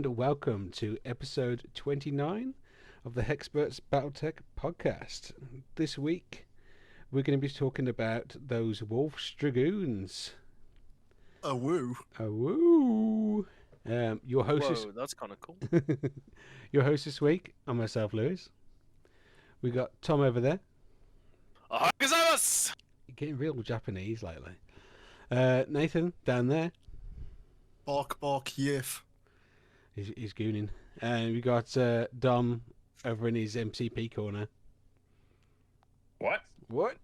welcome to episode 29 of the Hexperts Battletech podcast. This week, we're going to be talking about those Wolf's Dragoons. A woo. A woo! Your host Whoa, that's kind of cool. your host this week, I'm myself, Lewis. We got Tom over there. Ohayou gozaimasu! You're getting real Japanese lately. Nathan down there. Bark, bark, yiff. He's gooning. And we got Dom over in his MCP corner. What? What?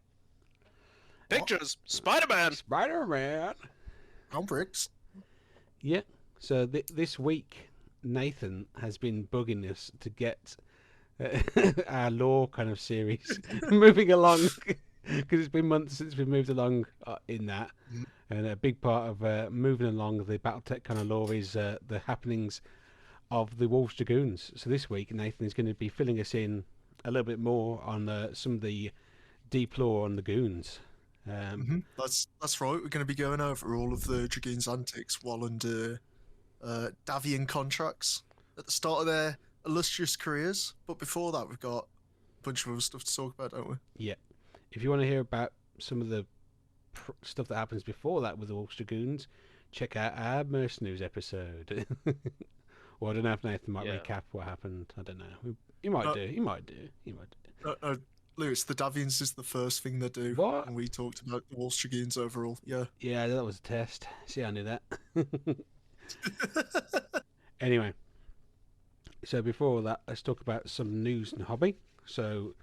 Pictures! Spider-Man! Spider-Man! I'm Bricks. Yeah. So this week, Nathan has been bugging us to get our lore kind of series moving along because it's been months since we've moved along in that. And a big part of moving along the Battletech kind of lore is the happenings of the Wolves Dragoons. So this week, Nathan is going to be filling us in a little bit more on some of the deep lore on the goons. That's right. We're going to be going over all of the Dragoon's antics while under Davian contracts at the start of their illustrious careers. But before that, we've got a bunch of other stuff to talk about, don't we? Yeah. If you want to hear about some of the stuff that happens before that with the Wolves Dragoons, check out our mercenaries episode. Well, I don't know if Nathan might recap what happened. I don't know. He might do. He might do. Lewis, the Davians is the first thing they do. What? And we talked about the Wolves Dragoons overall. Yeah. Yeah, that was a test. See, I knew that. Anyway, so before all that, let's talk about some news and hobby. So,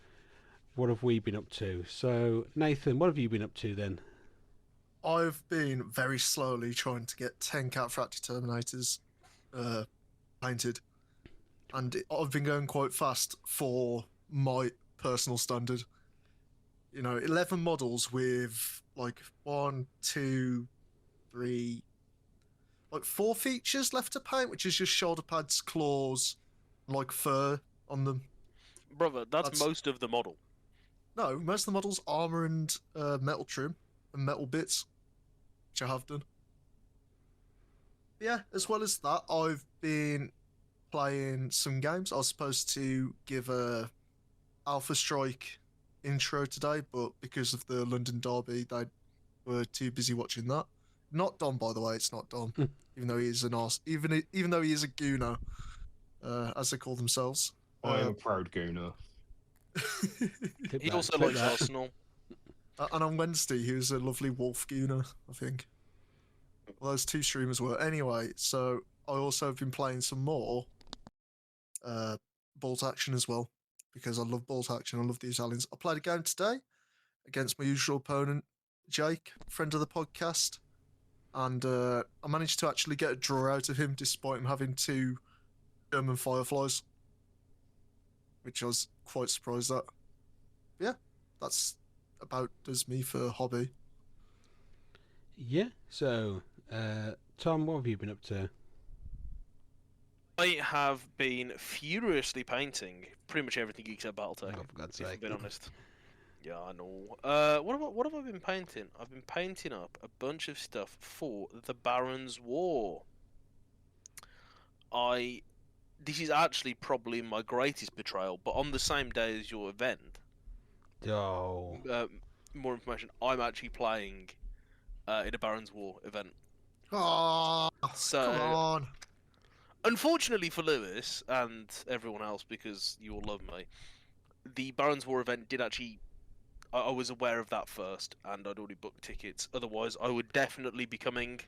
what have we been up to? So, Nathan, what have you been up to then? I've been very slowly trying to get 10 Cataphractic Terminators painted. And I've been going quite fast for my personal standard. 11 models with like 1, 2, 3, like 4 features left to paint, which is just shoulder pads, claws, and like fur on them. Brother, that's most of the model. No, most of the models armor and metal trim and metal bits, which I have done. Yeah, as well as that, I've been playing some games. I was supposed to give a Alpha Strike intro today, but because of the London Derby, they were too busy watching that. Not Dom, by the way. It's not Dom, even though he is an arse. Even though he is a gooner, as they call themselves. I am a proud gooner. He also likes Arsenal. And on Wednesday, he was a lovely wolf gooner, I think. Well, those 2 streamers were. Anyway, so I also have been playing some more bolt action as well, because I love bolt action. I love the Italians. I played a game today against my usual opponent, Jake, friend of the podcast, and I managed to actually get a draw out of him despite him having 2 German Fireflies, which I was quite surprised at. But yeah, that's about does me for hobby. Yeah, so, Tom, what have you been up to? I have been furiously painting pretty much everything except Battletech, Oh, for God's if I'm sake. being honest. Yeah, I know. What have I been painting? I've been painting up a bunch of stuff for the Baron's War. This is actually probably my greatest betrayal, but on the same day as your event, Oh. more information, I'm actually playing in a Baron's War event. Oh, So, come on. unfortunately for Lewis and everyone else, because you all love me, the Baron's War event did actually... I was aware of that first, and I'd already booked tickets. Otherwise, I would definitely be coming.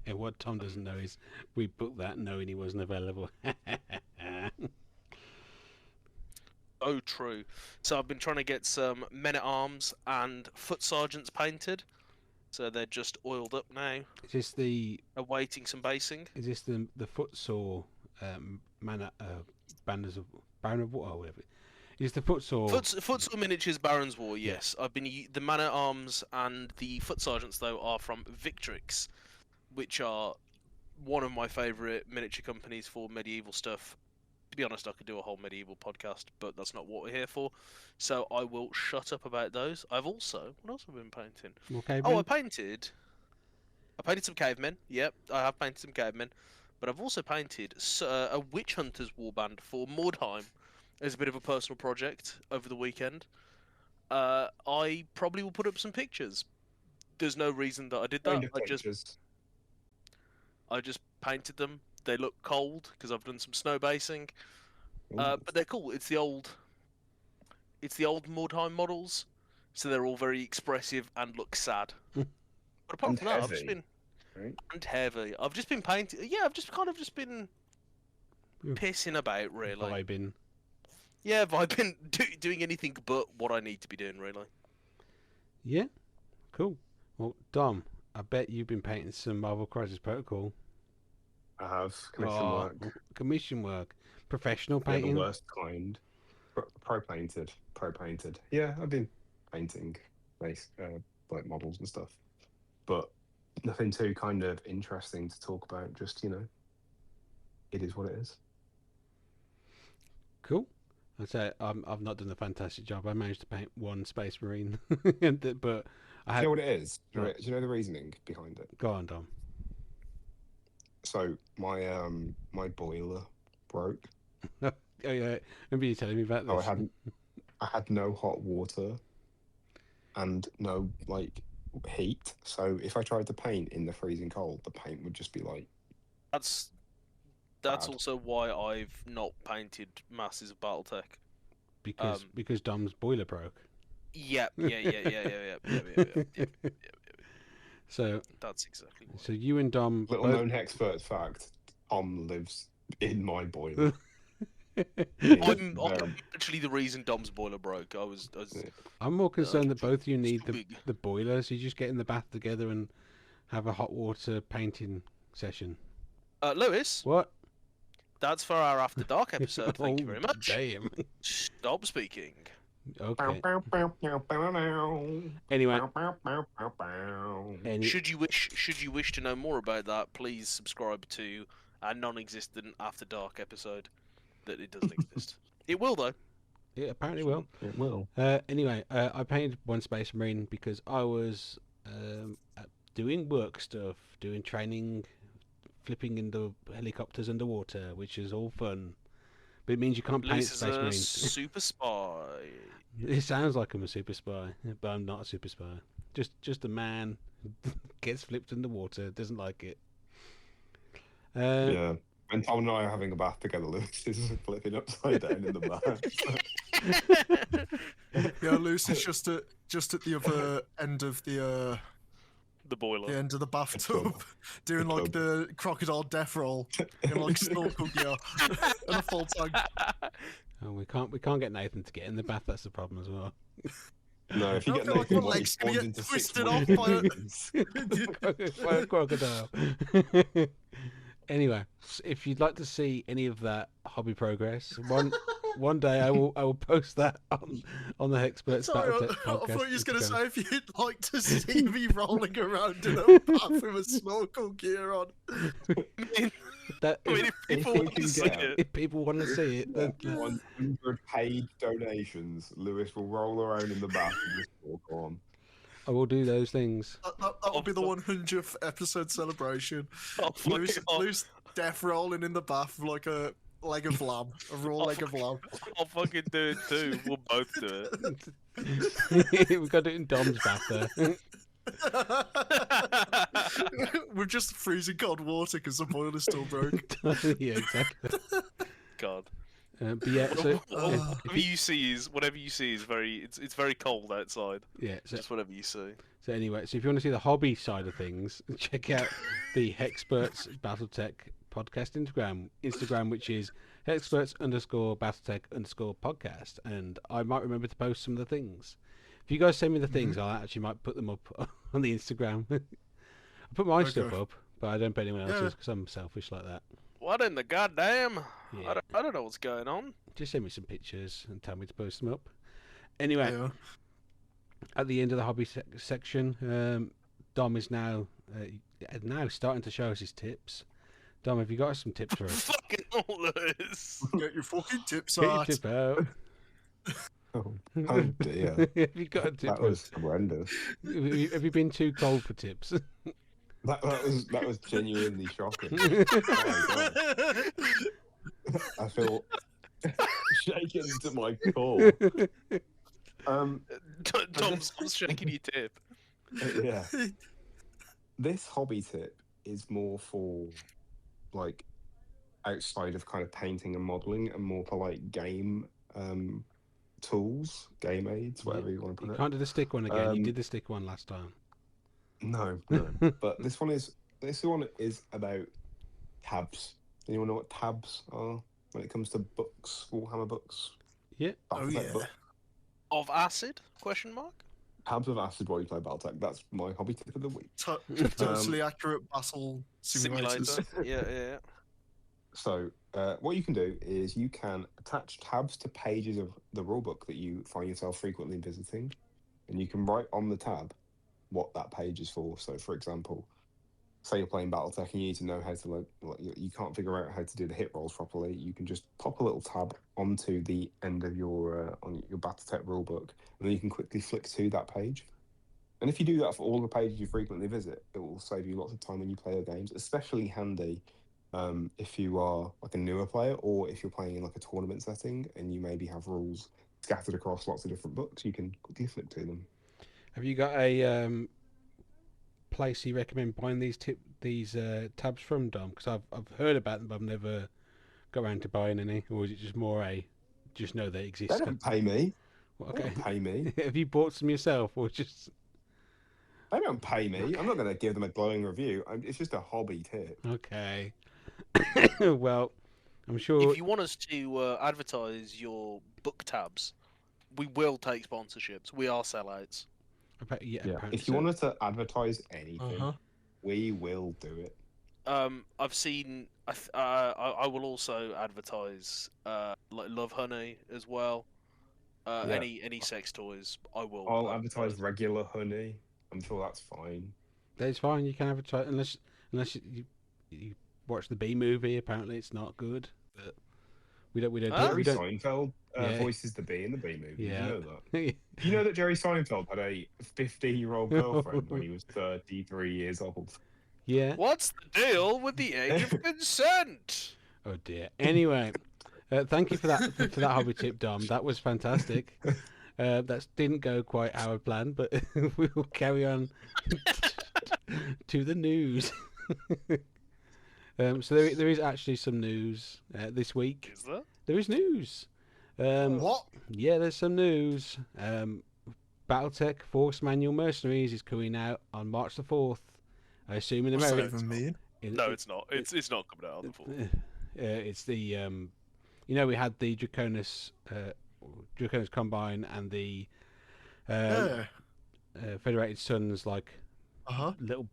Yeah, what Tom doesn't know is we booked that knowing he wasn't available. Oh, true. So I've been trying to get some men-at-arms and foot sergeants painted. So they're just oiled up now, Is this the awaiting some basing. footsore banners of Baron of War or whatever? Is the footsore Footsore miniatures Baron's War, yes. I've been the man-at-arms and the foot sergeants though are from Victrix, which are one of my favourite miniature companies for medieval stuff. To be honest, I could do a whole medieval podcast, but that's not what we're here for. So I will shut up about those. I've also... What else have I been painting? more cavemen? Oh, I painted some cavemen. Yep, I have painted some cavemen. but I've also painted a witch hunter's warband for Mordheim as a bit of a personal project over the weekend. I probably will put up some pictures. There's no reason that I did that. Kind of pictures. I just painted them. They look cold because I've done some snow basing, Ooh. but they're cool. It's the old Mordheim models, so they're all very expressive and look sad. But apart And from that, I've just heavy, been right? and heavy. I've just been painting. Yeah, I've just been pissing about, really. Vibing. Yeah, vibing, doing anything but what I need to be doing, really. Yeah, cool. Well, Dom, I bet you've been painting some Marvel Crisis Protocol. I have commission work. Commission work. Professional Yeah, painting. the worst kind. Pro painted. Yeah, I've been painting like models and stuff, but nothing too kind of interesting to talk about. Just it is what it is. Cool. I'd say I've not done a fantastic job. I managed to paint one Space Marine, but I Do you had... know what it is? Do Right. you know the reasoning behind it? Go on, Dom. So my my boiler broke. Oh yeah, remember you telling me about this? So I had no hot water and no heat. So if I tried to paint in the freezing cold, the paint would just be like. That's Bad. also why I've not painted masses of Battletech. Because Dom's boiler broke. Yeah. So That's exactly what. so you and Dom Little both... known Hexperts fact: Tom lives in my boiler. I'm actually the reason Dom's boiler broke. I was I'm more concerned that both of you it's need too big. the boiler, so you just get in the bath together and have a hot water painting session. Lewis, What? that's for our After Dark episode. Thank you Oh, very much. Damn. Stop speaking. Okay. Anyway, Should you wish to know more about that, please subscribe to our non-existent After Dark episode. That it doesn't exist. It will though. it apparently will. It will. Anyway, I painted one Space Marine because I was doing work stuff, doing training, flipping in the helicopters underwater, which is all fun. But it means you can't paint Lewis is Space a Marines. super spy. It sounds like I'm a super spy, but I'm not a super spy. Just a man gets flipped in the water, doesn't like it. Yeah. When Tom and I are having a bath together, Lewis is flipping upside down in the bath. Yeah, Lucy's just at the other end of the boiler. end of the bathtub, Tub. doing The like tub. the crocodile death roll in like snorkel gear and a full tank. Oh, we can't get Nathan to get in the bath. That's the problem as well. No, if you I get feel like Nathan, my he leg's gonna spawns get into 6 twisted off by a- Marines. By a crocodile. Anyway, if you'd like to see any of that hobby progress, one day I will post that on the Hexperts Sorry, Battletech I podcast. thought you was going to Instagram. say if you'd like to see me rolling around in a bath with a snorkel gear on. That, I mean, if, if people we want to can see get- it, if people want to see it, then 100 paid donations, Lewis will roll around in the bath with the snork on. I will do those things. That will be the 100th episode celebration. I'll Loose death rolling in the bath with like a leg of lamb, a raw leg of lamb. I'll fucking do it too. We'll both do it. We've got it in Dom's bath there. With just freezing cold water because the boiler's still broke. Yeah, exactly. God. But yeah, so Whatever you see is very. It's very cold outside. yeah, so Just whatever you see. So anyway, so if you want to see the hobby side of things, check out the Hexperts Battletech podcast Instagram, which is Hexperts_Battletech_podcast, and I might remember to post some of the things. If you guys send me the things, I actually might put them up on the Instagram. I put my stuff Okay. up, but I don't put anyone else's Yeah. because I'm selfish like that. What in the goddamn? Yeah. I don't know what's going on. Just send me some pictures and tell me to post them up. Anyway, Yeah. at the end of the hobby section, Dom is now starting to show us his tips. Dom, have you got some tips for us? Fucking Lewis. Get your fucking tips Get your out. tip out. Oh dear. Have you got a tip That for was us? horrendous. Have you been too cold for tips? That was genuinely shocking. Oh my god. I feel shaken to my core. Tom's shaking your tip. Yeah. This hobby tip is more for like outside of kind of painting and modeling and more for like game tools, game aids, whatever you want to You put it. can't do the stick one again. You Um, did the stick one last time. No. But this one is about tabs. Anyone know what tabs are when it comes to books, Warhammer books? Yeah. Oh Battletech yeah. books? Of acid? Question mark. Tabs of acid while you play Battletech. That's my hobby tip of the week. Totally accurate battle simulators. Simulator. Yeah. So, what you can do is you can attach tabs to pages of the rulebook that you find yourself frequently visiting, and you can write on the tab what that page is for. So, for example, say you're playing Battletech and you need to know how to you can't figure out how to do the hit rolls properly. You can just pop a little tab onto the end of your on your Battletech rulebook, and then you can quickly flick to that page. And if you do that for all the pages you frequently visit, it will save you lots of time when you play your games. Especially handy if you are like a newer player, or if you're playing in like a tournament setting and you maybe have rules scattered across lots of different books, you can quickly flick to them. Have you got a place you recommend buying these tabs from, Dom? Because I've heard about them, but I've never got around to buying any. Or is it just more just know they exist? They don't pay me. Well, They don't pay me. Have you bought some yourself, or just? They don't pay me. I'm not going to give them a glowing review. It's just a hobby tip. Okay. Well, I'm sure. If you want us to advertise your book tabs, we will take sponsorships. We are sellouts. Yeah. If you want us to advertise anything, we will do it. I've seen. I will also advertise like Love Honey as well. Any sex toys, I will. I'll advertise regular honey. I'm sure that's fine. That's fine. You can advertise unless you watch the B movie. Apparently, it's not good. But we don't. Jerry Seinfeld voices the bee in the B movie. Yeah. You know that. You know that Jerry Seinfeld had a 50-year-old girlfriend when he was 33 years old. Yeah. What's the deal with the age of consent? Oh dear. Anyway, thank you for that hobby tip, Dom. That was fantastic. That didn't go quite how I planned, but we will carry on to the news. So there is actually some news this week. Is there? There is news. What? Yeah, there's some news. Battletech Force Manual Mercenaries is coming out on March the 4th. I assume in What's that America. even mean? No, it's not. It's not coming out on the 4th. It's the we had the Dragoonus Combine and the Federated Suns little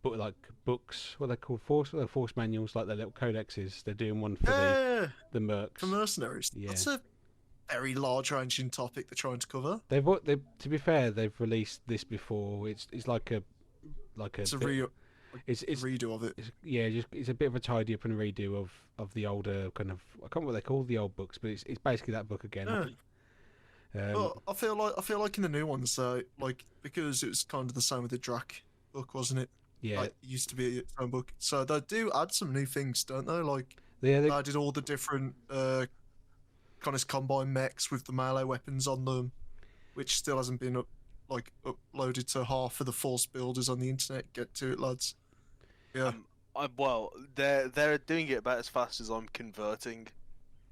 books. What are they called? Force manuals, like their little codexes. They're doing one for the mercs. For mercenaries. Yeah. That's a very large-ranging topic they're trying to cover. To be fair, they've released this before. It's like a It's a it's redo of it. It's a bit of a tidy up and redo of the older kind of, I can't remember what they call the old books, but it's basically that book again. But I feel like in the new ones, because it was kind of the same with the Drac book, wasn't it? Yeah. Like, it used to be its own book, so they do add some new things, don't they? Like they added all the different kind of combine mechs with the melee weapons on them, which still hasn't been uploaded to half of the Force builders on the internet. Get to it, lads. Yeah. Well, they're doing it about as fast as I'm converting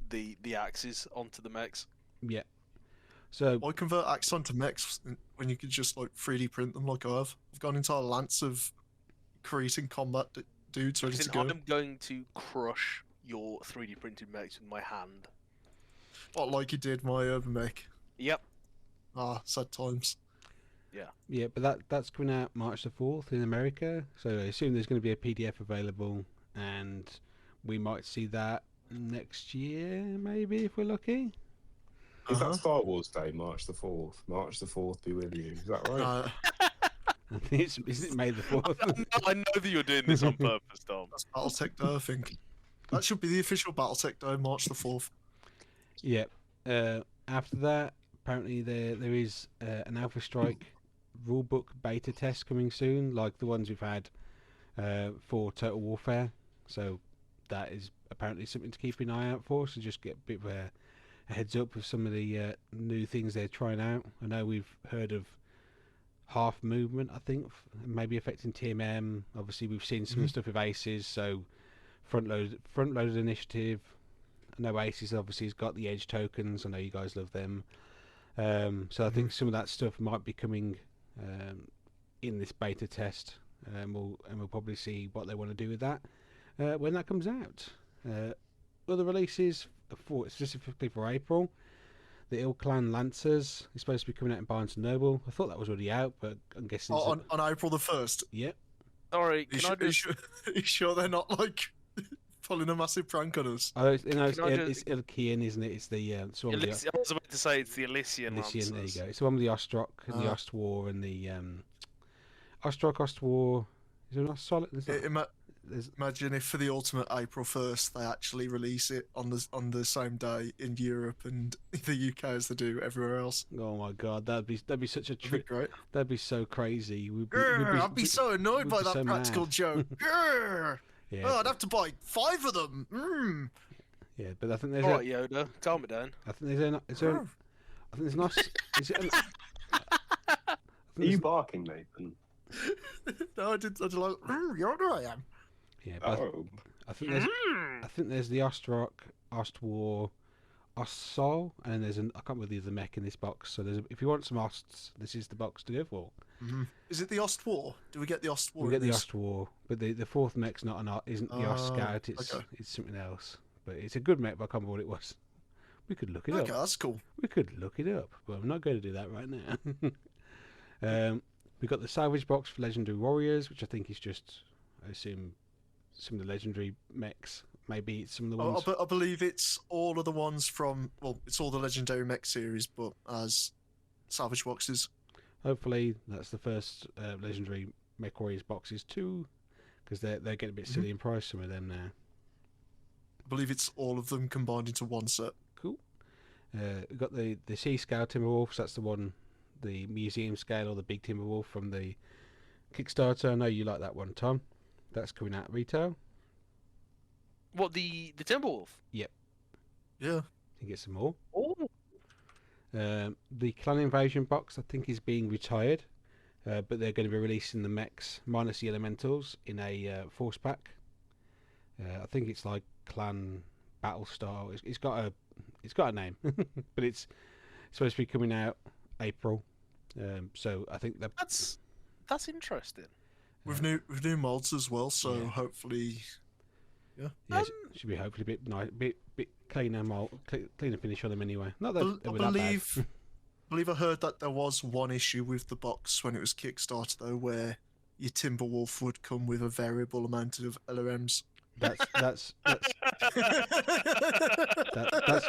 the axes onto the mechs. Yeah. So Why convert axes onto mechs when you could just 3D print them like I have? I've gone into a lance of creating combat dudes ready to go. I'm going to crush your 3D printed mechs with my hand. What, like you did my urban mech? Yep. Ah, sad times. Yeah, but that's coming out March the 4th in America. So I assume there's going to be a PDF available, and we might see that next year, maybe, if we're lucky. Is that Star Wars Day, March the 4th? March the 4th be with you. Is that right? I think isn't it May the 4th? I know that you're doing this on purpose, Tom. That's Battletech Day, I think. That should be the official Battletech Day, March the 4th. Yeah. After that, apparently there is an Alpha Strike rulebook beta test coming soon, like the ones we've had for Total Warfare. So that is apparently something to keep an eye out for. So just get a bit of a heads up of some of the new things they're trying out. I know we've heard of half movement, I think, maybe affecting TMM. Obviously, we've seen some stuff with Aces, so front loaded initiative. I know Aces obviously has got the edge tokens. I know you guys love them. So I think some of that stuff might be coming in this beta test, and we'll probably see what they want to do with that when that comes out. Other releases specifically for April. The Ill Clan Lancers is supposed to be coming out in Barnes & Noble. I thought that was already out, but I'm guessing... on April the 1st? Yep. Sorry, can I just... Are you sure they're not, like, pulling a massive prank on us? Oh, it's Ilkian, isn't it? It's the... I was about to say it's the Elysian Lancers. There you go. It's the one with the Ostrock and the Ostwar and the... Ostwar... Is there an Ostsolid? Imagine if for the ultimate April 1st they actually release it on the same day in Europe and the UK as they do everywhere else. Oh my god, that'd be such a trick. Great. That'd be so crazy. I'd be so annoyed by that practical joke. Yeah, I'd have to buy 5 of them. Yeah, but I think there's Alright, Yoda, calm it down. I think there's an Are you barking, Nathan? No, I did like, Yoda I am. Yeah, but I think there's the Ostrock, Ostwar, Ostsol, and then there's I can't remember the other mech in this box. So if you want some Osts, this is the box to go for. Is it the Ostwar? Do we get the Ostwar? We get the Ostwar, but the fourth mech's isn't the Ost Scout. It's something else. But it's a good mech, but I can't remember what it was. We could look it up. Okay, that's cool. We could look it up, but I'm not going to do that right now. We've got the Salvage box for Legendary Warriors, which I think is just, I assume, some of the legendary mechs. Maybe it's some of the ones. I believe it's all of the ones from. Well, it's all the legendary mech series, but as salvage boxes. Hopefully, that's the first legendary mech warriors boxes too, because they're getting a bit silly in price. Some of them now. I believe it's all of them combined into one set. Cool. We've got the Sea Scale Timberwolves. That's the one, the museum scale or the big Timberwolf from the Kickstarter. I know you like that one, Tom. That's coming out retail. What, the Timberwolf? Yep. Yeah. You can get some more. Oh. The Clan Invasion box, I think, is being retired, but they're going to be releasing the mechs minus the elementals in a force pack. I think it's like Clan Battlestar. It's got a name, but it's supposed to be coming out April. So I think that's interesting. With new mods as well, so hopefully, yeah, it should be hopefully a bit nice, bit cleaner cleaner finish on them anyway. Not that they were that bad. I believe I heard that there was one issue with the box when it was Kickstarter though, where your Timberwolf would come with a variable amount of LRMs. That's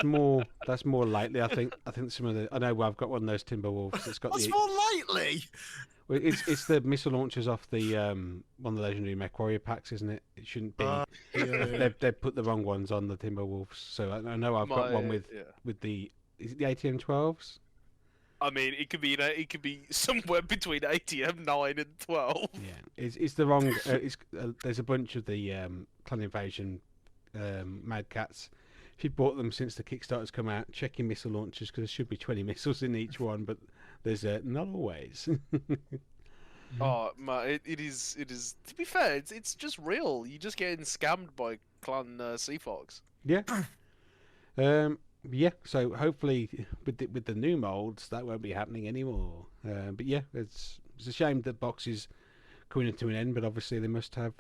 more likely. I think some of the I know I've got one of those Timberwolves. It's got What's more likely? Well, it's the missile launchers off the one of the legendary mech warrior packs, isn't it? It shouldn't be. They've put the wrong ones on the Timberwolves. So I know I've got one with the is it the ATM-12s? I mean, it could be somewhere between ATM 9 and 12. Yeah, it's the wrong. There's a bunch of the Clan Invasion Mad Cats. If you bought them since the Kickstarter's come out, check your missile launchers because there should be 20 missiles in each one, but there's not always. Oh man, it is. To be fair, it's just real. You're just getting scammed by Clan Seafox. Yeah. Yeah. So hopefully, with the new molds, that won't be happening anymore. But yeah, it's a shame that box is coming into an end. But obviously, they must have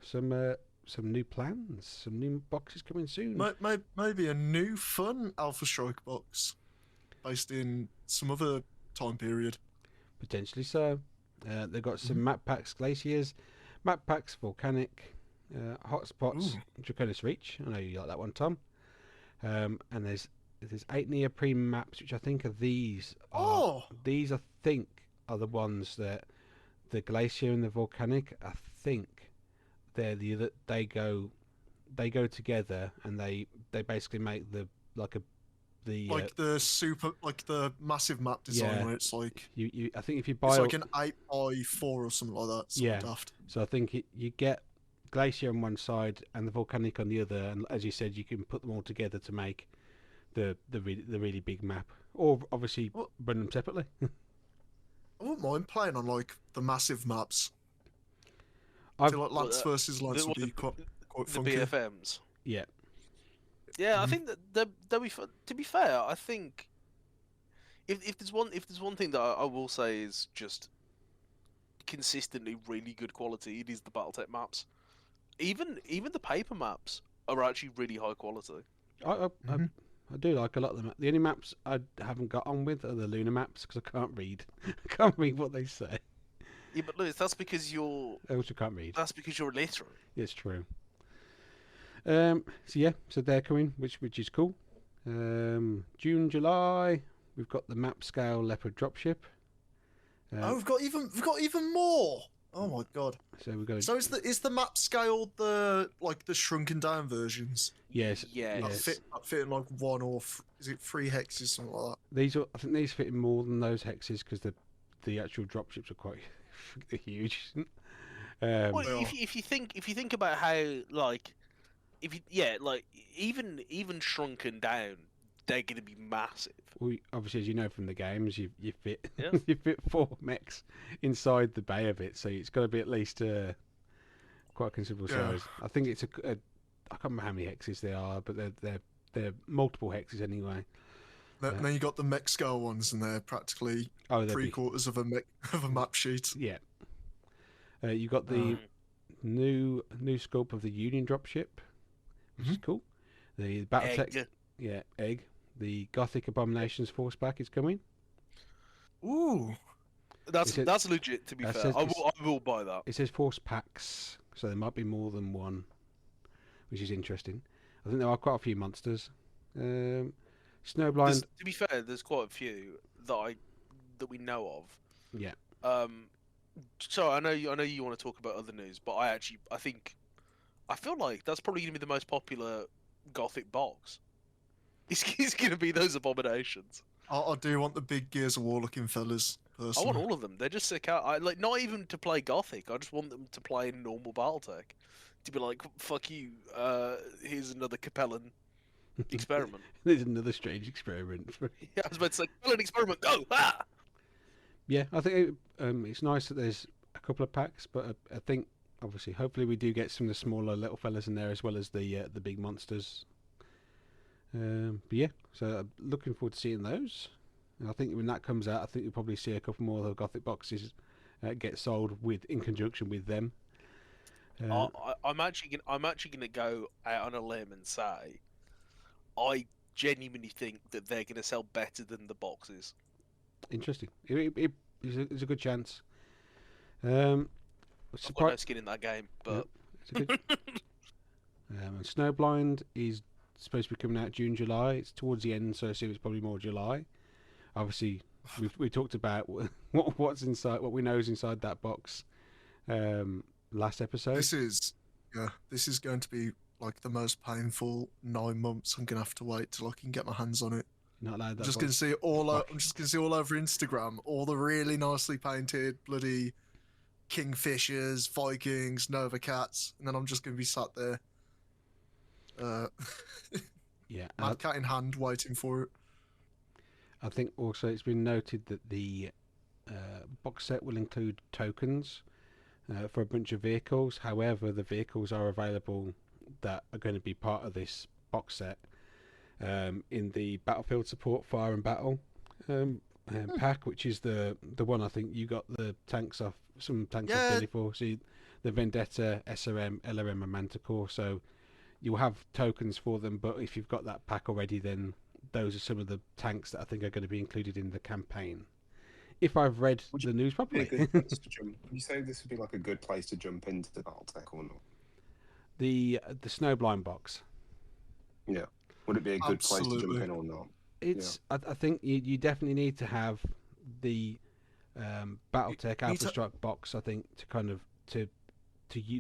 some new plans, some new boxes coming soon. Maybe a new fun Alpha Strike box, based in some other time period. Potentially so. They've got some map packs, glaciers, map packs, volcanic, hotspots, Draconis Reach. I know you like that one, Tom. And there's 8 neoprene maps, which I think are these. These I think are the ones that the glacier and the volcanic. I think they're they go together, and they basically make the the like the super, like the massive map design Yeah. where it's like I think if you buy it's all- like an 8x4 or something like that. Something Yeah. daft. So I think you get glacier on one side and the volcanic on the other, and as you said, you can put them all together to make the really big map, or obviously Well- run them separately. I wouldn't mind playing on like the massive maps. I I've feel like Lance versus Lance would be quite The funky. BFMs. yeah. Yeah, I Mhm. think that they'll be. To be fair, I think if there's one thing that I will say is just consistently really good quality, it is the BattleTech maps. Even the paper maps are actually really high quality. Mhm. I do like a lot of them. The only maps I haven't got on with are the lunar maps because I can't read. I can't read what they say. Yeah, but Lewis, that's because you're I also can't read. illiterate. It's true. So yeah, so they're coming, which is cool. June, July, we've got the map scale leopard dropship. Oh, we've got even more. Oh my god! So we've got So is the map scale the shrunken down versions? yes, Yeah. That yes. fit in like one or is it 3 hexes, something like that? These are, I think these fit in more than those hexes because the actual dropships are quite huge. Well, They are. if you think about how like even shrunken down, they're gonna be massive. Obviously, as you know from the games, you fit Yeah. you fit 4 mechs inside the bay of it, so it's got to be at least quite a considerable Yeah. size. I think it's I can't remember how many hexes they are, but they're multiple hexes anyway. And then you got the mech scale ones, and they're practically Oh, they'd 3 be, quarters of a map sheet. yeah. You got the new scope of the Union dropship, which is cool. The Battletech, Egg. yeah, egg. The Gothic Abominations Force pack is coming. Ooh, That's Is it- that's legit. To be that fair, says I will buy that. It says Force packs, so there might be more than one, which is interesting. I think there are quite a few monsters. Snowblind, To be fair, there's quite a few that we know of. yeah. So I know you want to talk about other news, but I feel like that's probably gonna be the most popular Gothic box. It's gonna be those abominations. I do want the big Gears of War looking fellas. I Personally. want all of them. They're just sick out. I like not even to play Gothic. I just want them to play in normal Battletech. To be like, fuck you. Here's another Capellan experiment. There's another strange experiment. Yeah, I was about to say Capellan experiment. Go! Ah! Yeah, I think it's nice that there's a couple of packs, but I think obviously, hopefully, we do get some of the smaller little fellas in there as well as the big monsters. But yeah, so I'm looking forward to seeing those. And I think when that comes out, I think you'll probably see a couple more of the Gothic boxes get sold in conjunction with them. I'm actually gonna go out on a limb and say, I genuinely think that they're gonna sell better than the boxes. Interesting. It's a good chance. I've got no Surprise. skin in that game, but It's a good. And Snowblind is supposed to be coming out June, July. It's towards the end, so I assume it's probably more July. Obviously, we talked about what's inside, what we know is inside that box. Last episode. This is going to be like the most painful 9 months. I'm gonna have to wait till I can get my hands on it. Not allowed I'm that just box. gonna see it all. I'm just gonna see all over Instagram all the really nicely painted bloody Kingfishers, Vikings, Nova Cats, and then I'm just gonna be sat there, Yeah, mad cat in hand, waiting for it. I think also it's been noted that the box set will include tokens for a bunch of vehicles. However, the vehicles are available that are going to be part of this box set in the Battlefield Support Fire and Battle pack, which is the one I think you got the tanks off, some tanks off Yeah. Billy for. So the Vendetta, SRM, LRM, and Manticore. So you'll have tokens for them, but if you've got that pack already, then those are some of the tanks that I think are going to be included in the campaign. If I've read the news Be a properly. good place to jump. Would you say this would be like a good place to jump into the Battletech or not? The Snowblind box. Yeah. Would it be a good place to jump Absolutely. in or not? It's. I think you definitely need to have the Battletech You need Alpha to- Strike box. I think to kind of to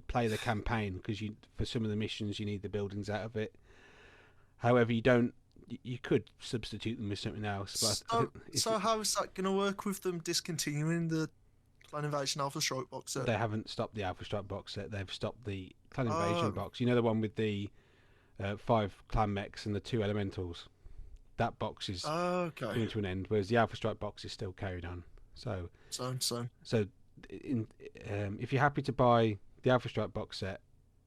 play the campaign, because for some of the missions you need the buildings out of it. However, you don't you could substitute them with something else, but I So, think if so how is that going to work with them discontinuing the Clan Invasion Alpha Strike box set? they haven't stopped the Alpha Strike box set. They've stopped the Clan Invasion Oh. box. You know, the one with the 5 clan mechs and the 2 elementals. That box is Okay. coming to an end, whereas the Alpha Strike box is still carried on. So if you're happy to buy the Alpha Strike box set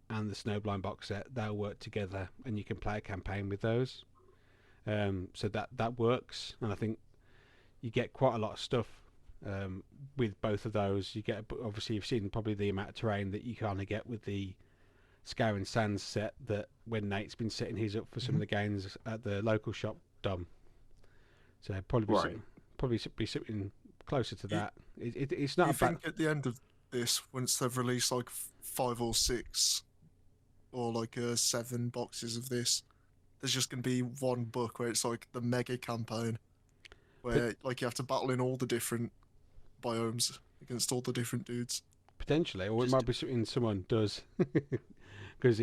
and the Snowblind box set, they'll work together, and you can play a campaign with those. So that works, and I think you get quite a lot of stuff with both of those. You get, obviously, you've seen probably the amount of terrain that you kind of get with the Scouring Sands set, that when Nate's been setting his up for some of the games at the local shop, Dom. So probably be something closer to that. It's not I a bad. think at the end of this, once they've released like 5 or 6 or like 7 boxes of this, there's just going to be one book where it's like the mega campaign, where like you have to battle in all the different biomes against all the different dudes. Potentially, or it might be something someone does, because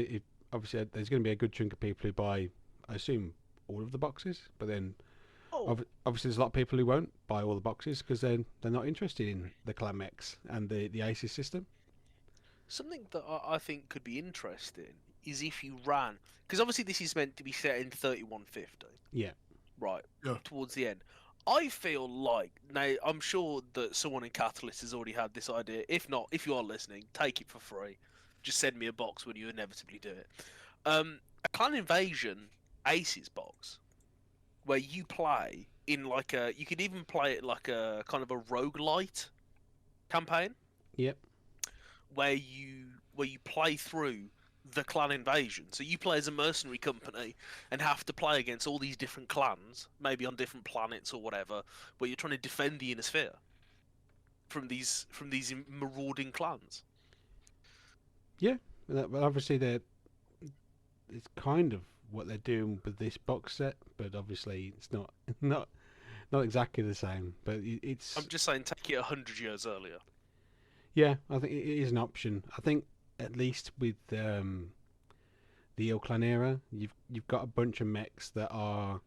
obviously there's going to be a good chunk of people who buy, I assume, all of the boxes, but then obviously there's a lot of people who won't buy all the boxes because they're not interested in the clan mechs and the ACES system. Something that I think could be interesting is if you ran, because obviously this is meant to be set in 3150. Yeah. Right. Yeah. Towards the end. I feel like, now I'm sure that someone in Catalyst has already had this idea. If not, if you are listening, take it for free. Just send me a box when you inevitably do it. A Clan Invasion Aces box, where you play in like you could even play it like a kind of a roguelite campaign. Yep. Where you play through the Clan Invasion. So you play as a mercenary company and have to play against all these different clans, maybe on different planets or whatever, where you're trying to defend the inner sphere from these marauding clans. Yeah, well, obviously it's kind of what they're doing with this box set, but obviously it's not exactly the same. But it's. I'm just saying, take it 100 years earlier. Yeah, I think it is an option. I think at least with the Ill Clan era, you've got a bunch of mechs that are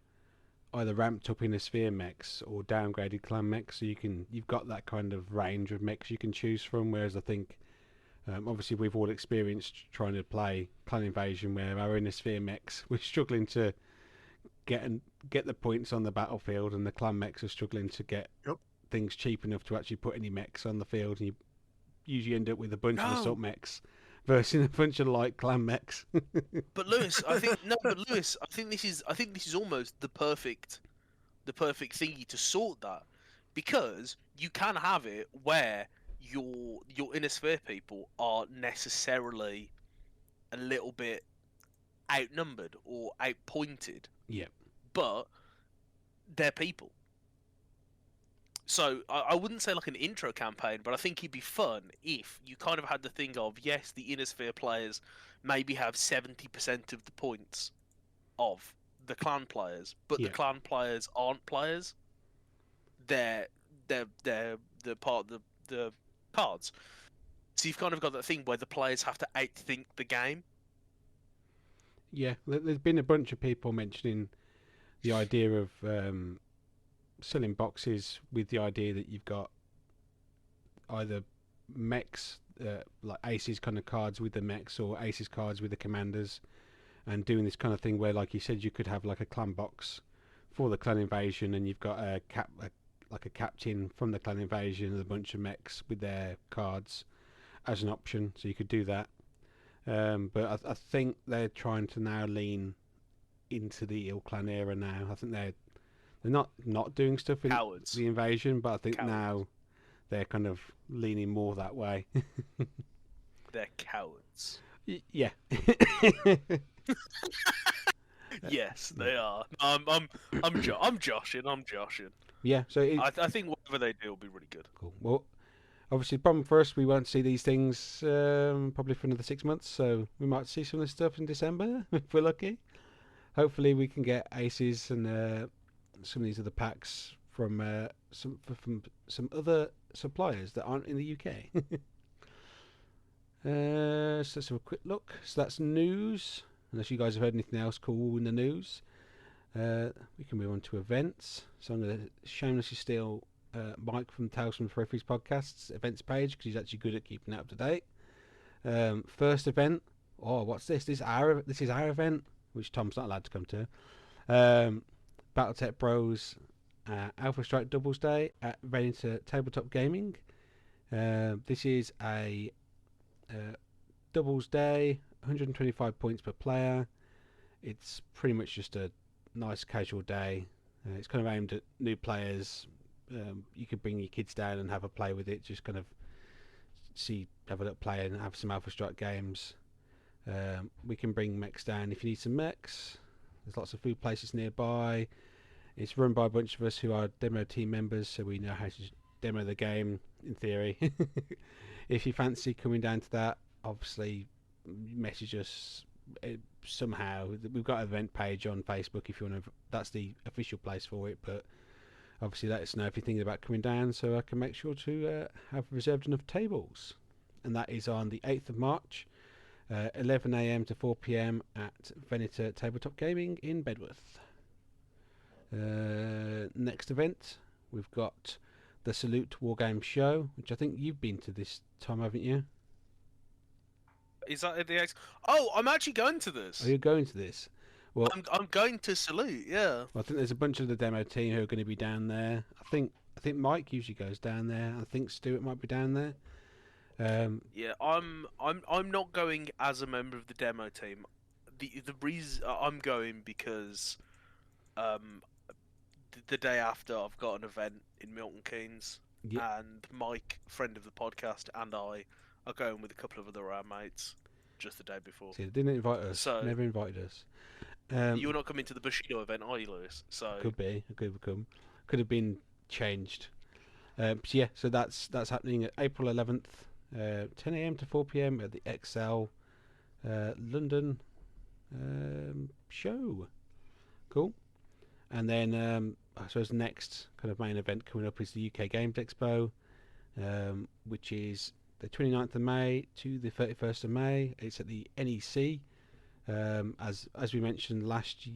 either ramped up in a sphere mechs or downgraded clan mechs, so you've got that kind of range of mechs you can choose from. Whereas I think obviously we've all experienced trying to play Clan Invasion where our inner sphere mechs we're struggling to get the points on the battlefield, and the clan mechs are struggling to get things cheap enough to actually put any mechs on the field, and you usually end up with a bunch of assault mechs versus a bunch of light clan mechs. But Lewis, I think this is almost the perfect thingy to sort that, because you can have it where your inner sphere people are necessarily a little bit outnumbered or outpointed. Yeah. But they're people. So I wouldn't say like an intro campaign, but I think it'd be fun if you kind of had the thing of, yes, the inner sphere players maybe have 70% of the points of the clan players, but the clan players aren't players. They're the part of the cards. So you've kind of got that thing where the players have to outthink the game. Yeah, there's been a bunch of people mentioning the idea of selling boxes with the idea that you've got either mechs, like aces kind of cards with the mechs, or aces cards with the commanders, and doing this kind of thing where, like you said, you could have like a clan box for the Clan Invasion, and you've got like a captain from the Clan Invasion and a bunch of mechs with their cards as an option, so you could do that. But I think they're trying to now lean into the Ill Clan era now. I think they're not doing stuff in the Invasion, but I think now they're kind of leaning more that way. They're cowards. Yeah. Yes, they are. I'm joshing. Yeah. So I think whatever they do will be really good. Cool. Well, obviously, problem first, we won't see these things probably for another 6 months, so we might see some of this stuff in December if we're lucky. Hopefully, we can get aces and some of these other packs from some other suppliers that aren't in the UK. So let's have a quick look. So that's news. Unless you guys have heard anything else cool in the news. We can move on to events. So I'm going to shamelessly steal Mike from Tales from the Peripheries podcast's events page because he's actually good at keeping it up to date. First event. Oh, what's this? This is our event, which Tom's not allowed to come to. Battletech Bros Alpha Strike Doubles Day at Federated Tabletop Gaming. This is a doubles day, 125 points per player. It's pretty much just a nice casual day. It's kind of aimed at new players. You could bring your kids down and have a play with it, just kind of have a little play and have some Alpha Strike games. We can bring mechs down if you need some mechs. There's lots of food places nearby. It's run by a bunch of us who are demo team members, so we know how to demo the game in theory. If you fancy coming down to that, obviously message us somehow. We've got an event page on Facebook if you want to. That's the official place for it, but obviously let us know if you're thinking about coming down so I can make sure to have reserved enough tables. And that is on the 8th of March, 11 AM to 4 PM at Federated Tabletop Gaming in Bedworth. Next event, we've got the Salute Wargame Show, which I think you've been to this, Tom, haven't you? Is that at the X? Oh, I'm actually going to this. Are you going to this? Well, I'm going to Salute. Yeah. I think there's a bunch of the demo team who are going to be down there. I think Mike usually goes down there. I think Stuart might be down there. Yeah, I'm not going as a member of the demo team. The reason I'm going because the day after I've got an event in Milton Keynes, Yeah. and Mike, friend of the podcast, and I are going with a couple of other our mates just the day before. See, they didn't invite us. So- Never invited us. You're not coming to the Bushido event, are you, Lewis? So Could be. I could have come. Could have been changed. But yeah, so that's happening at April 11th, 10 AM to 4 PM at the XL London show. Cool. And then I suppose next kind of main event coming up is the UK Games Expo, which is the 29th of May to the 31st of May. It's at the NEC. As we mentioned last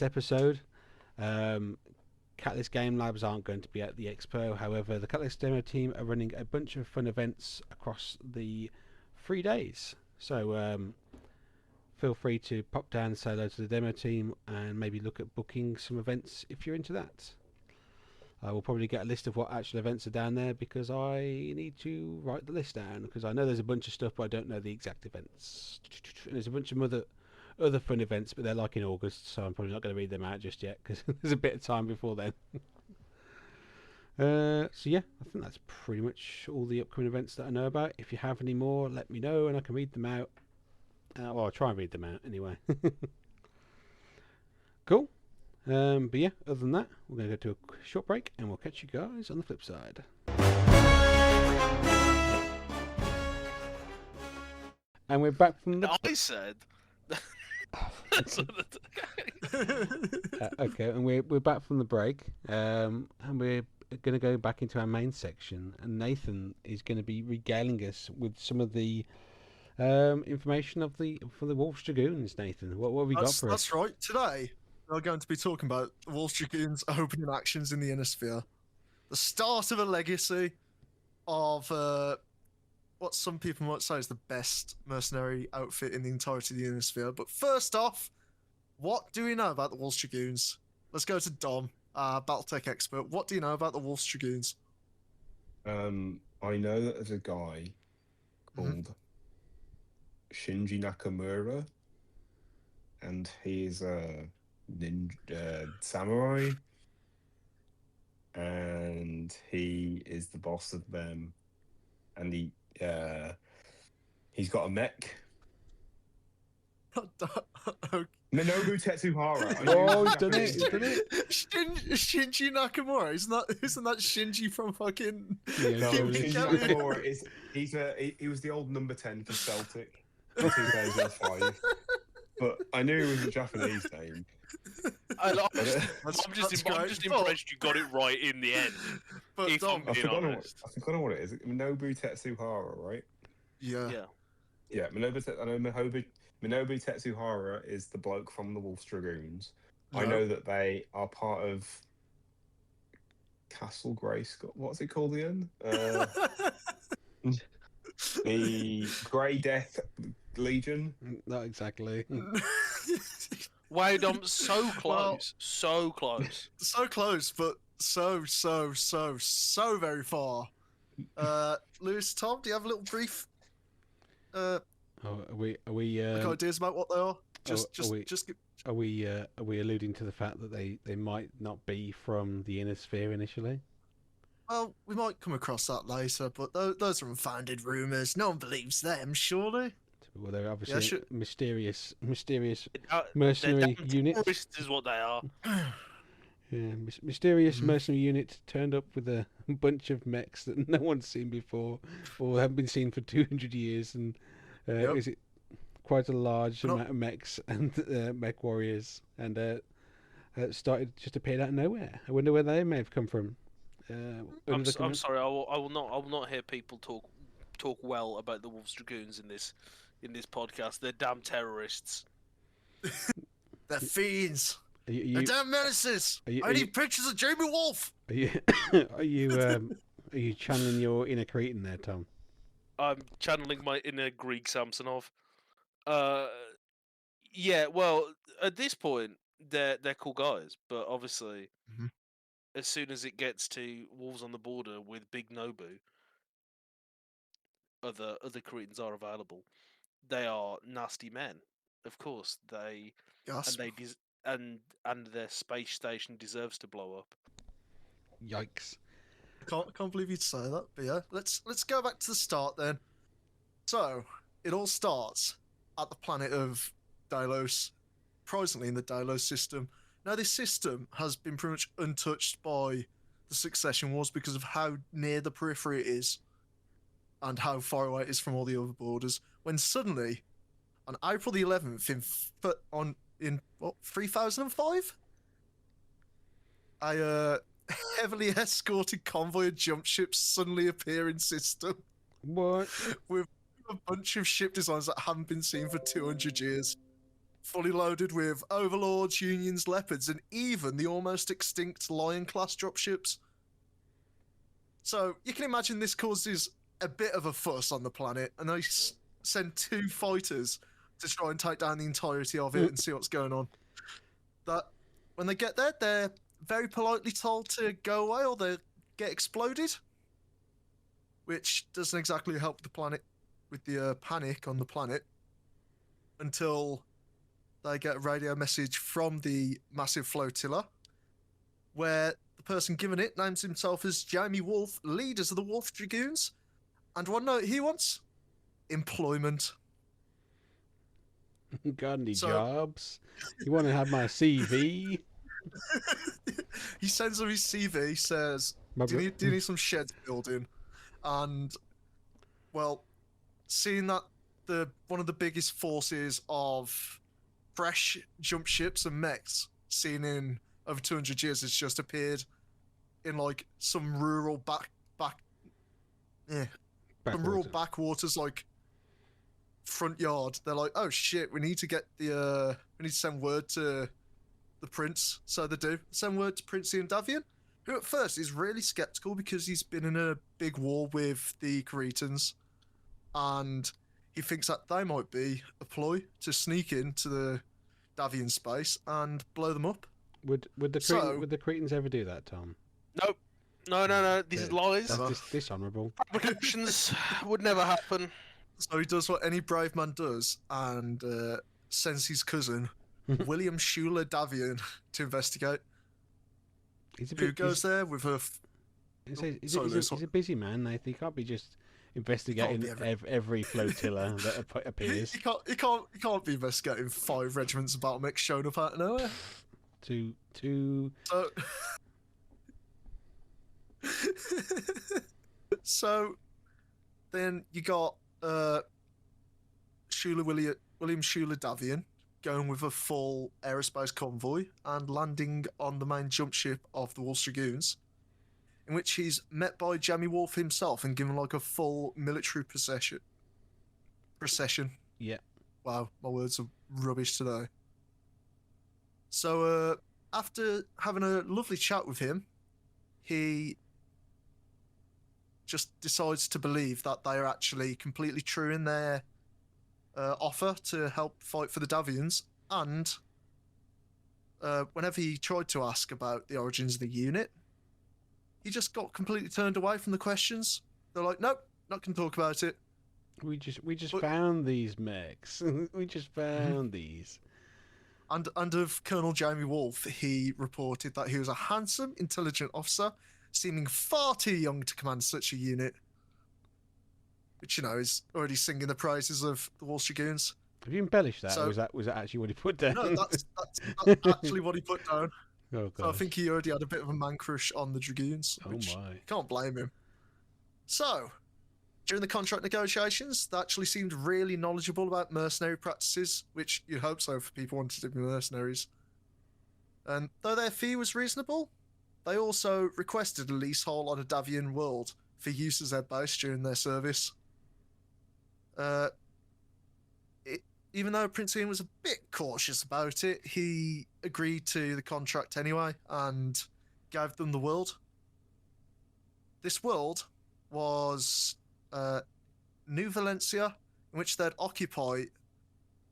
episode, Catalyst Game Labs aren't going to be at the expo. However, the Catalyst demo team are running a bunch of fun events across the 3 days. So feel free to pop down and say hello to the demo team and maybe look at booking some events if you're into that. I will probably get a list of what actual events are down there because I need to write the list down because I know there's a bunch of stuff but I don't know the exact events. And there's a bunch of other fun events, but they're like in August, so I'm probably not going to read them out just yet because there's a bit of time before then. So yeah, I think that's pretty much all the upcoming events that I know about. If you have any more, let me know and I can read them out. Well, I'll try and read them out anyway. Cool. But yeah, other than that, we're going to go to a short break and we'll catch you guys on the flip side. And we're back from the... I said. Okay, and we're back from the break, and we're going to go back into our main section, and Nathan is going to be regaling us with some of the information for the Wolves Dragoons. Nathan, what have we got for us? That's right. Today we're going to be talking about the Wolves Dragoons opening actions in the Innisphere, the start of a legacy of what some people might say is the best mercenary outfit in the entirety of the Innisphere. But first off, what do we know about the Wolves Dragoons? Let's go to Dom, Battletech expert. What do you know about the Wolves Dragoons? I know that there's a guy called Shinji Nakamura, and he's a ninja samurai, and he is the boss of them, and he's got a mech. Minobu Tetsuhara. Oh, he's done it! He's done it! Shinji Nakamura, isn't that Shinji from fucking? Yeah, No, no, Shinji Nakamura is he was the old number 10 for Celtic in 2005. But I knew it was a Japanese name. I'm That's just great. impressed you got it right in the end. But If Dom, I'm being honest. I forgot what it is. Minobu Tetsuhara, right? yeah. Yeah. Yeah, I know Minobu Tetsuhara is the bloke from the Wolf's Dragoons. I No. know that they are part of Castle Grayskull. What's it called again? The Grey Death Legion. Not exactly. Wow, Dom, so Well, close, so close. so close, but so very far. Lewis, Tom, do you have a little brief Oh, are we ideas about what they are? we- are we alluding to the fact that they might not be from the inner sphere initially? Well, we might come across that later, but those are unfounded rumours. No one believes them, surely. Well, they're obviously sure. mysterious They're mercenary damn unit. terrorists is what they are. Yeah, mysterious Mhm. mercenary unit turned up with a bunch of mechs that no one's seen before or haven't been seen for 200 years, and Yep. is it quite a large We're not- amount of mechs and mech warriors, and started just appeared out of nowhere. I wonder where they may have come from. I'm sorry. I will not hear people talk well about the Wolves Dragoons in this podcast. They're damn terrorists. They're fiends. Are you, They're damn menaces. are you- I are need you- pictures of Jamie Wolf. are you are you channeling your inner Cretan there, Tom? I'm channeling my inner Greek Samsonov. Yeah. Well, at this point, they're cool guys, but obviously, Mhm. as soon as it gets to Wolves on the Border with Big Nobu, other Cretans are available. They are nasty men, of course. Gasp. And their space station deserves to blow up. Yikes! I can't believe you'd say that. But yeah, let's go back to the start then. So it all starts at the planet of Delos, presently in the Delos system. Now this system has been pretty much untouched by the Succession Wars because of how near the periphery it is and how far away it is from all the other borders. When suddenly, on April the 11th, in 3005, a heavily escorted convoy of jump ships suddenly appear in system What? with a bunch of ship designs that haven't been seen for 200 years. Fully loaded with overlords, unions, leopards, and even the almost extinct lion-class dropships. So you can imagine this causes a bit of a fuss on the planet, and they send 2 fighters to try and take down the entirety of it and see what's going on. That when they get there, they're very politely told to go away or they get exploded, which doesn't exactly help the planet with the panic on the planet until they get a radio message from the massive flotilla where the person giving it names himself as Jamie Wolf, leaders of the Wolf Dragoons, and one note he wants: employment. Got any So- jobs? You want to have my CV? He sends them his CV, says, My do bro- you need some sheds building? And, well, seeing that one of the biggest forces of fresh jump ships and mechs seen in over 200 years has just appeared in like some rural some rural Backwater. backwaters, like front yard. They're like, oh shit, we need to get we need to send word to the prince. So they do send word to Prince Ian Davian, who at first is really skeptical because he's been in a big war with the Cretans, and he thinks that they might be a ploy to sneak into the Davian space and blow them up. Would the So- would the Cretans ever do that, Tom? Nope. No. This is lies. Never. That's dishonourable. Fabrications would never happen. So he does what any brave man does and sends his cousin, William Schuler Davian, to investigate. He's a Who bit. goes there with her. Sorry, Lewis, He's a busy man. Nathan. He can't be just investigating be every flotilla that appears He can't be investigating 5 regiments of battle mechs showing up out of nowhere. to So, so then you got William Schuler Davian going with a full aerospace convoy and landing on the main jump ship of the Wolf Dragoons, in which he's met by Jamie Wolf himself and given like a full military procession procession. Yeah. Wow, my words are rubbish today. So after having a lovely chat with him, he just decides to believe that they are actually completely true in their offer to help fight for the Davians. And whenever he tried to ask about the origins of the unit, he just got completely turned away from the questions. They're like, nope, not going to talk about it. We just But- found these mechs. We just found these. And of Colonel Jamie Wolfe, he reported that he was a handsome, intelligent officer, seeming far too young to command such a unit. Which, is already singing the praises of the Welsh Dragoons. Have you embellished that? So- or was that actually what he put down? No, that's actually what he put down. Oh, So I gosh. think he already had a bit of a man crush on the Dragoons. Oh Which my. can't blame him. So, during the contract negotiations, they actually seemed really knowledgeable about mercenary practices, which you'd hope so for people wanting to be mercenaries. And though their fee was reasonable, they also requested a leasehold on a Davian world for use as their base during their service. Even though Prince Ian was a bit cautious about it, he agreed to the contract anyway and gave them the world. This world was New Valencia, in which they'd occupy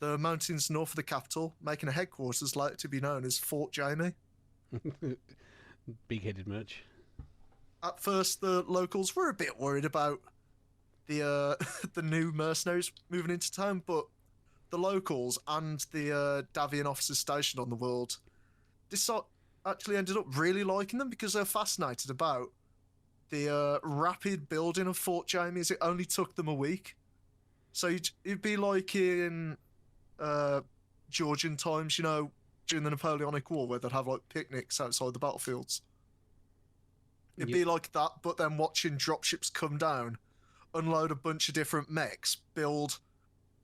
the mountains north of the capital, making a headquarters later to be known as Fort Jamie. Big-headed merch. At first, the locals were a bit worried about the the new mercenaries moving into town, but the locals and the Davian officers stationed on the world actually ended up really liking them because they're fascinated about the rapid building of Fort Jamie, as it only took them a week. So it'd be like in Georgian times, during the Napoleonic War, where they'd have like picnics outside the battlefields. It'd be like that, but then watching dropships come down, unload a bunch of different mechs, build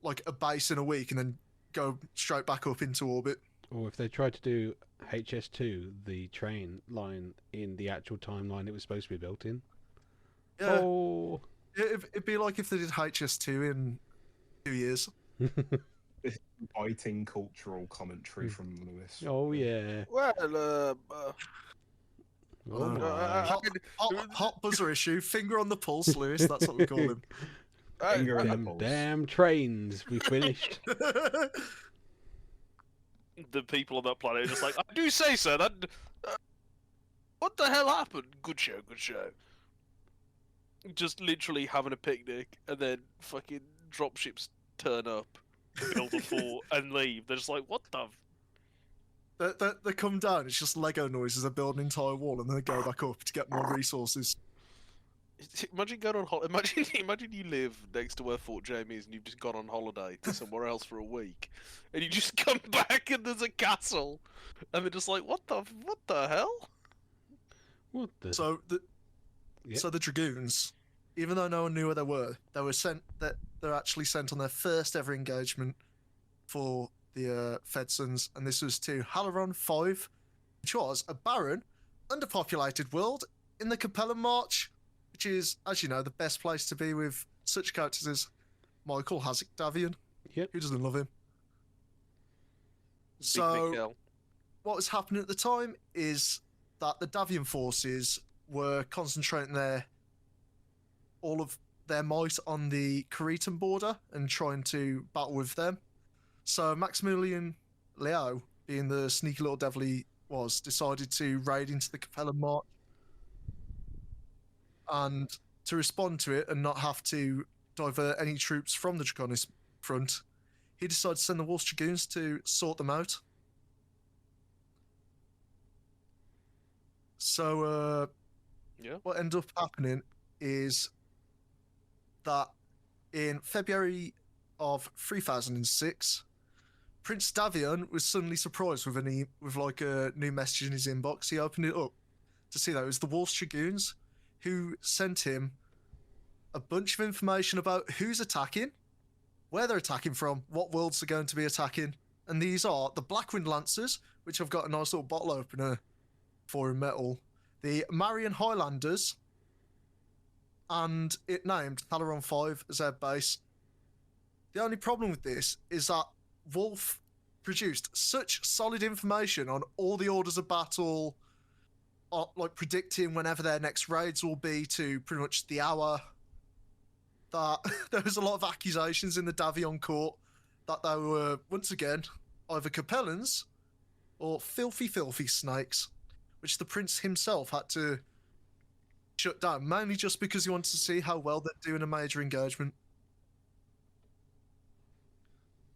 like a base in a week, and then go straight back up into orbit. Or if they tried to do HS2, the train line, in the actual timeline it was supposed to be built in. Yeah, Oh. it'd be like if they did HS2 in 2 years. Biting cultural commentary from Lewis. Oh, yeah. Well, Oh, Uh, my. Hot buzzer issue, finger on the pulse, Lewis. That's what we call him. Finger in the Them pulse. damn trains. We finished. the people on that planet are just like, I do say so. That what the hell happened? Good show, good show. Just literally having a picnic, and then fucking dropships turn up, build a fort, and leave. They're just like, what the? They come down. It's just Lego noises. They build an entire wall, and then they go back up to get more resources. Imagine going on imagine you live next to where Fort Jamie is, and you've just gone on holiday to somewhere else for a week, and you just come back and there's a castle, and they're just like, what the hell? What the? So the Yeah. so the Dragoons, even though no one knew where they were sent. They're actually sent on their first ever engagement for the Fed Suns, and this was to Halaron 5, which was a barren, underpopulated world in the Capellan March, which is, as you know, the best place to be with such characters as Michael Hasek Davian. Yep. Who doesn't love him? Big So Miguel. what was happening at the time is that the Davian forces were concentrating all of their might on the Cretan border and trying to battle with them. So Maximilian Liao, being the sneaky little devil he was, decided to raid into the Capellan March. And to respond to it and not have to divert any troops from the Draconis front, he decided to send the Welsh Dragoons to sort them out. So, Yeah. what ended up happening is that in February of 3006, Prince Davian was suddenly surprised with a new message in his inbox. He opened it up to see that it was the Welsh Dragoons who sent him a bunch of information about who's attacking, where they're attacking from, what worlds they're going to be attacking. And these are the Blackwind Lancers, which I've got a nice little bottle opener for in metal, the Marian Highlanders, and it named Halaron 5 as their base. The only problem with this is that Wolf produced such solid information on all the orders of battle, like predicting whenever their next raids will be to pretty much the hour, that there was a lot of accusations in the Davion court that they were, once again, either Capellans or filthy snakes, which the prince himself had to shut down, mainly just because he wanted to see how well they'd do in a major engagement.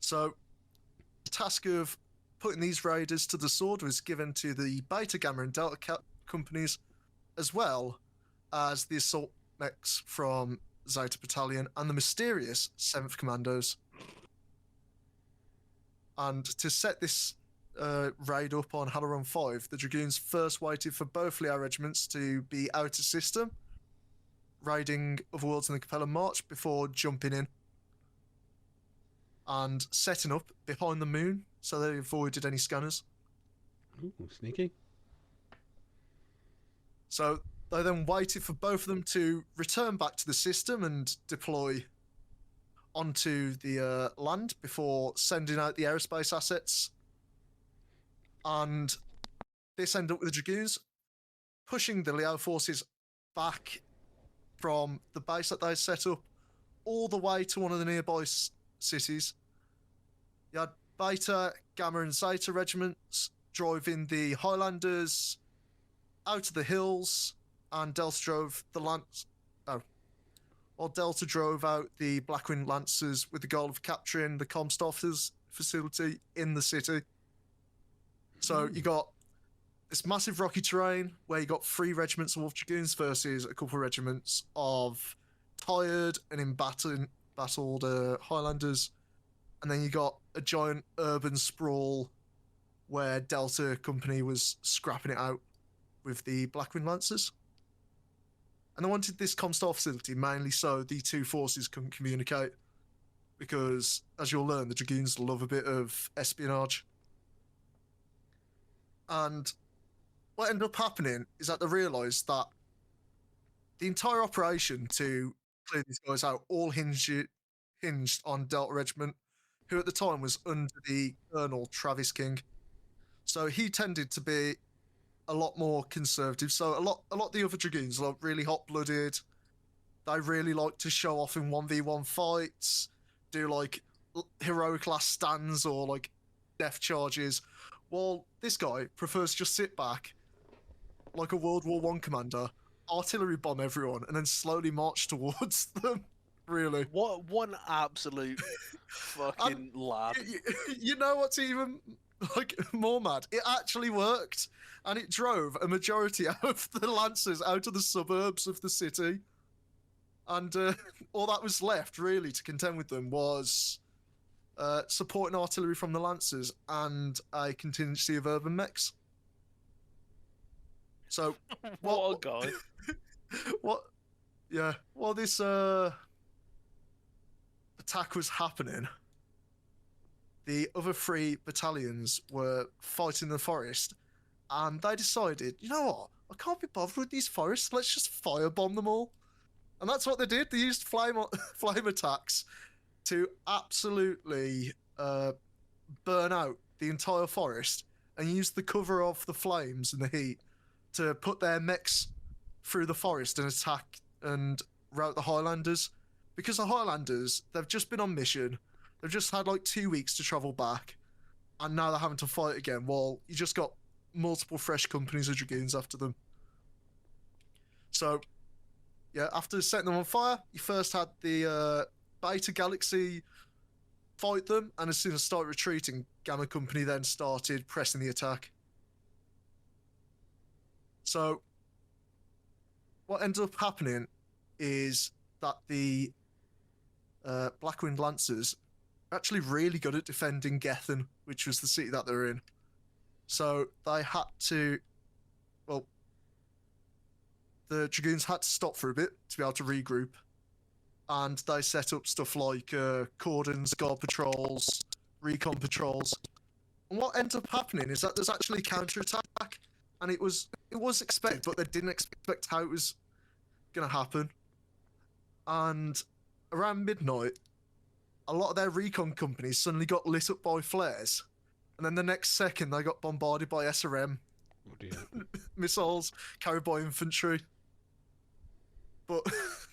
So, the task of putting these raiders to the sword was given to the Beta, Gamma, and Delta companies, as well as the assault mechs from Zeta Battalion and the mysterious 7th Commandos. And to set this raid up on Halaron 5, the Dragoons first waited for both Leo regiments to be out of system, raiding other worlds in the Capella March before jumping in and setting up behind the moon so they avoided any scanners. Ooh, sneaky. So they then waited for both of them to return back to the system and deploy onto the land before sending out the aerospace assets. And this ended up with the Dragoons pushing the Leo forces back from the base that they set up all the way to one of the nearby cities. You had Beta, Gamma, and Zeta regiments driving the Highlanders out of the hills, and Delta drove the Delta drove out the Blackwing Lancers with the goal of capturing the Comstoffers facility in the city. So you got this massive rocky terrain where you got 3 regiments of Wolf Dragoons versus a couple of regiments of tired and embattled Highlanders. And then you got a giant urban sprawl where Delta Company was scrapping it out with the Blackwing Lancers. And they wanted this Comstar facility mainly so the two forces couldn't communicate. Because, as you'll learn, the Dragoons love a bit of espionage. And what ended up happening is that they realised that the entire operation to clear these guys out all hinged on Delta Regiment, who at the time was under the Colonel Travis King. So he tended to be a lot more conservative. So a lot of the other Dragoons are really hot-blooded. They really like to show off in 1v1 fights, do like heroic last stands or like death charges. While this guy prefers to just sit back like a World War I commander, artillery bomb everyone, and then slowly march towards them. Really. What one absolute fucking lad. You know what's even like more mad? It actually worked, and it drove a majority of the Lancers out of the suburbs of the city. And all that was left really to contend with them was supporting artillery from the Lancers and a contingency of urban mechs. So What a guy. while this attack was happening, the other 3 battalions were fighting the forest, and they decided, you know what, I can't be bothered with these forests, let's just firebomb them all. And that's what they did. They used flame attacks to absolutely burn out the entire forest and used the cover of the flames and the heat to put their mechs through the forest and attack and rout the Highlanders. Because the Highlanders, they've just been on mission. They've just had like 2 weeks to travel back. And now they're having to fight again. While you just got multiple fresh companies of Dragoons after them. So, yeah, after setting them on fire, you first had the Beta Galaxy fight them. And as soon as they started retreating, Gamma Company then started pressing the attack. So, what ended up happening is that the Blackwing Lancers are actually really good at defending Gethin, which was the city that they're in. So they had to, well, the Dragoons had to stop for a bit to be able to regroup. And they set up stuff like cordons, guard patrols, recon patrols. And what ends up happening is that there's actually a counter-attack. And it was expected, but they didn't expect how it was going to happen. And around midnight, a lot of their recon companies suddenly got lit up by flares, and then the next second they got bombarded by SRM Oh dear. missiles carried by infantry. But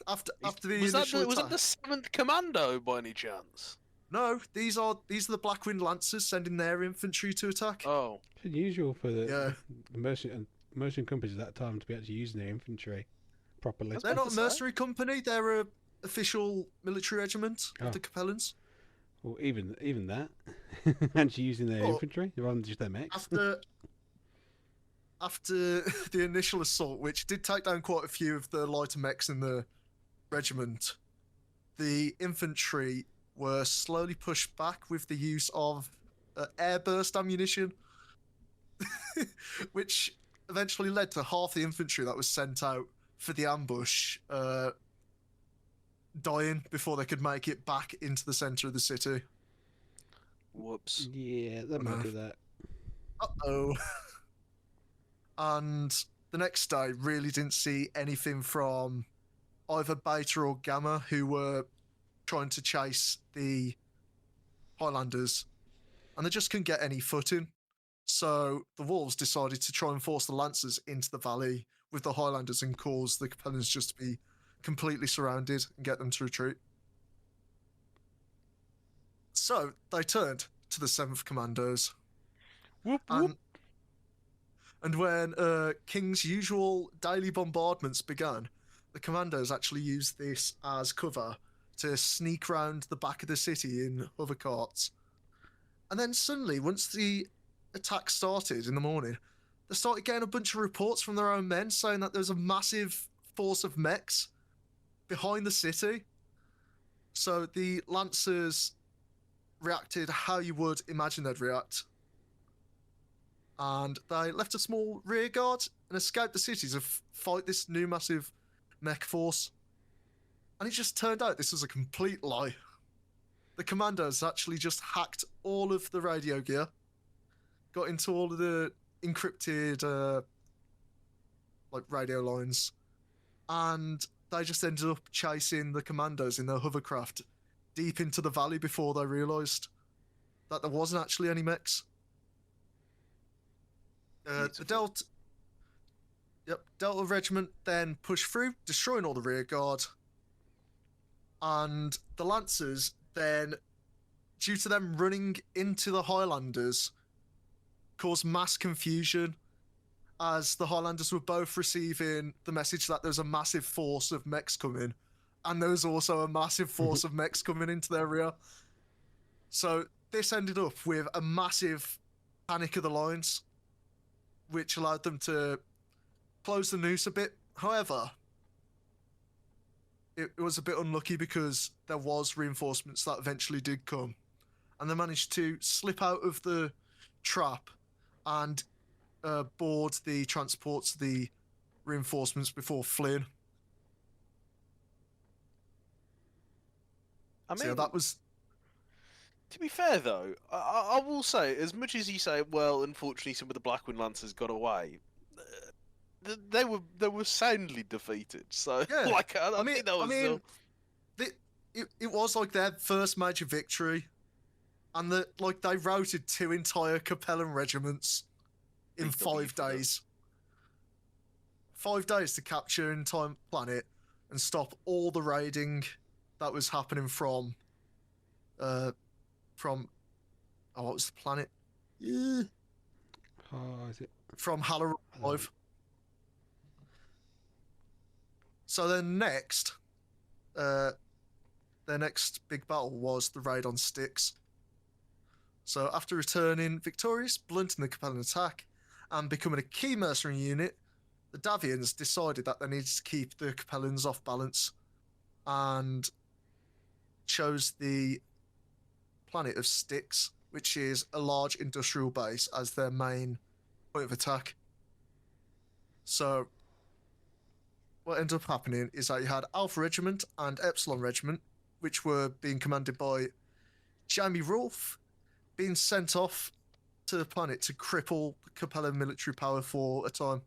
after the was initial that attack, the 7th Commando by any chance? no, these are the Blackwind Lancers sending their infantry to attack. Oh, It's unusual for Yeah. the merchant companies at that time to be actually using their infantry properly. That's They're fair not a to say. mercenary company; they're a official military regiment Oh. of the Capellans. Well, even that, actually using their Well, infantry rather than just their mechs. After the initial assault, which did take down quite a few of the lighter mechs in the regiment, the infantry were slowly pushed back with the use of airburst ammunition, which eventually led to half the infantry that was sent out for the ambush dying before they could make it back into the center of the city. whoops. Yeah, that might do that. Uh-oh. And the next day really didn't see anything from either Beta or Gamma, who were trying to chase the Highlanders, and they just couldn't get any footing. So the Wolves decided to try and force the Lancers into the valley with the Highlanders and cause the Capellans just to be completely surrounded and get them to retreat. So they turned to the 7th Commandos. Whoop whoop. And when King's usual daily bombardments began, the Commandos actually used this as cover to sneak round the back of the city in hover carts. And then suddenly, once the attack started in the morning, they started getting a bunch of reports from their own men saying that there's a massive force of mechs behind the city. So the Lancers reacted how you would imagine they'd react. And they left a small rear guard and escaped the city to fight this new massive mech force. And it just turned out this was a complete lie. The Commandos actually just hacked all of the radio gear, got into all of the encrypted radio lines, and they just ended up chasing the Commandos in their hovercraft deep into the valley before they realised that there wasn't actually any mechs. The Delta Regiment then pushed through, destroying all the rear guard, and the Lancers then, due to them running into the Highlanders, caused mass confusion as the Highlanders were both receiving the message that there was a massive force of mechs coming, and there was also a massive force of mechs coming into their rear. So this ended up with a massive panic of the lines, which allowed them to close the noose a bit. However, it was a bit unlucky because there was reinforcements that eventually did come, and they managed to slip out of the trap and board the transports, the reinforcements, before fleeing. I mean, So that was... to be fair though, I will say, as much as you say, well, unfortunately some of the Blackwind Lancers got away, they were soundly defeated. So, Yeah. like, I think that was still... it was like their first major victory, and they routed 2 entire Capellan regiments in Big W 5 for them. days. 5 days to capture an entire planet and stop all the raiding that was happening from what was the planet? Yeah. Oh, is it? From Halaron 5. So then next, their next big battle was the raid on Styx. So after returning victorious, blunting the Capellan attack, and becoming a key mercenary unit, the Davians decided that they needed to keep the Capellans off balance, and chose the planet of Styx, which is a large industrial base, as their main point of attack. So what ended up happening is that you had Alpha Regiment and Epsilon Regiment, which were being commanded by Jamie Rolfe, being sent off to the planet to cripple Capellan military power for a time.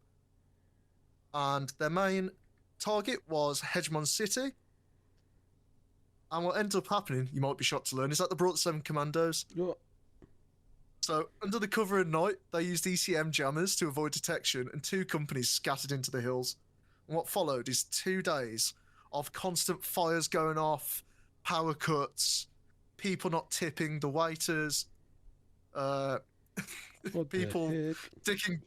And their main target was Hegemon City, And what ends up happening, you might be shocked to learn, is that they brought 7 commandos. What? So, under the cover of night, they used ECM jammers to avoid detection, and 2 companies scattered into the hills. And what followed is 2 days of constant fires going off, power cuts, people not tipping the waiters, What people the heck? digging,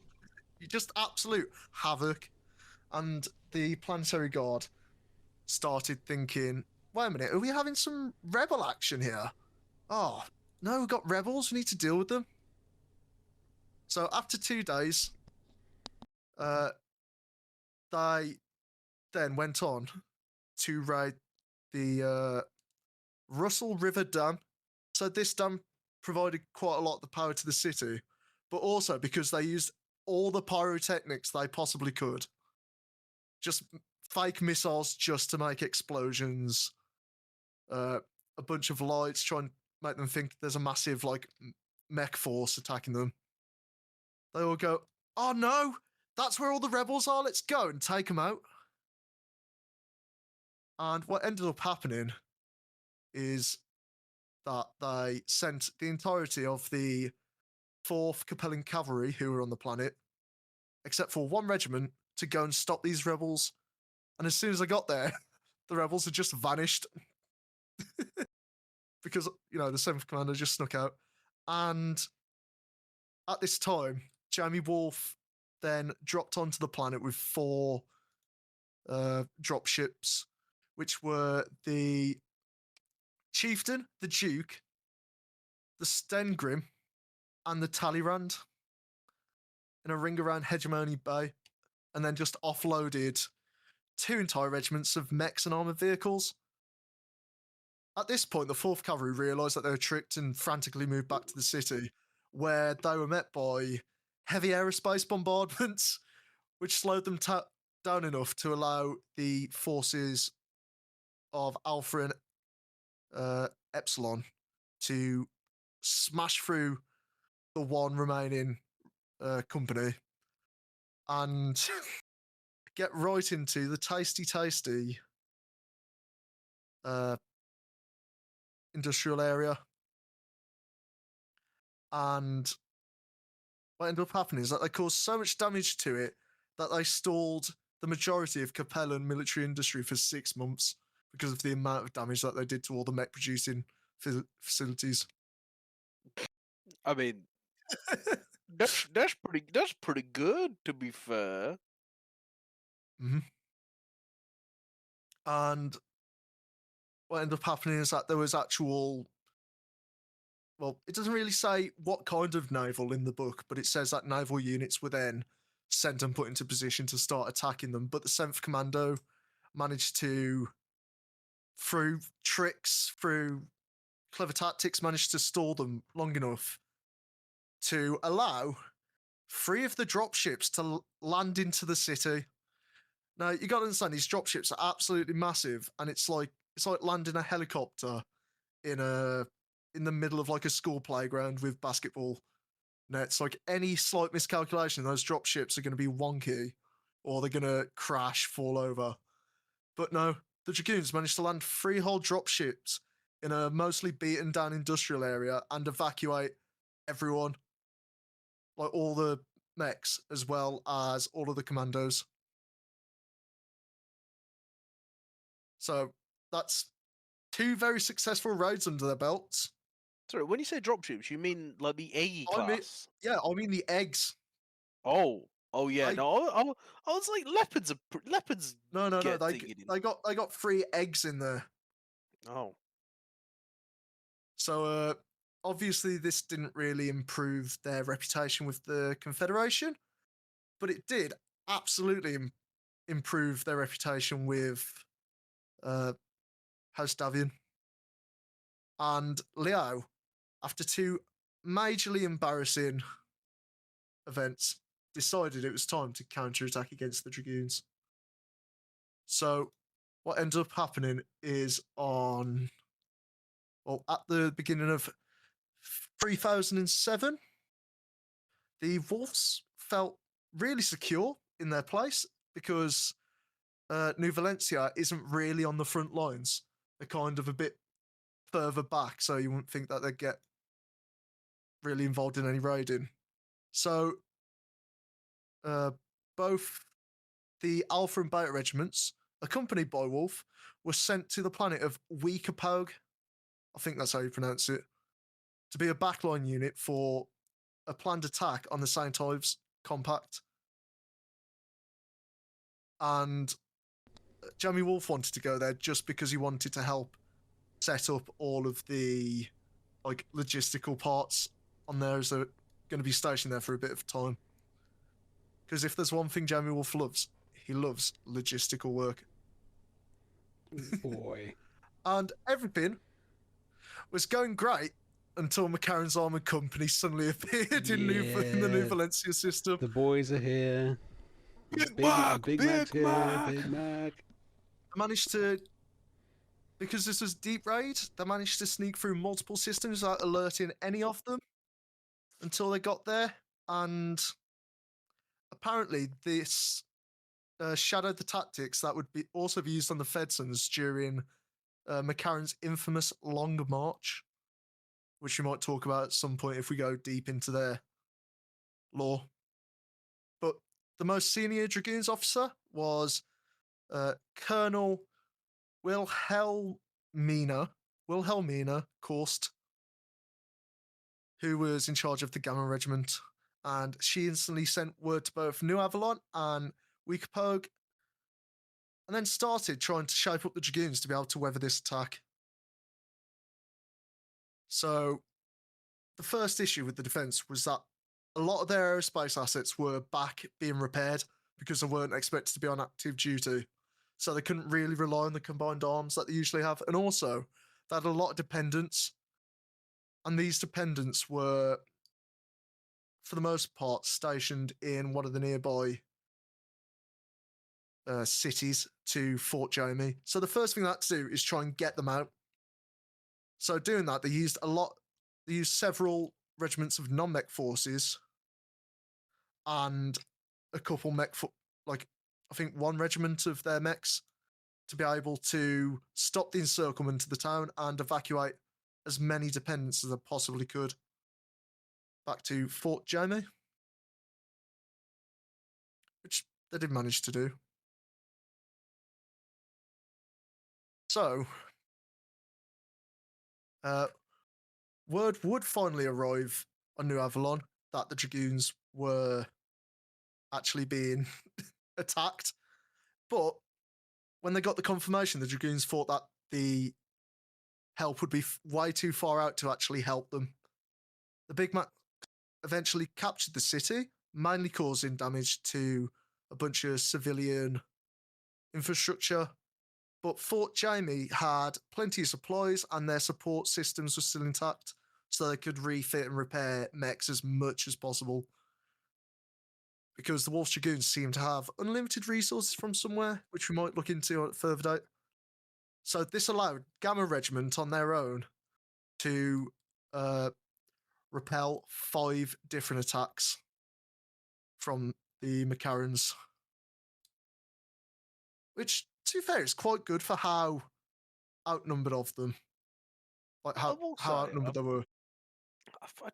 just absolute havoc. And the planetary guard started thinking, wait a minute, are we having some rebel action here? Oh, no, we've got rebels, we need to deal with them. So after 2 days, they then went on to raid the Russell River Dam. So this dam provided quite a lot of the power to the city, but also because they used all the pyrotechnics they possibly could. Just fake missiles just to make explosions, a bunch of lights, try and make them think there's a massive like mech force attacking them. They all go, oh no, that's where all the rebels are, let's go and take them out. And what ended up happening is that they sent the entirety of the 4th Capellan Cavalry, who were on the planet, except for 1 regiment, to go and stop these rebels. And as soon as I got there, the rebels had just vanished. Because, you know, the 7th Commander just snuck out. And at this time, Jamie Wolf then dropped onto the planet with 4 dropships, which were the Chieftain, the Duke, the Stengrim, and the Talleyrand in a ring around Hegemony Bay, and then just offloaded 2 entire regiments of mechs and armoured vehicles. At this point, the 4th Cavalry realised that they were tricked and frantically moved back to the city, where they were met by heavy aerospace bombardments, which slowed them down enough to allow the forces of Alpha and Epsilon to smash through the 1 remaining company and get right into the tasty industrial area. And what ended up happening is that they caused so much damage to it that they stalled the majority of Capellan military industry for 6 months because of the amount of damage that they did to all the mech producing facilities. I mean, that's pretty good, to be fair. Mm-hmm. And what ended up happening is that there was actual, well, it doesn't really say what kind of naval in the book, but it says that naval units were then sent and put into position to start attacking them. But the 7th Commando managed to, through tricks, through clever tactics, managed to stall them long enough to allow 3 of the dropships to land into the city. Now, you got to understand, these dropships are absolutely massive, and it's like landing a helicopter in the middle of like a school playground with basketball nets. Like, any slight miscalculation, those dropships are going to be wonky, or they're going to crash, fall over. But no, the Dragoons managed to land 3 whole dropships in a mostly beaten down industrial area and evacuate everyone, like all the mechs as well as all of the commandos. So that's 2 very successful raids under their belts. Sorry, when you say dropships, you mean like the AE I mean- class? I mean the eggs. Oh yeah. I- No, I was like leopards. No. Get They thingy. got 3 eggs in there. Oh, So obviously this didn't really improve their reputation with the Confederation, but it did absolutely improve their reputation with House Davian. And Liao, after 2 majorly embarrassing events, decided it was time to counterattack against the Dragoons. So what ended up happening is at the beginning of 3007, the Wolves felt really secure in their place because New Valencia isn't really on the front lines. are kind of a bit further back, so you wouldn't think that they'd get really involved in any raiding. So both the Alpha and Beta regiments, accompanied by Wolf, were sent to the planet of Weekapog, I think that's how you pronounce it, to be a backline unit for a planned attack on the St. Ives Compact. And Jamie Wolf wanted to go there just because he wanted to help set up all of the logistical parts on there, as they're going to be stationed there for a bit of time. Because if there's one thing Jamie Wolf loves, he loves logistical work. Boy. And everything was going great until McCarran's Armoured Company suddenly appeared in the New Valencia system. The boys are here. Big Mac! Big Mac's here. Big Mac. Managed to, because this was deep raid, they managed to sneak through multiple systems without alerting any of them until they got there. And apparently this shadowed the tactics that would also be used on the Fedsons during McCarran's infamous Long March, which we might talk about at some point if we go deep into their lore. But the most senior Dragoons officer was Colonel Wilhelmina Korst, who was in charge of the Gamma Regiment, and she instantly sent word to both New Avalon and Weekapog, and then started trying to shape up the Dragoons to be able to weather this attack. So the first issue with the defense was that a lot of their aerospace assets were back being repaired because they weren't expected to be on active duty. So they couldn't really rely on the combined arms that they usually have. And also, they had a lot of dependents. And these dependents were, for the most part, stationed in one of the nearby cities to Fort Jamie. So the first thing they had to do is try and get them out. So doing that, they used several regiments of non-mech forces and a couple I think one regiment of their mechs to be able to stop the encirclement of the town and evacuate as many dependents as they possibly could back to Fort Jamie, which they did manage to do. So, word would finally arrive on New Avalon that the Dragoons were actually being attacked. But when they got the confirmation, the Dragoons thought that the help would be way too far out to actually help them. The Big Mac eventually captured the city, mainly causing damage to a bunch of civilian infrastructure. But Fort Jamie had plenty of supplies and their support systems were still intact, so they could refit and repair mechs as much as possible. Because the Wolf Dragoons seem to have unlimited resources from somewhere, which we might look into at a further date. So this allowed Gamma Regiment on their own to repel 5 different attacks from the McCarrans. Which, to be fair, is quite good for how outnumbered of them. Like how outnumbered they were.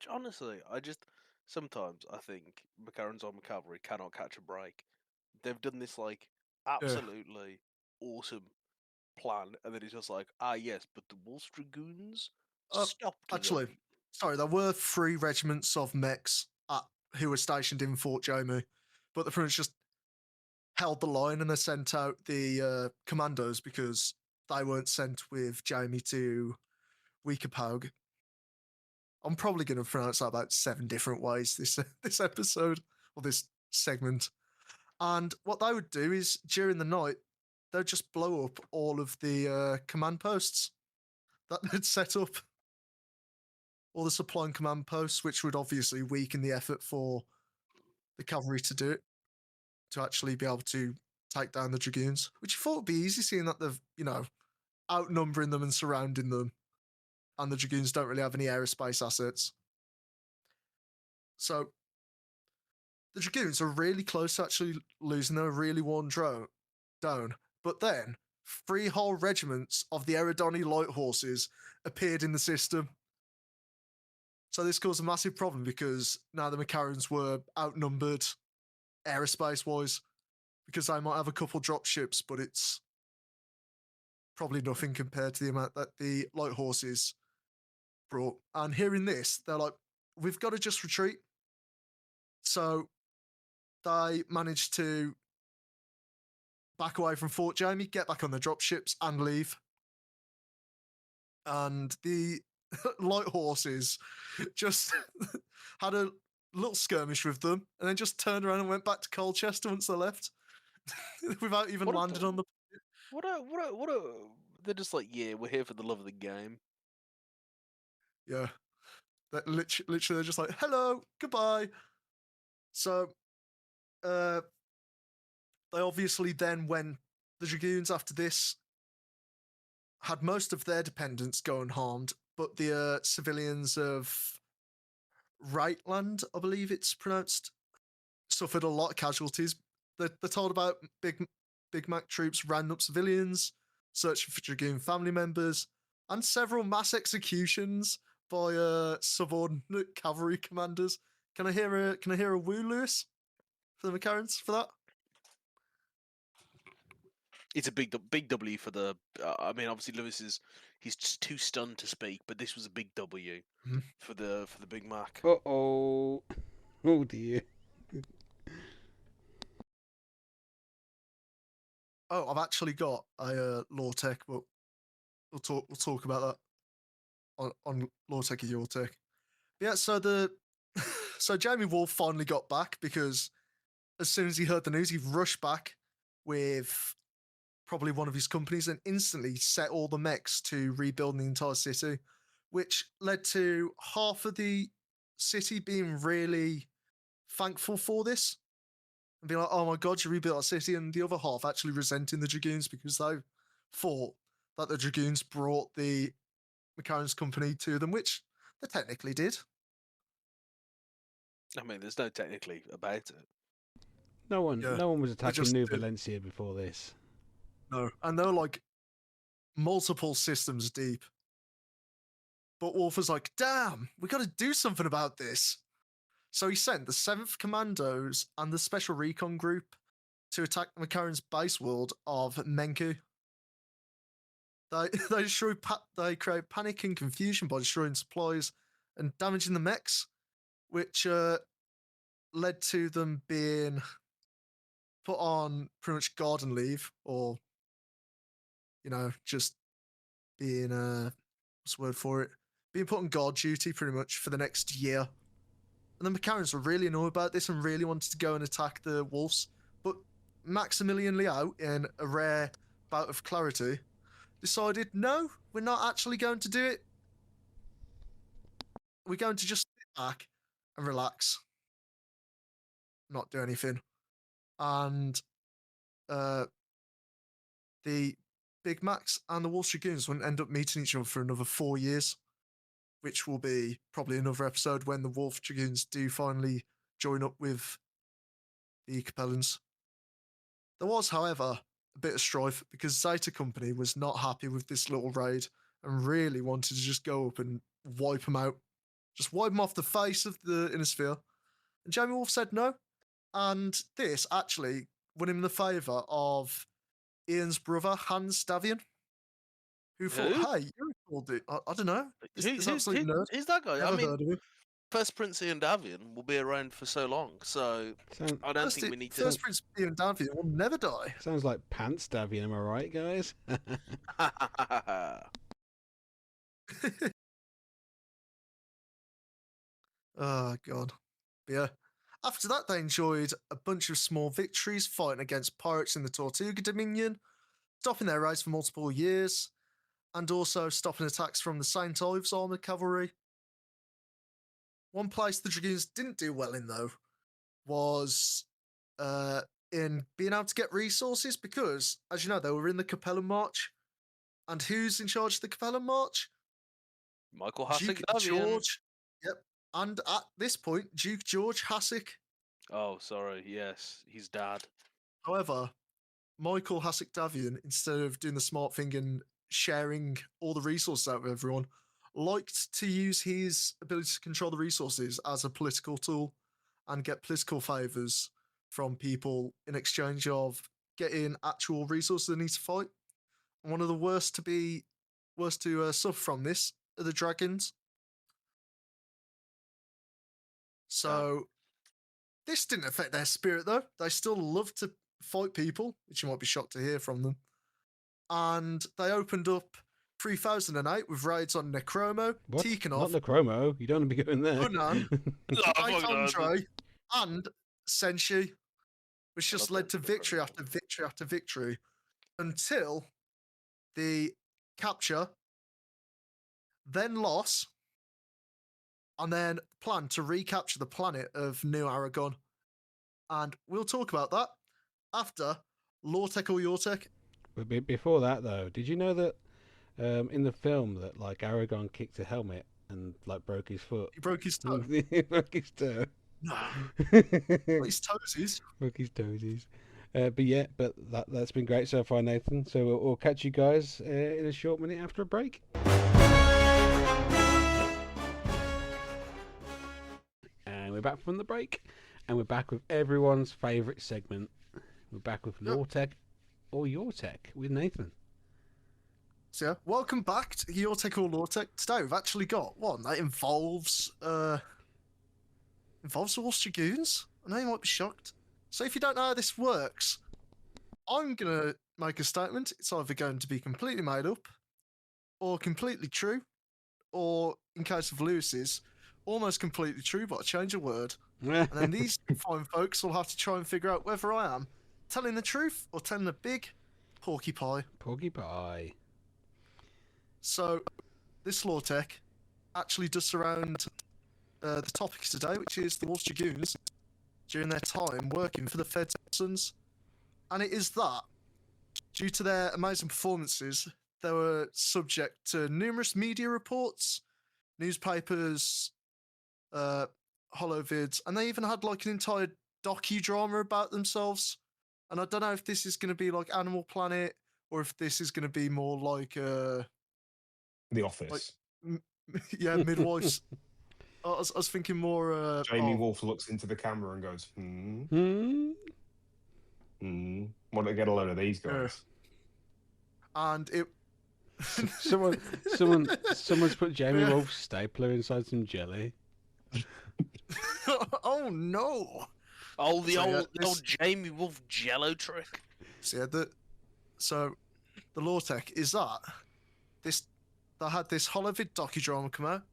Honestly, sometimes I think McCarran's Armored Cavalry cannot catch a break. They've done this absolutely awesome plan, and then it's just yes, but the Wolf Dragoons stopped actually, them. Sorry, there were 3 regiments of mechs who were stationed in Fort Jamie, but the French just held the line and they sent out the commandos because they weren't sent with Jamie to Weekapog. I'm probably going to pronounce that about 7 different ways this episode or this segment. And what they would do is during the night, they'd just blow up all of the command posts that they'd set up. All the supply and command posts, which would obviously weaken the effort for the cavalry to do it, to actually be able to take down the Dragoons, which you thought would be easy, seeing that they've, outnumbering them and surrounding them, and the Dragoons don't really have any aerospace assets. So the Dragoons are really close to actually losing. They're really worn down. But then 3 whole regiments of the Eridani light horses appeared in the system. So this caused a massive problem because now the Macarons were outnumbered aerospace-wise, because they might have a couple drop ships, but it's probably nothing compared to the amount that the light horses brought. And hearing this, they're like, we've got to just retreat. So they managed to back away from Fort Jamie, get back on the drop ships and leave. And the light horses just had a little skirmish with them and then just turned around and went back to Colchester once they left without even What a landing on the... What a. They're just like, yeah, we're here for the love of the game. Yeah. That literally, they're just like, hello, goodbye. So, they obviously then, when the Dragoons after this had most of their dependents go unharmed, but the civilians of Rightland, I believe it's pronounced, suffered a lot of casualties. They're told about Big Mac troops rounding up civilians, searching for Dragoon family members, and several mass executions by subordinate cavalry commanders. Can I hear a woo, Lewis, for the Macarons for that? It's a big W for the. I mean, obviously he's just too stunned to speak, but this was a big W for the Big Mac. Oh dear. Oh, I've actually got a law tech, but we'll talk about that on law tech of your tech. But yeah, so Jamie Wolf finally got back because as soon as he heard the news, he rushed back with probably one of his companies and instantly set all the mechs to rebuild the entire city, which led to half of the city being really thankful for this and being like, oh my god, you rebuilt our city, and the other half actually resenting the Dragoons because they thought that the Dragoons brought the Macarons company to them, which they technically did. I mean, there's no technically about it. No one was attacking just New did. Valencia before this. No, and they're like multiple systems deep. But Wolf was like, damn, we got to do something about this. So he sent the 7th Commandos and the Special Recon Group to attack Macaron's base world of Menku. They create panic and confusion by destroying supplies and damaging the mechs, which led to them being put on pretty much garden leave, or just being what's the word for it? Being put on guard duty pretty much for the next year. And the Macarons were really annoyed about this and really wanted to go and attack the Wolves. But Maximilian Liao, in a rare bout of clarity, decided, no, we're not actually going to do it. We're going to just sit back and relax. Not do anything. And the Big Macs and the Wolf Dragoons wouldn't end up meeting each other for another 4 years, which will be probably another episode when the Wolf Dragoons do finally join up with the Capellans. There was, however, a bit of strife because Zeta Company was not happy with this little raid and really wanted to just go up and wipe them out. Just wipe them off the face of the inner sphere. And Jamie Wolf said no. And this actually won him the favour of Ian's brother, Hans Davian, who thought, hey, you're a cool dude. I don't know. This absolute nerd. Who's that guy? Never I mean, heard of him. First Prince Ian Davian will be around for so long, so I don't think we need to. First Prince Ian Davian will never die. Sounds like Pants Davian, am I right, guys? Oh, God. But yeah. After that, they enjoyed a bunch of small victories fighting against pirates in the Tortuga Dominion, stopping their raids for multiple years, and also stopping attacks from the St. Ives armoured cavalry. One place the Dragoons didn't do well in, though, was in being able to get resources because, as you know, they were in the Capellan March. And who's in charge of the Capellan March? Michael Hassick Duke Davian. George. Yep. And at this point, Duke George Hassick. Oh, sorry. Yes, he's dad. However, Michael Hasek-Davian, instead of doing the smart thing and sharing all the resources out with everyone, liked to use his ability to control the resources as a political tool and get political favors from people in exchange of getting actual resources they need to fight. And one of the worst to suffer from this are the dragons. So this didn't affect their spirit, though. They still love to fight people, which you might be shocked to hear from them. And they opened up 3008 with raids on Necromo, What? Tikhonov, Not Necromo. You don't want to be going there. Hunan, No, fuck no. Andre, and Senshi, which just love led to Senshi, victory bro. after victory after victory until the capture, then loss, and then plan to recapture the planet of New Aragon. And we'll talk about that after Lore-Tech or Your-Tech. But before that, though, did you know that in the film that like Aragon kicked a helmet and like broke his foot? He broke his toe. He broke his toe. No, his toesies. Broke his toesies. But that's been great so far, Nathan. So we'll catch you guys in a short minute after a break. And we're back from the break, and we're back with everyone's favourite segment. We're back with Lore-Tech or Your-Tech with Nathan. So yeah, welcome back to Your-Tech or Lore-Tech. Today we've actually got one that involves the Horse Dragoons. I know you might be shocked. So if you don't know how this works, I'm gonna make a statement. It's either going to be completely made up, or completely true, or in case of Lewis's, almost completely true, but I change a word. And then these fine folks will have to try and figure out whether I am telling the truth or telling a big porky pie. Porky Pie. So this Lore-Tech actually does surround the topic today, which is the Horse Dragoons during their time working for the Federated Suns. And it is that, due to their amazing performances, they were subject to numerous media reports, newspapers, holovids, and they even had like an entire docudrama about themselves. And I don't know if this is going to be like Animal Planet or if this is going to be more like The Office. yeah, midwives. I was thinking more. Jamie Wolf looks into the camera and goes, Want to get a load of these guys? And it. Someone's put Jamie Wolf's stapler inside some jelly. Oh no! Oh, the So, old Jamie Wolf Jello trick. So the Lore-Tech is that they had this holovid docudrama come out,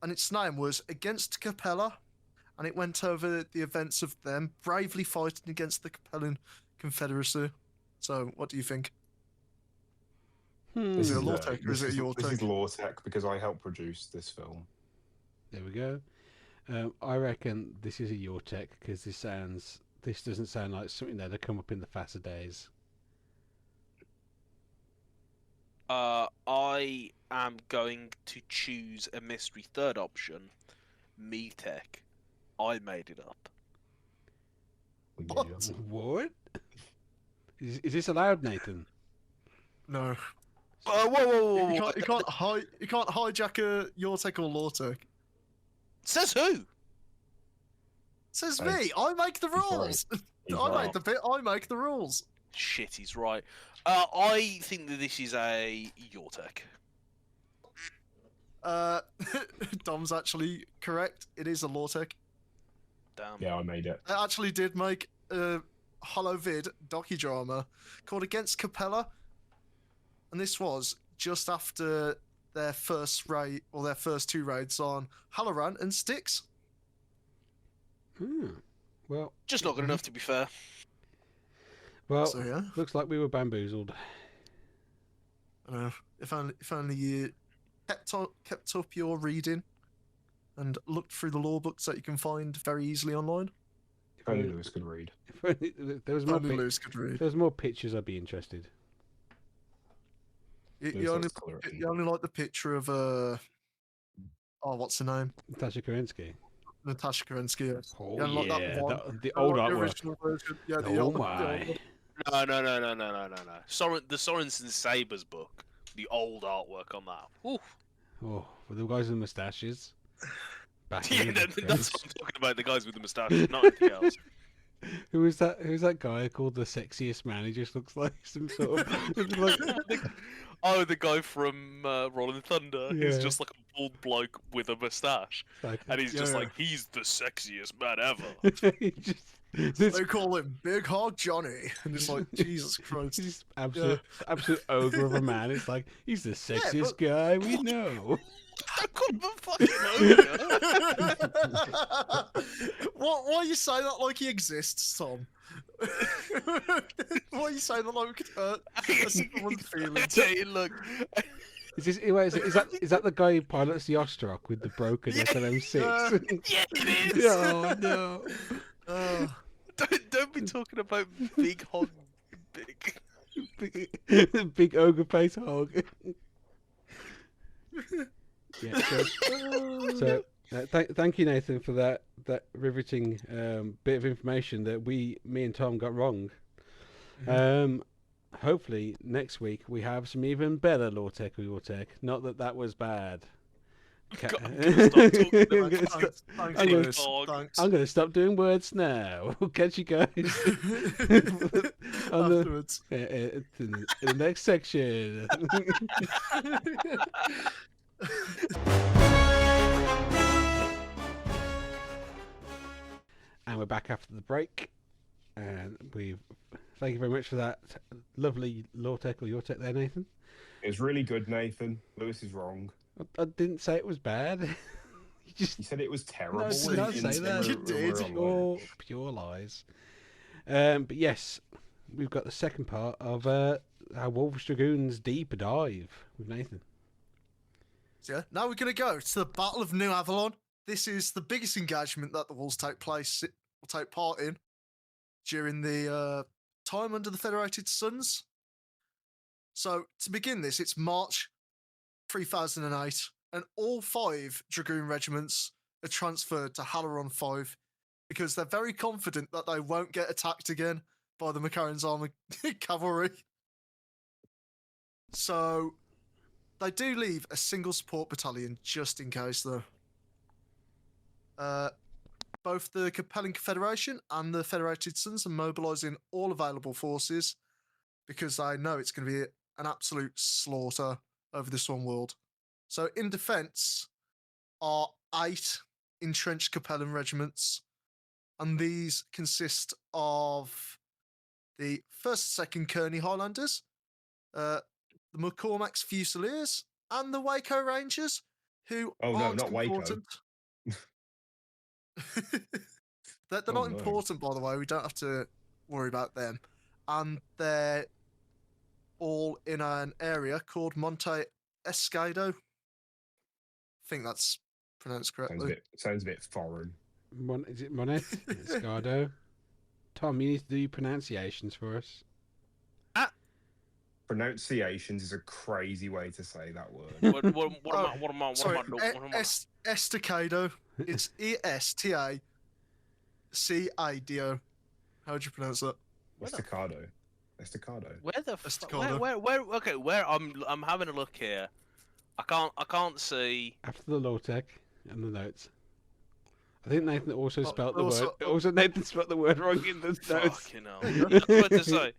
and its name was Against Capella, and it went over the events of them bravely fighting against the Capellan Confederacy. So, what do you think? Is it a Lore-Tech or is it Your-Tech? This is Lore-Tech because I helped produce this film. There we go. I reckon this is a Your-Tech because this doesn't sound like something that'd come up in the faster days. I am going to choose a mystery third option. Me-Tech. I made it up. What? What? Is this allowed, Nathan? No. Whoa! You can't hijack a Your-Tech or Lore-Tech. Says who? Says Hey, me. I make the rules. He's I right. make the bit. I make the rules. Shit, he's right. I think that this is a Your-Tech. Dom's actually correct. It is a Lore-Tech. Damn. Yeah, I made it. They actually did make a holovid docudrama called Against Capella, and this was just after their first raid, or their first two raids on Halloran and Styx. Well, Just not good enough, to be fair. well, So yeah, looks like we were bamboozled. if only you kept up your reading and looked through the law books that you can find very easily online. If only Lewis could read. If only there was If more, only Lewis could read. if there was more pictures, I'd be interested. You Lewis only, likes colour it in. you only like the picture of what's her name? Natasha Kerensky. Natasha Kerensky. Oh You only like yeah, that one. the You old like the artwork. original version. Yeah, the Oh old, my! No. The Sorensen Sabers book, the old artwork on that. Ooh. Oh, with the guys with mustaches. Back Yeah, in the that's trench. what I'm talking about. The guys with the moustaches, not anything else. Who is that? Who's that guy called the sexiest man? He just looks like some sort of like, Oh, the guy from Rolling Thunder. He's Yeah. just like a bald bloke with a moustache, like and he's just Yeah. like, he's the sexiest man ever. he just this They call him Big Hog Johnny, and it's like Jesus Christ. he's absolute ogre of a man. It's like he's the sexiest but- guy we know. I call him a fucking ogre. Why you say that like he exists, Tom? Why you say that like we could hurt someone's feelings? Hey, look, Is this wait, is that the guy who pilots the Ostrock with the broken Yeah. SLM6? yeah, it is. Oh no! Don't be talking about big hog, big. Big ogre face hog. Yeah. So thank you, Nathan, for that riveting bit of information that me and Tom got wrong. Hopefully next week we have some even better lore tech or your tech. Not that was bad. I'm gonna stop talking I'm about gonna Thanks, stop- thanks, I'm gonna- Lewis, dog. thanks. I'm going to stop doing words now. We'll catch you guys on the, Afterwards. in the next section. And we're back after the break. And thank you very much for that lovely lore tech or your tech there, Nathan. It was really good, Nathan. Lewis is wrong. I didn't say it was bad. You just You said it was terrible. No, did did not you say that. You did. Pure lies. But yes, we've got the second part of our Wolves Dragoons deep dive with Nathan. So, yeah, now we're going to go to the Battle of New Avalon. This is the biggest engagement that the Wolves take part in during the time under the Federated Suns. So to begin this, it's March 3008, and all 5 Dragoon regiments are transferred to Halaron 5 because they're very confident that they won't get attacked again by the Macaron's armored cavalry. So they do leave a single support battalion just in case, though. Both the Capellan Confederation and the Federated Suns are mobilising all available forces because they know it's going to be an absolute slaughter over this one world. So in defence are 8 entrenched Capellan regiments, and these consist of the 1st and 2nd Kearney Highlanders, the McCormack's Fusiliers, and the Waco Rangers, who Oh, no, aren't not Waco. important. They're Oh, not no. important, by the way. We don't have to worry about them. And they're all in an area called Monte Escado. I think that's pronounced correctly. Sounds a bit foreign. Is it Monet? Escardo? Tom, you need to do your pronunciations for us. Pronunciations is a crazy way to say that word. What am I Sorry, doing? Estacado. It's Estacado. How would you pronounce that? Estacado. Estacado. Where the Estacado. where? Okay, where I'm having a look here. I can't see. After the low tech and the notes. I think Nathan also spelt the also- word. Also, Nathan spelt the word wrong in the notes. Fucking hell. That's what to say.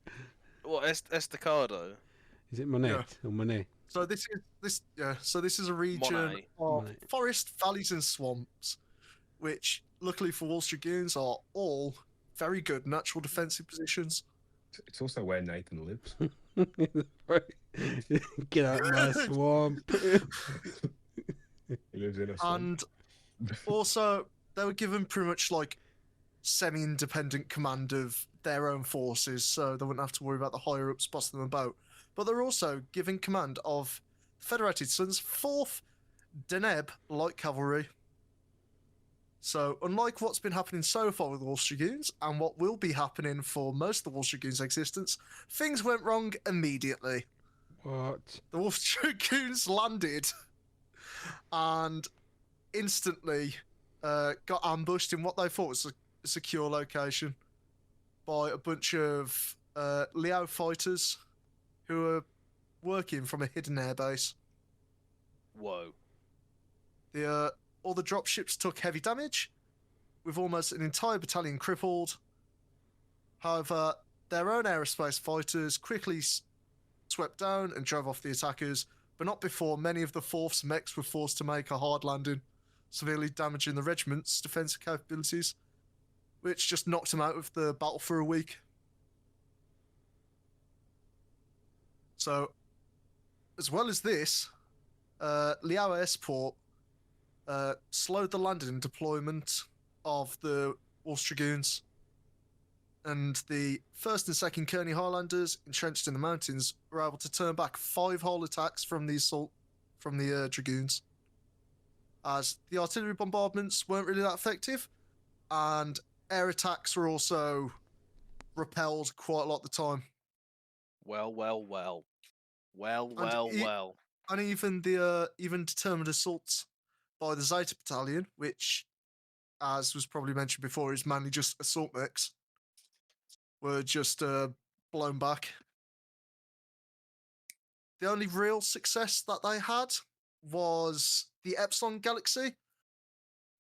What Estacado? Is it Monet Yeah. or Monet? So this is a region Monet. of Monet. forest, valleys, and swamps, which luckily for Wolves Dragoons are all very good natural defensive positions. It's also where Nathan lives. Get out of my swamp. He lives in a swamp. And also, they were given pretty much like semi-independent command of their own forces, so they wouldn't have to worry about the higher ups bossing them about. But they're also given command of Federated Suns' 4th Deneb Light Cavalry. So, unlike what's been happening so far with the Wolves Dragoons, and what will be happening for most of the Wolves Dragoons' existence, things went wrong immediately. What? The Wolf Dragoons landed and instantly got ambushed in what they thought was a secure location by a bunch of Liao fighters who are working from a hidden airbase. Whoa. All the dropships took heavy damage, with almost an entire battalion crippled. However, their own aerospace fighters quickly swept down and drove off the attackers, but not before many of the 4th's mechs were forced to make a hard landing, severely damaging the regiment's defensive capabilities, which just knocked them out of the battle for a week. So, as well as this, Liao Airport slowed the landing and deployment of the Wolf's Dragoons, and the 1st and 2nd Kearney Highlanders, entrenched in the mountains, were able to turn back 5 whole attacks from the assault from the Dragoons, as the artillery bombardments weren't really that effective, and air attacks were also repelled quite a lot of the time. Well. And even determined assaults by the Zeta Battalion, which, as was probably mentioned before, is mainly just assault mechs, were just blown back. The only real success that they had was the Epsilon Galaxy,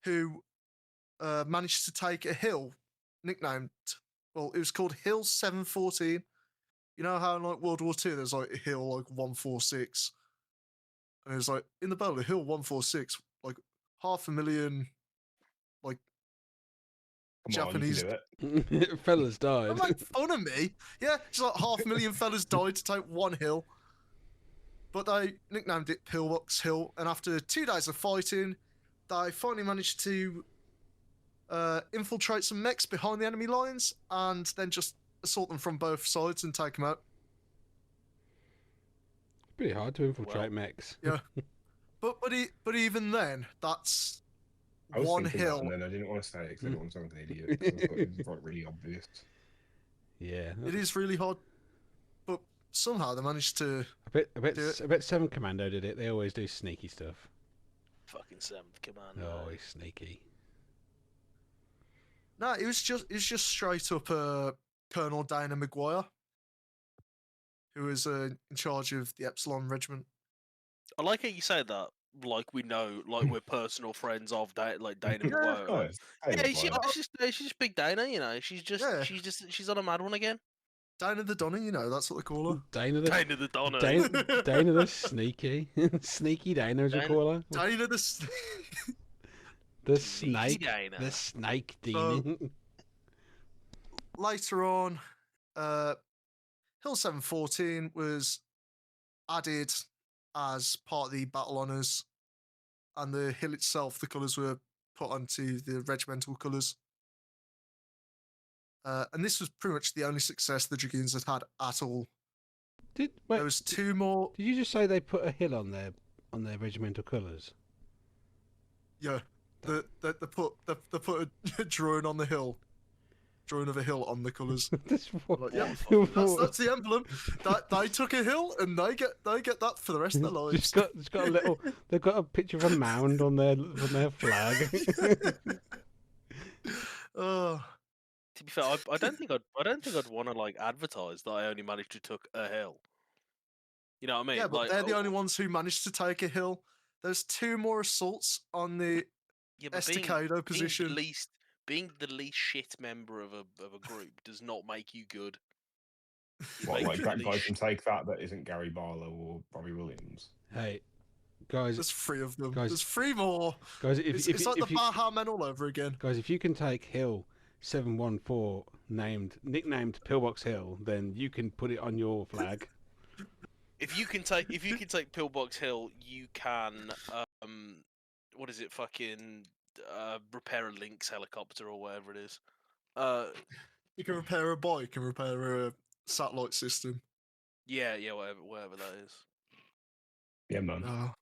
who managed to take a hill nicknamed, well, it was called Hill 714. You know how in like World War II there's like a hill like 146, and it was like in the battle of Hill 146, like 500,000 like Come on, Japanese. you can do it. Fellas died. Don't make fun of me. Yeah, it's like 500,000 fellas died to take one hill. But they nicknamed it Pillbox Hill, and after 2 days of fighting, they finally managed to infiltrate some mechs behind the enemy lines, and then just assault them from both sides and take them out. Pretty hard to infiltrate mechs. Yeah. But even then, that's I was one thinking that, hill. and then I didn't want to say it because I didn't want to sound like an idiot. 'cause I thought it was like really obvious. Yeah. It is really hard, but somehow they managed to. I bet 7 Commando did it. They always do sneaky stuff. Fucking 7th Commando. Always sneaky. No, it was just straight up Colonel Dana Maguire, who was in charge of the Epsilon Regiment. I like how you say that, like we know, like we're personal friends of Dana Maguire. guys. Yeah, she's just Big Dana, you know. Yeah. She's on a mad one again. Dana the Donna, you know, that's what they call her. Dana the Dana the Donna. Dana the sneaky. Sneaky Dana, as you call her. Dana The Sneaky snake. Dana. The snake demon. Later on, Hill 714 was added as part of the battle honours, and the hill itself, the colours were put onto the regimental colours. And this was pretty much the only success the Dragoons had at all. Wait, There was 2 more. did you just say they put a hill on their regimental colours? Yeah, they put a drawing on the hill, drawing of a hill on the colours. That's what. Like, yeah, that's the emblem. They took a hill, and they get that for the rest of their lives. It's got a little. They've got a picture of a mound on their flag. Oh, To be fair, I don't think I'd want to like advertise that I only managed to took a hill. You know what I mean? yeah, but like, they're the only ones who managed to take a hill. There's 2 more assaults on the yeah, but Estacado position. Being the least shit member of a group does not make you good. What, like Make that you guy least- can take that isn't Gary Barlow or Bobby Williams. Hey, guys. There's 3 of them. Guys- There's 3 more. Guys, It's like the Baja Men all over again. guys, if you can take Hill 714, nicknamed Pillbox Hill, then you can put it on your flag. If you can take Pillbox Hill, you can what is it? Fucking repair a Lynx helicopter or whatever it is. You can repair a bike, you can repair a satellite system. Yeah, whatever that is. Yeah, man. Oh.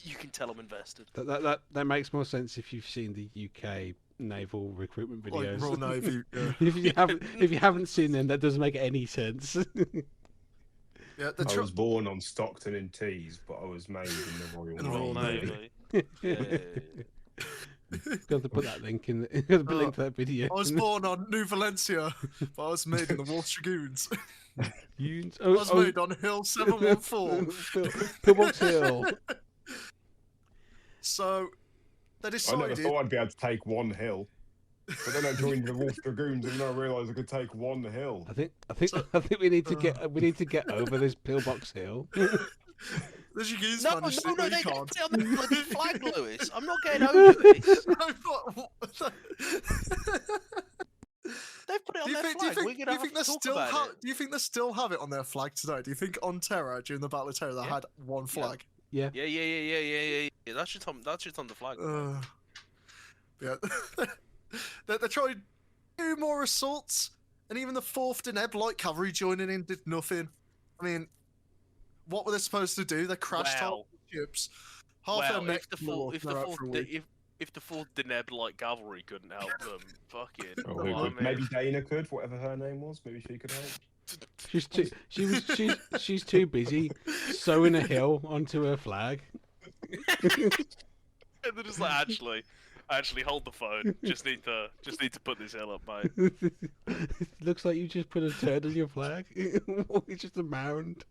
You can tell I'm invested. That makes more sense if you've seen the UK naval recruitment Like videos. Royal Navy. Yeah. if you haven't seen them, that doesn't make any sense. Yeah, I was born on Stockton and Tees, but I was made in the Royal In the Royal Navy. Navy. Yeah. Got to put that link in. Got to put a link to that video. I was born on New Valencia, but I was made in the Wolf Dragoons. I was made on Hill 714. Pillbox Hill. So they I decided. never thought I'd be able to take one hill. But then I joined the Wolf Dragoons and then I realised I could take one hill. I think we need to get over this Pillbox Hill. The Dragoons managed no, it, they can't. stay on the bloody flag, Lewis. I'm not getting over this. They've put it on their flag. We're gonna have to talk about it. Do you think they still have it on their flag today? Do you think on Terra during the Battle of Terra they had one flag? Yeah. Yeah. That's just on the flag. Yeah. They tried 2 more assaults, and even the 4th Deneb light cavalry joining in did nothing. I mean, what were they supposed to do? They crashed all the ships. If the 4th Deneb light cavalry couldn't help them, fucking. Maybe Dana could, whatever her name was. Maybe she could help. She's too busy sewing a hill onto her flag. And they're just like, actually, hold the phone. Just need to put this hill up, mate. Looks like you just put a turd on your flag. It's just a mound.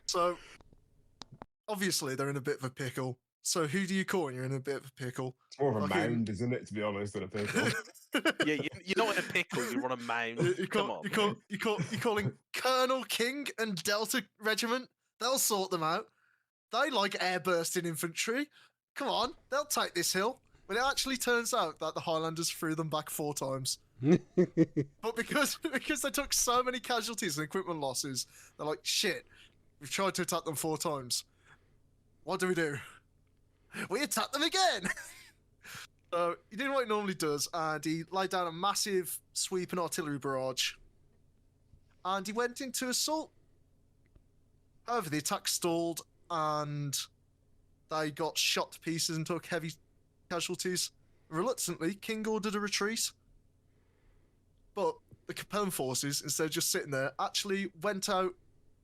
So, obviously, they're in a bit of a pickle. So, who do you call when you're in a bit of a pickle? It's more of a mound, isn't it, to be honest, than a pickle? Yeah, you're not in a pickle, you're on a mound. Come on. You're calling Colonel King and Delta Regiment? They'll sort them out. They like air-bursting infantry. Come on, they'll take this hill. But it actually turns out that the Highlanders threw them back 4 times. But because they took so many casualties and equipment losses, they're like, shit, we've tried to attack them 4 times. What do? We attack them again! So he did what he normally does, and he laid down a massive sweeping artillery barrage. And he went into assault. However, the attack stalled, and they got shot to pieces and took heavy casualties. Reluctantly, King ordered a retreat. But the Capone forces, instead of just sitting there, actually went out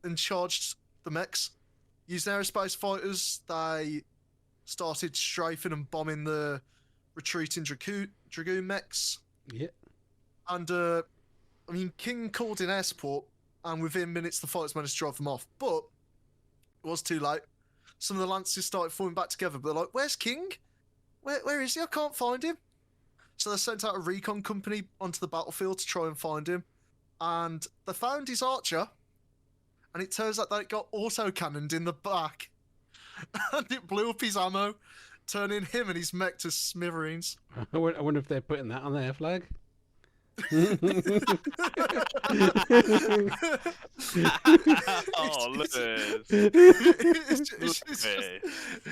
and charged the mechs. Used aerospace fighters, they started strafing and bombing the retreating Dragoon mechs. Yeah. And, King called in air support, and within minutes the fighters managed to drive them off. But it was too late. Some of the Lancers started forming back together, but they're like, where's King? Where is he? I can't find him. So they sent out a recon company onto the battlefield to try and find him. And they found his archer, and it turns out that it got auto-cannoned in the back. And it blew up his ammo, turning him and his mech to smithereens. I wonder if they're putting that on their flag. Oh, look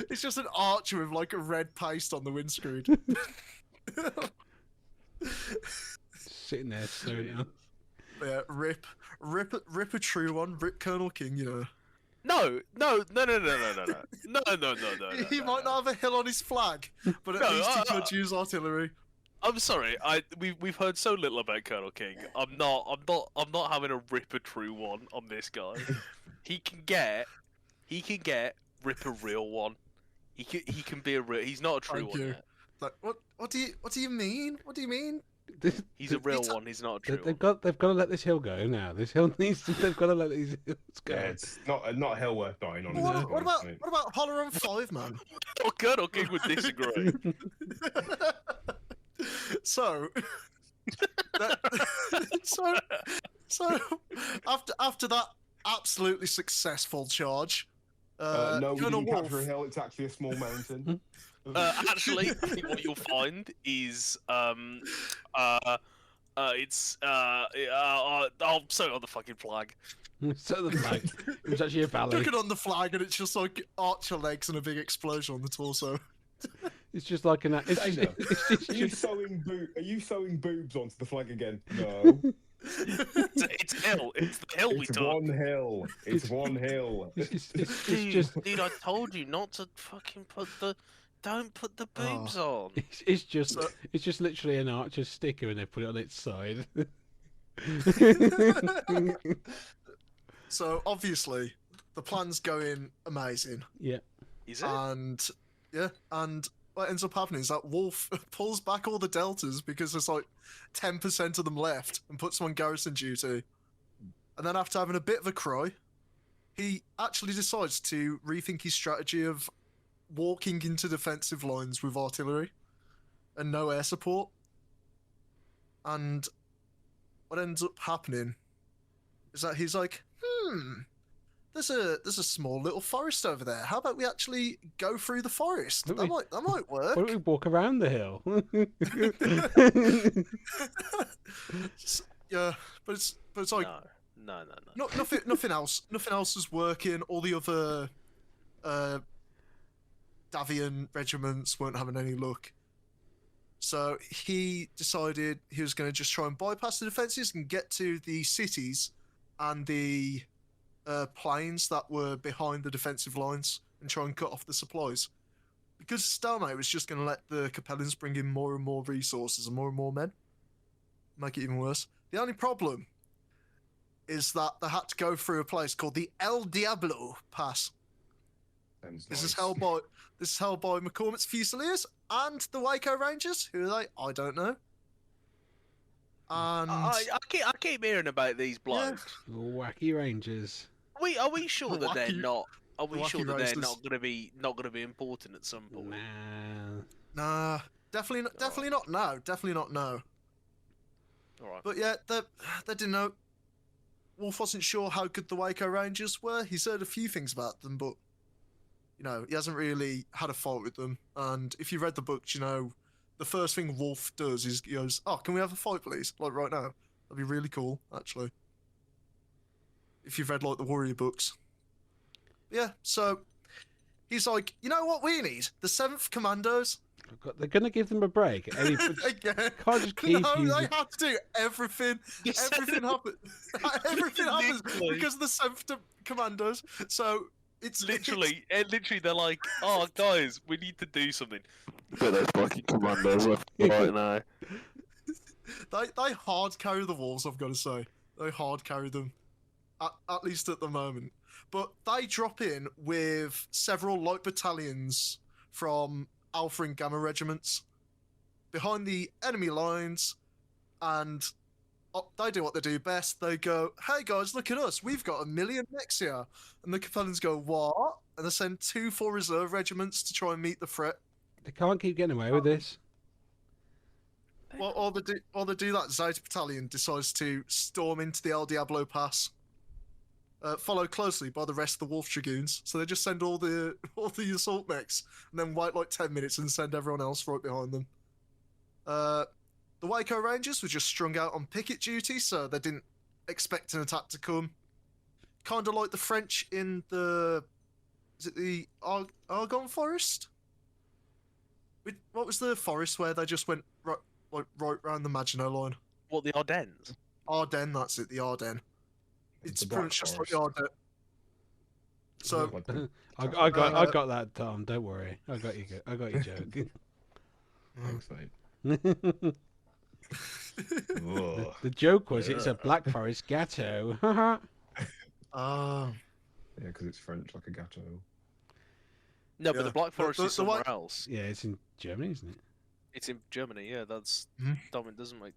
it's just an archer with like a red paste on the windscreen. Sitting there sewing up. Yeah, rip a true one, rip Colonel King, you know. No. He might not have a hill on his flag, but at least he could use artillery. I'm sorry. We've heard so little about Colonel King. I'm not having a rip a true one on this guy. He can get rip a real one. He can be a real. He's not a true one yet. Like what do you mean? What do you mean? He's a real one. He's not a true They've one. got to let this hill go now. This hill needs to. They've got to let these hills go. Yeah, it's not a hill worth dying on. What about Holleran 5, man? Oh, Colonel King would disagree. So after that absolutely successful charge, no, we Colonel didn't capture a Wolf. hill. It's actually a small mountain. Actually, I think what you'll find is it's I'll sew it on the fucking flag. So the flag. It was actually a valley. Look it on the flag, and it's just like archer legs and a big explosion on the torso. It's just like an. Are you sewing boobs onto the flag again? No. It's hill. It's the hill we It's took. one hill. It's one hill. It's just. Dude, I told you not to fucking don't put the boobs on. It's just literally an archer's sticker, and they put it on its side. So obviously, the plan's going amazing. Yeah. Is it? And what ends up happening is that Wolf pulls back all the deltas because there's like 10% of them left and puts them on garrison duty. And then after having a bit of a cry, he actually decides to rethink his strategy of walking into defensive lines with artillery and no air support. And what ends up happening is that he's like, there's a small little forest over there. How about we actually go through the forest? That might work. Why don't we walk around the hill? Yeah, but it's like No. nothing else is working. All the other Davian regiments weren't having any luck. So he decided he was going to just try and bypass the defences and get to the cities and the plains that were behind the defensive lines and try and cut off the supplies. Because stalemate was just going to let the Capellans bring in more and more resources and more men. Make it even worse. The only problem is that they had to go through a place called the El Diablo Pass. This is held by McCormick's Fusiliers and the Waco Rangers. Who are they? I don't know. And I keep hearing about these blokes. Wacky Rangers. Are we sure that they're Wacky- not? Are we wacky sure that they're races. not going to be important at some point? Nah. definitely not now. Definitely not now. All right. But yeah, they didn't know. Wolf wasn't sure how good the Waco Rangers were. He's heard a few things about them, but he hasn't really had a fight with them. And if you read the books, the first thing Wolf does is he goes, "Oh, can we have a fight, please? Like right now? That'd be really cool, actually." If you've read like the Warrior books, yeah. So he's like, you know what we need? The 7th Commandos. They're gonna give them a break. Again, Can't just keep no, using... they have to do everything. Everything happens. Everything happens Literally. because of the 7th Commandos. So it's Literally, they're like, "Oh, guys, we need to do something." But those fucking commandos left right now. They hard carry the Wolves. I've got to say, they hard carry them, at least at the moment. But they drop in with several light battalions from Alpha and Gamma regiments behind the enemy lines, and they do what they do best. They go, "Hey guys, look at us. We've got 1 million mechs here." And the Capellans go, "What?" And they send 2 4 reserve regiments to try and meet the threat. They can't keep getting away with this. Well, all they do that Zeta Battalion decides to storm into the El Diablo Pass, followed closely by the rest of the Wolf Dragoons. So they just send all the assault mechs and then wait like 10 minutes and send everyone else right behind them. The Waco Rangers were just strung out on picket duty, so they didn't expect an attack to come. Kind of like the French in the Argonne Forest? What was the forest where they just went right round the Maginot Line? What, the Ardennes? Ardennes, that's it, the Ardennes. It's The pretty Black much just like Forest. the Ardennes. So, Like the- I got that, Tom. Don't worry. I got you. I got your joke. Thanks, mate. The joke was it's a Black Forest ghetto. uh, Yeah, because it's French, like a gâteau. No, but Yeah. the Black Forest the is somewhere Wa- else. Yeah, it's in Germany, isn't it? It's in Germany. Yeah, that's Mhm. Dom. It doesn't make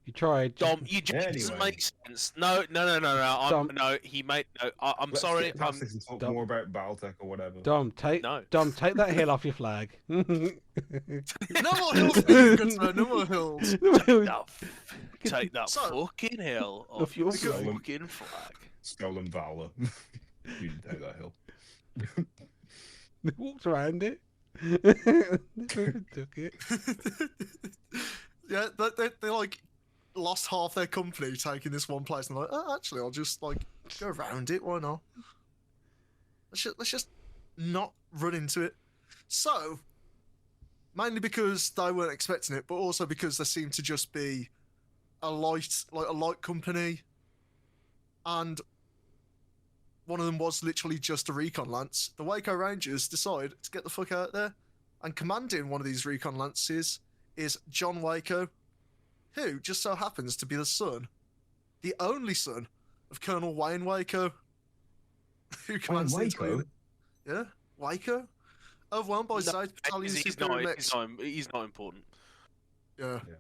You tried. Dom. You just doesn't Anyway. make sense. No. Dom. No, he made no. I'm Let's sorry. skip past this and talk Dom. more about Battletech or whatever. Dom, take No. that hill off your flag. no more hills, good sir, no more hills. Take that So- fucking hill Off off your your flag. fucking flag. Stolen Valor. You didn't take that hill. They walked around it. Never took it. Yeah, they like lost half their company taking this one place, and they're like, "Oh, actually, I'll just like go around it. Why not? Let's just not run into it." So, mainly because they weren't expecting it, but also because there seemed to just be a light company, and one of them was literally just a recon lance. The Waco Rangers decide to get the fuck out there, and commanding one of these recon lances is John Waco, who just so happens to be the only son of Colonel Wayne Waco, who commands the entire Waco? unit. Yeah, Waco. overwhelmed by No, Zay's battalion he's superior not, mix. he's not important. Yeah. Yeah.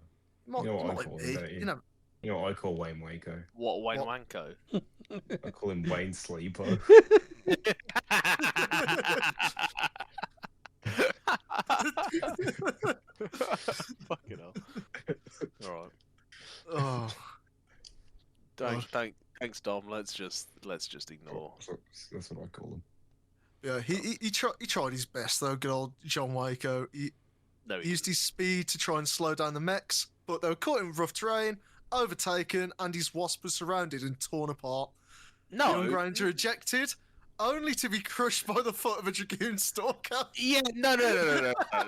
Might, You know what I might call be, him, don't you? you know. You know what I call Wayne Waco? What, Wayne What? Wanko? I call him Wayne Sleeper. Fucking hell. Alright. Oh, God. Thanks, Dom. Let's just ignore. That's what I call him. Yeah, he tried his best though. Good old John Waco. He No, he used his speed to try and slow down the mechs, but they were caught in rough terrain, overtaken, and his wasp was surrounded and torn apart. The no. young ranger ejected, only to be crushed by the foot of a dragoon stalker. Yeah, no. I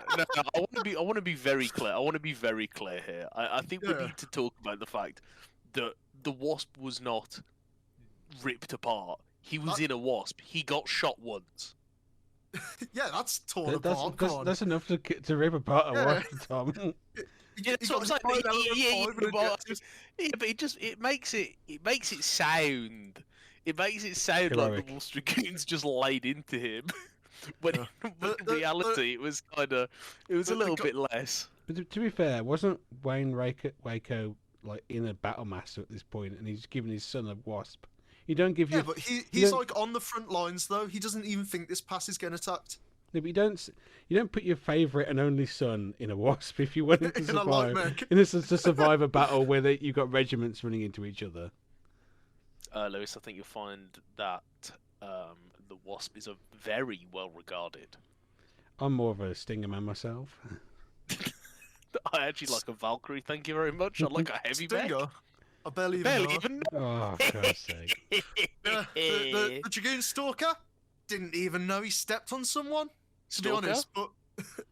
want to be very clear. I want to be very clear here. I think we Yeah. need to talk about the fact that the wasp was not ripped apart. He was in a wasp. He got shot once. Yeah, that's torn apart. Come on. That's enough to rip apart a Yeah. wasp, Tom. Yeah, He that's what I'm got saying. his mind out of the five and ejected. But it makes it sound. It makes it sound like Heroic. the Wolves Dragoons just laid into him. When Yeah. in reality, it was a little bit less. But to be fair, wasn't Wayne Waco like in a battle master at this point, and he's giving his son a wasp? You don't give Yeah, your but you he's don't- like on the front lines though. He doesn't even think this pass is getting attacked. no, but you don't put your favourite and only son in a wasp if you want him to In a light survive. mech. In this to survive a battle where you've got regiments running into each other. Lewis, I think you'll find that the wasp is a very well regarded. I'm more of a stinger man myself. I actually like a Valkyrie. Thank you very much. I like a heavy mech. Stinger. I barely even Barely know. even. Oh, for God's sake! Yeah, the dragoon stalker didn't even know he stepped on someone. To be Stalker? honest, but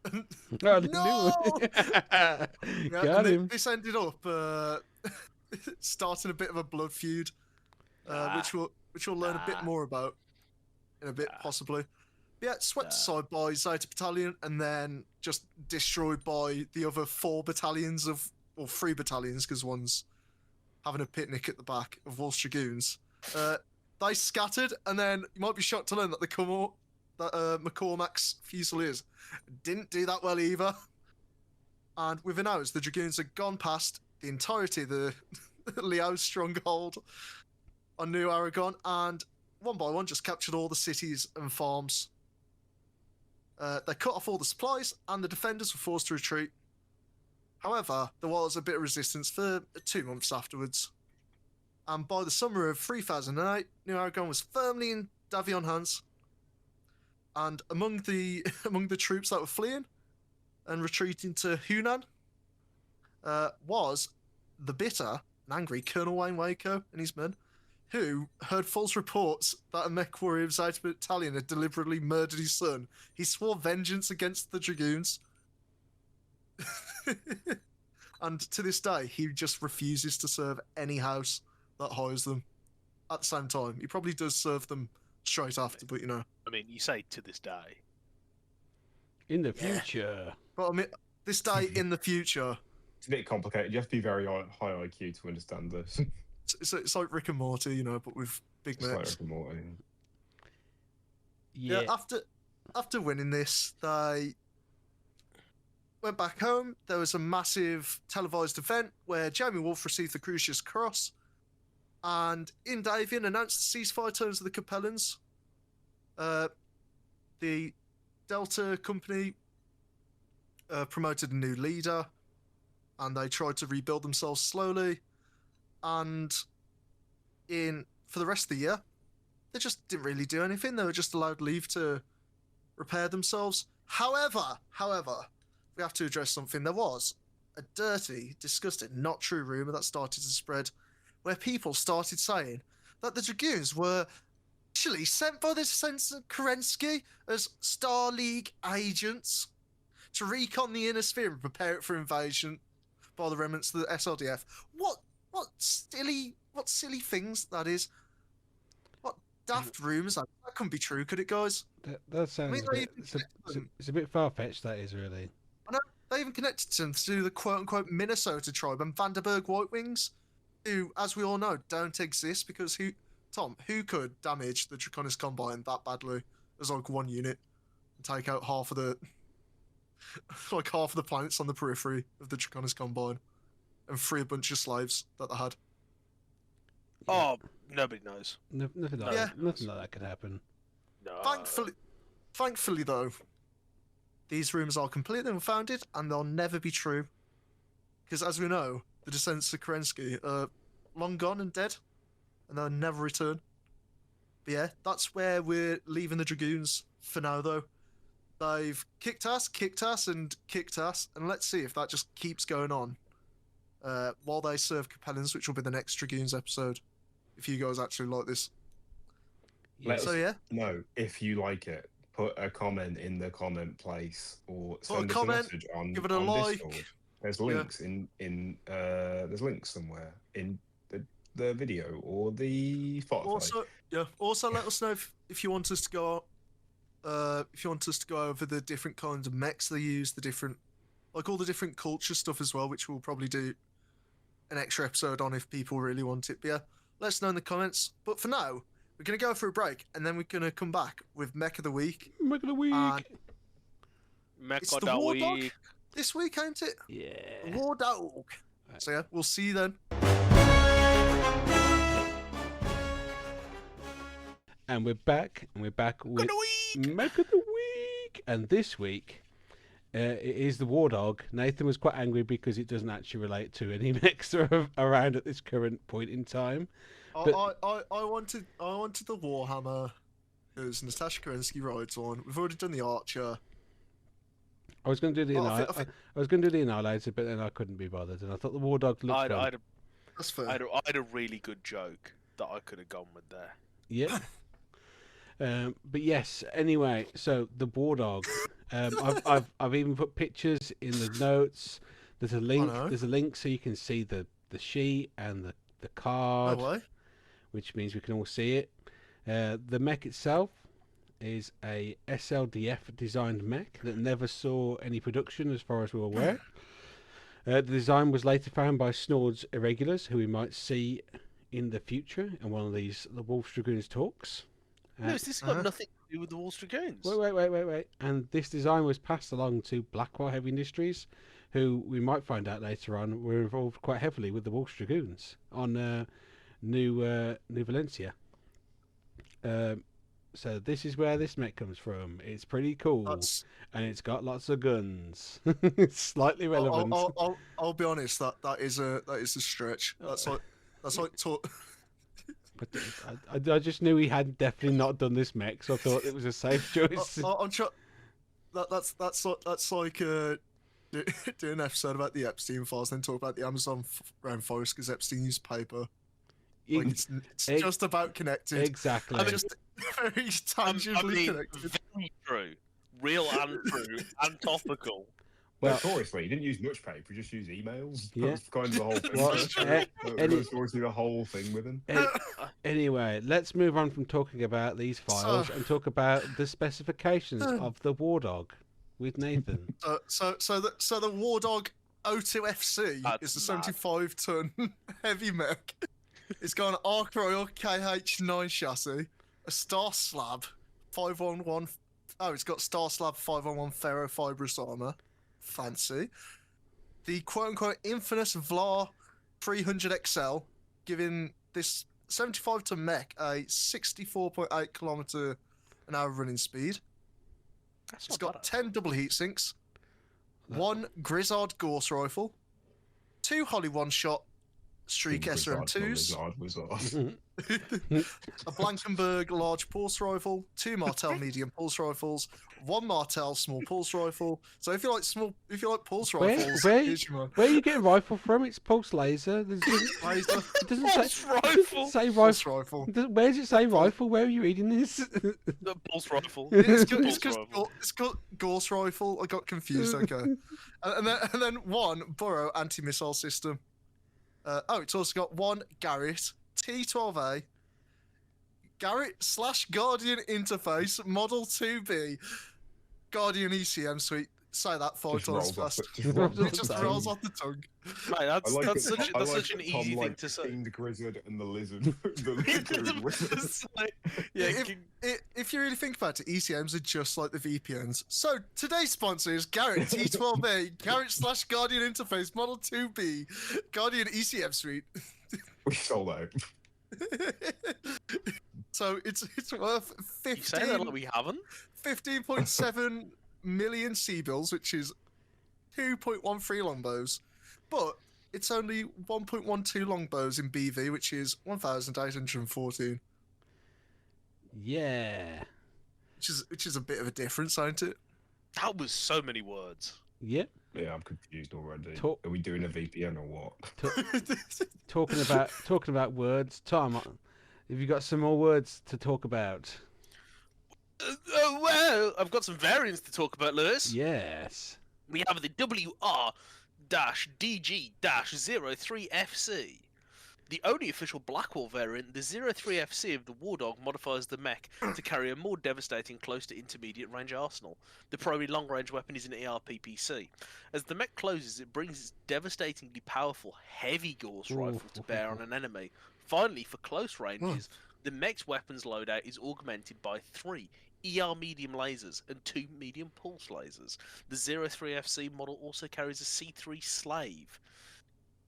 Oh, I didn't No! do it. yeah, Got and him. this ended up starting a bit of a blood feud, which we'll learn a bit Nah. more about in a bit, Nah. possibly. Yeah, swept aside by Zeta Battalion and then just destroyed by the other 4 battalions or 3 battalions, because one's having a picnic at the back of Wolves Dragoons. They scattered, and then you might be shocked to learn that McCormack's Fusiliers didn't do that well either. And within hours, the Dragoons had gone past the entirety of the Liao's stronghold on New Aragon, and one by one just captured all the cities and farms. They cut off all the supplies, and the defenders were forced to retreat. However, there was a bit of resistance for 2 months afterwards. And by the summer of 3008, New Aragon was firmly in Davion hands. And among the troops that were fleeing and retreating to Hunan was the bitter and angry Colonel Wayne Waco and his men, who heard false reports that a mech warrior of Zeta Battalion had deliberately murdered his son. He swore vengeance against the Dragoons. And to this day, he just refuses to serve any house that hires them. At the same time, he probably does serve them straight after, but you know. I mean, you say to this day. In the future. But I mean, this day in the future, It's a bit complicated. You have to be very high IQ to understand this. it's like Rick and Morty, you know, but with big It's like mechs. Rick and Morty. Yeah. Yeah, after winning this, they went back home. There was a massive televised event where Jamie Wolfe received the Crucius Cross, and in Davian announced the ceasefire terms of the Capellans. The Delta Company promoted a new leader, and they tried to rebuild themselves slowly. And for the rest of the year, they just didn't really do anything. They were just allowed leave to repair themselves. However, we have to address something. There was a dirty, disgusting, not true rumor that started to spread, where people started saying that the Dragoons were actually sent by the Sensor Kerensky as Star League agents to recon the inner sphere and prepare it for invasion by the remnants of the SRDF. What silly things that is. What daft rumours. That couldn't be true, could it, guys? That sounds mean, a they bit, even it's a bit far-fetched, that is, really. They even connected them to the quote-unquote Minnesota tribe and Vanderberg White Wings, who, as we all know, don't exist because who could damage the Draconis Combine that badly as like one unit? and take out half of the planets on the periphery of the Draconis Combine, and free a bunch of slaves that they had. Oh, nobody knows. Nothing like Yeah. that. Nothing like that could happen. No. Thankfully, though, these rumours are completely unfounded and they'll never be true. Because as we know, the descendants of Kerensky are long gone and dead, and they'll never return. But yeah, that's where we're leaving the Dragoons for now, though. They've kicked ass, and let's see if that just keeps going on while they serve Capellans, which will be the next Dragoons episode, if you guys actually like this. Let So us yeah, know if you like it. Put a comment in the comment place, or Put a send us a comment, message on, give it a on like. Discord. There's links there's links somewhere in the video or the Spotify. Also let us know if you want us to go over the different kinds of mechs they use, the different, like all the different culture stuff as well, which we'll probably do an extra episode on if people really want it. But yeah, let us know in the comments. But for now, we're gonna go for a break, and then we're gonna come back with Mech of the Week. Mech of the week. And Mech it's of the the War Dog week. this week, ain't it? Yeah. War Dog. Right. So yeah, we'll see you then. And we're back with Mech of the week. Mech of the week. And this week, it is the War Dog. Nathan was quite angry because it doesn't actually relate to any mechs that are around at this current point in time. I wanted the Warhammer, because Natasha Kerensky rides on. We've already done the Archer. I was going to do the I think- I was going to do the Annihilator, but then I couldn't be bothered, and I thought the War Dog looked fun. That's fair. I had a really good joke that I could have gone with there. Yeah. But yes. Anyway, so the War Dog. I've even put pictures in the notes. There's a link. know. There's a link so you can see the sheet and the card, No way. which means we can all see it. The mech itself is a SLDF designed mech that never saw any production, as far as we're aware. The design was later found by Snord's Irregulars, who we might see in the future in one of the Wolf Dragoons talks. No, this got nothing to do with the Wolf Dragoons. Wait. And this design was passed along to Blackwell Heavy Industries, who we might find out later on were involved quite heavily with the Wolf Dragoons on New Valencia. So this is where this mech comes from. It's pretty cool, and it's got lots of guns. It's slightly relevant. I'll be honest. That is a stretch. That's like talk. But I just knew he had definitely not done this mech, so I thought it was a safe choice. That's like do an episode about the Epstein files, then talk about the Amazon rainforest because Epstein used paper. Like it's just about connected. Exactly. I'm just very tangibly connected. Very true. Real and true and topical. Well, Notoriously, he didn't use much paper, he just used emails. Yeah. That's kind of the whole thing. Well, Notoriously the whole thing with him. Anyway, let's move on from talking about these files and talk about the specifications of the War Dog with Nathan. So the War Dog O2FC That's is a mad. 75-ton heavy mech. It's got an Arc Royal KH9 chassis, a Star Slab 511. Oh, it's got Star Slab 511 ferrofibrous armor. Fancy. The quote-unquote infamous Vlar 300 XL, giving this 75-ton mech a 64.8 kilometer an hour running speed. That's It's not got bad. 10 double heat sinks, one Grizzard Gorse rifle, two Holly one-shot Streak SRM2s, Wizard. a Blankenberg large pulse rifle, two Martel medium pulse rifles, one Martel small pulse rifle. So if you like pulse rifles, here's your one. Where are you getting rifle from? It's pulse laser. It Laser doesn't Pulse say rifle. say pulse rifle. rifle. Where does it say rifle? Where are you reading this? The pulse rifle. It's got Gorse rifle. I got confused. Okay, and then one Burrow anti-missile system. It's also got one Garrett T12A Garrett/Guardian interface Model 2B Guardian ECM suite say that 5 Just times rolls off. fast. Just rolls It off just the rolls tongue. off the tongue. Mate, that's I like that's it. such I that's like such an that Tom easy thing liked to say. King the Grizzard and the Lizard. the lizard wizard. It's like, yeah, If you really think about it, ECMs are just like the VPNs. So today's sponsor is Garrett T12A, Garrett / Guardian Interface Model 2B, Guardian ECM Suite. We sold out. So it's worth you say that like we haven't. 15.7 million C-bills, which is 2.13 longbows, but it's only 1.12 longbows in BV, which is 1,814, Yeah. which is a bit of a difference, ain't it? That was so many words. Yep. Yeah, I'm confused already. Talk- Are we doing a VPN or what? Talking about words, Tom. Have you got some more words to talk about? Well, I've got some variants to talk about, Lewis. Yes. We have the WR-DG-03FC. The only official Blackwall variant, the 03FC of the War Dog modifies the mech to carry a more devastating close to intermediate range arsenal. The primary long range weapon is an ERPPC. As the mech closes, it brings its devastatingly powerful heavy Gauss rifle to bear on an enemy. Finally, for close ranges, the mech's weapons loadout is augmented by 3 ER medium lasers and 2 medium pulse lasers. The 03FC model also carries a C3 slave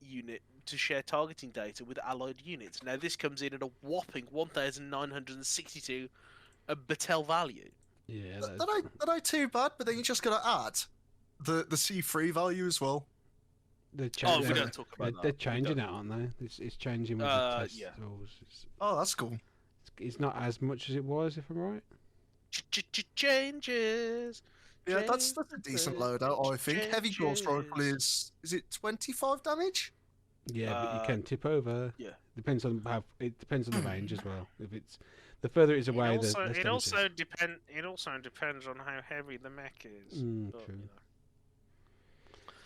unit to share targeting data with allied units. Now this comes in at a whopping 1,962 Battelle value. Yeah. That ain't too bad, but then you just gotta add the C3 value as well. They're Oh, we don't talk about that. They're changing it, aren't they? It's changing with the test yeah. tools. Oh, that's cool. It's not as much as it was, if I'm right. Changes. Yeah, that's a decent loadout, I think. Heavy Gauss rifle is it 25 damage? Yeah, but you can tip over. Yeah. Depends on the range as well. If it's the further it is away, the less damage It also depends on how heavy the mech is. But, true.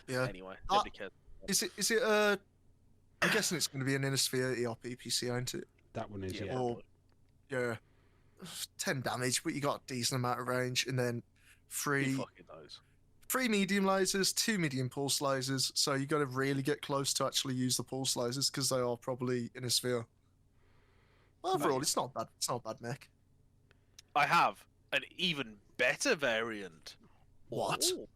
Yeah. Anyway, nobody cares. Is it I'm guessing it's going to be an Innisphere ERP PC, ain't it? That one is, Yeah, yeah. Or yeah, 10 damage, but you got a decent amount of range, and then Who fucking knows? 3 medium lasers, 2 medium pulse lasers. So you got to really get close to actually use the pulse lasers because they are probably in a sphere. Overall, it's not bad. It's not a bad mech. I have an even better variant. What? Ooh.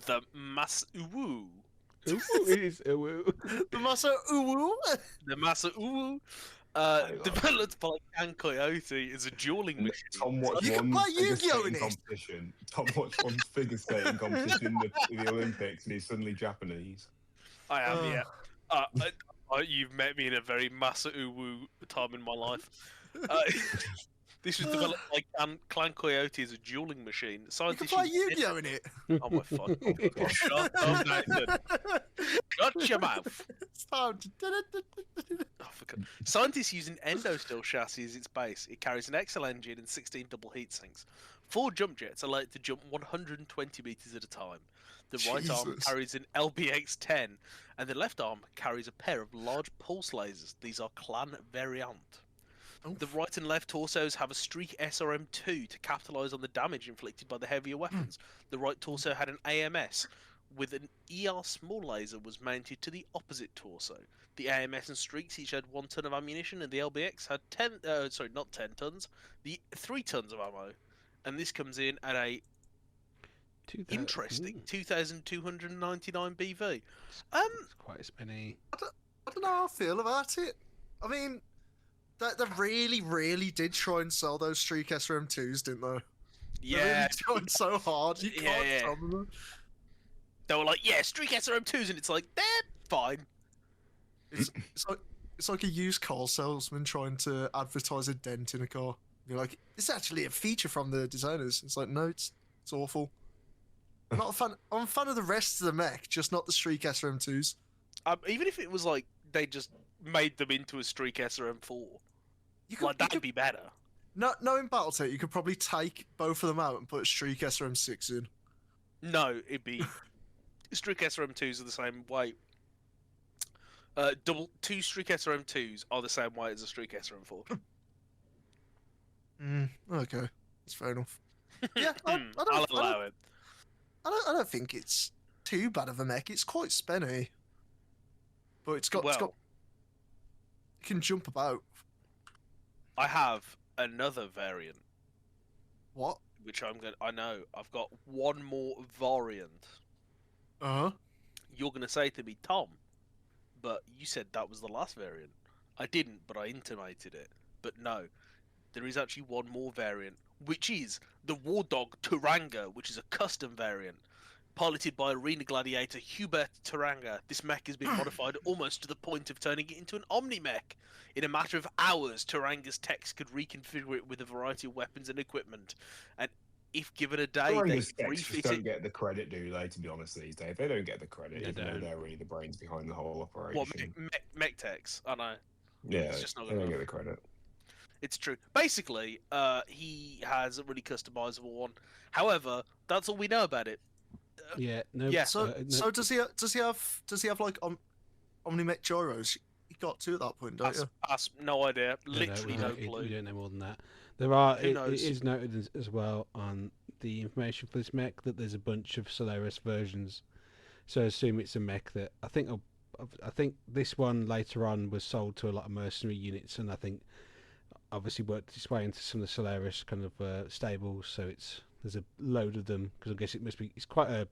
The Mas-Uwu. Ooh, it is. Ooh. The Masa Uwu. The Mas-Uwu. Developed by Can Coyote, is a dueling machine. Tom watched You can one play figure Yu-Gi-Oh in skating it. competition. Tom watched one figure skating competition in the Olympics, and he's suddenly Japanese. I am, yeah. You've met me in a very Masa-Uwu time in my life. This was developed by Clan Coyote as a dueling machine. You can Scientists play use- Yu-Gi-Oh in it. Oh my fuck! Shut up, Nathan. Shut your mouth. It's time to- Oh, for God. Scientists use an endosteel chassis as its base. It carries an XL engine and 16 double heat sinks. 4 jump jets allow it to jump 120 meters at a time. The right arm Jesus. carries an LBX-10, and the left arm carries a pair of large pulse lasers. These are Clan variant. Oh. The right and left torsos have a Streak SRM-2 to capitalise on the damage inflicted by the heavier weapons. The right torso had an AMS, with an ER small laser was mounted to the opposite torso. The AMS and Streaks each had 1 ton of ammunition, and the LBX had 3 tons of ammo. And this comes in at a interesting 2,299 BV. It's quite a spinny. I don't know how I feel about it. I mean, they really, really did try and sell those Streak SRM2s, didn't they? They Yeah, really tried so hard. You Yeah, can't yeah. tell them. they were like, yeah, Streak SRM2s, and it's like, they're fine. It's like a used car salesman trying to advertise a dent in a car. You're like, it's actually a feature from the designers. It's like, no, it's awful. I'm not a fan. I'm a fan of the rest of the mech, just not the Streak SRM2s. Even if it was like they just made them into a Streak SRM4, You could, like that'd be better. knowing Battletech, you could probably take both of them out and put a Streak SRM6 in. No, it'd be Streak SRM2s are the same weight. 2 Streak SRM2s are the same weight as a Streak SRM4. Okay, that's fair enough. Yeah, I I'll don't, allow it. I don't think it's too bad of a mech. It's quite spenny, but it's got Well, it can jump about. I have another variant, What? which I know I've got one more variant. Uh huh. You're gonna say to me, Tom, but you said that was the last variant. I didn't, but I intimated it. But no, there is actually one more variant, which is the War Dog Turanga, which is a custom variant. Piloted by Arena Gladiator Hubert Turanga, this mech has been modified almost to the point of turning it into an Omni-mech. In a matter of hours, Turanga's techs could reconfigure it with a variety of weapons and equipment, and if given a day, they Orangus could decks just refit don't it. get the credit, do they? To be honest, these days they don't get the credit, They even though don't. they're really the brains behind the whole operation. What, mech techs? I know. Yeah, It's just not they don't enough. get the credit. It's true. Basically, he has a really customizable one. However, that's all we know about it. Yeah, no. Yeah. So no, so does he have like Omni-mech gyros? You got two at that point, don't you? That's no idea. no, Literally no we clue. don't know more than that. There are. Who It knows? is noted as well on the information for this mech that there's a bunch of Solaris versions. So I assume it's a mech that I think this one later on was sold to a lot of mercenary units, and I think obviously worked its way into some of the Solaris kind of stables. So there's a load of them because I guess it's quite a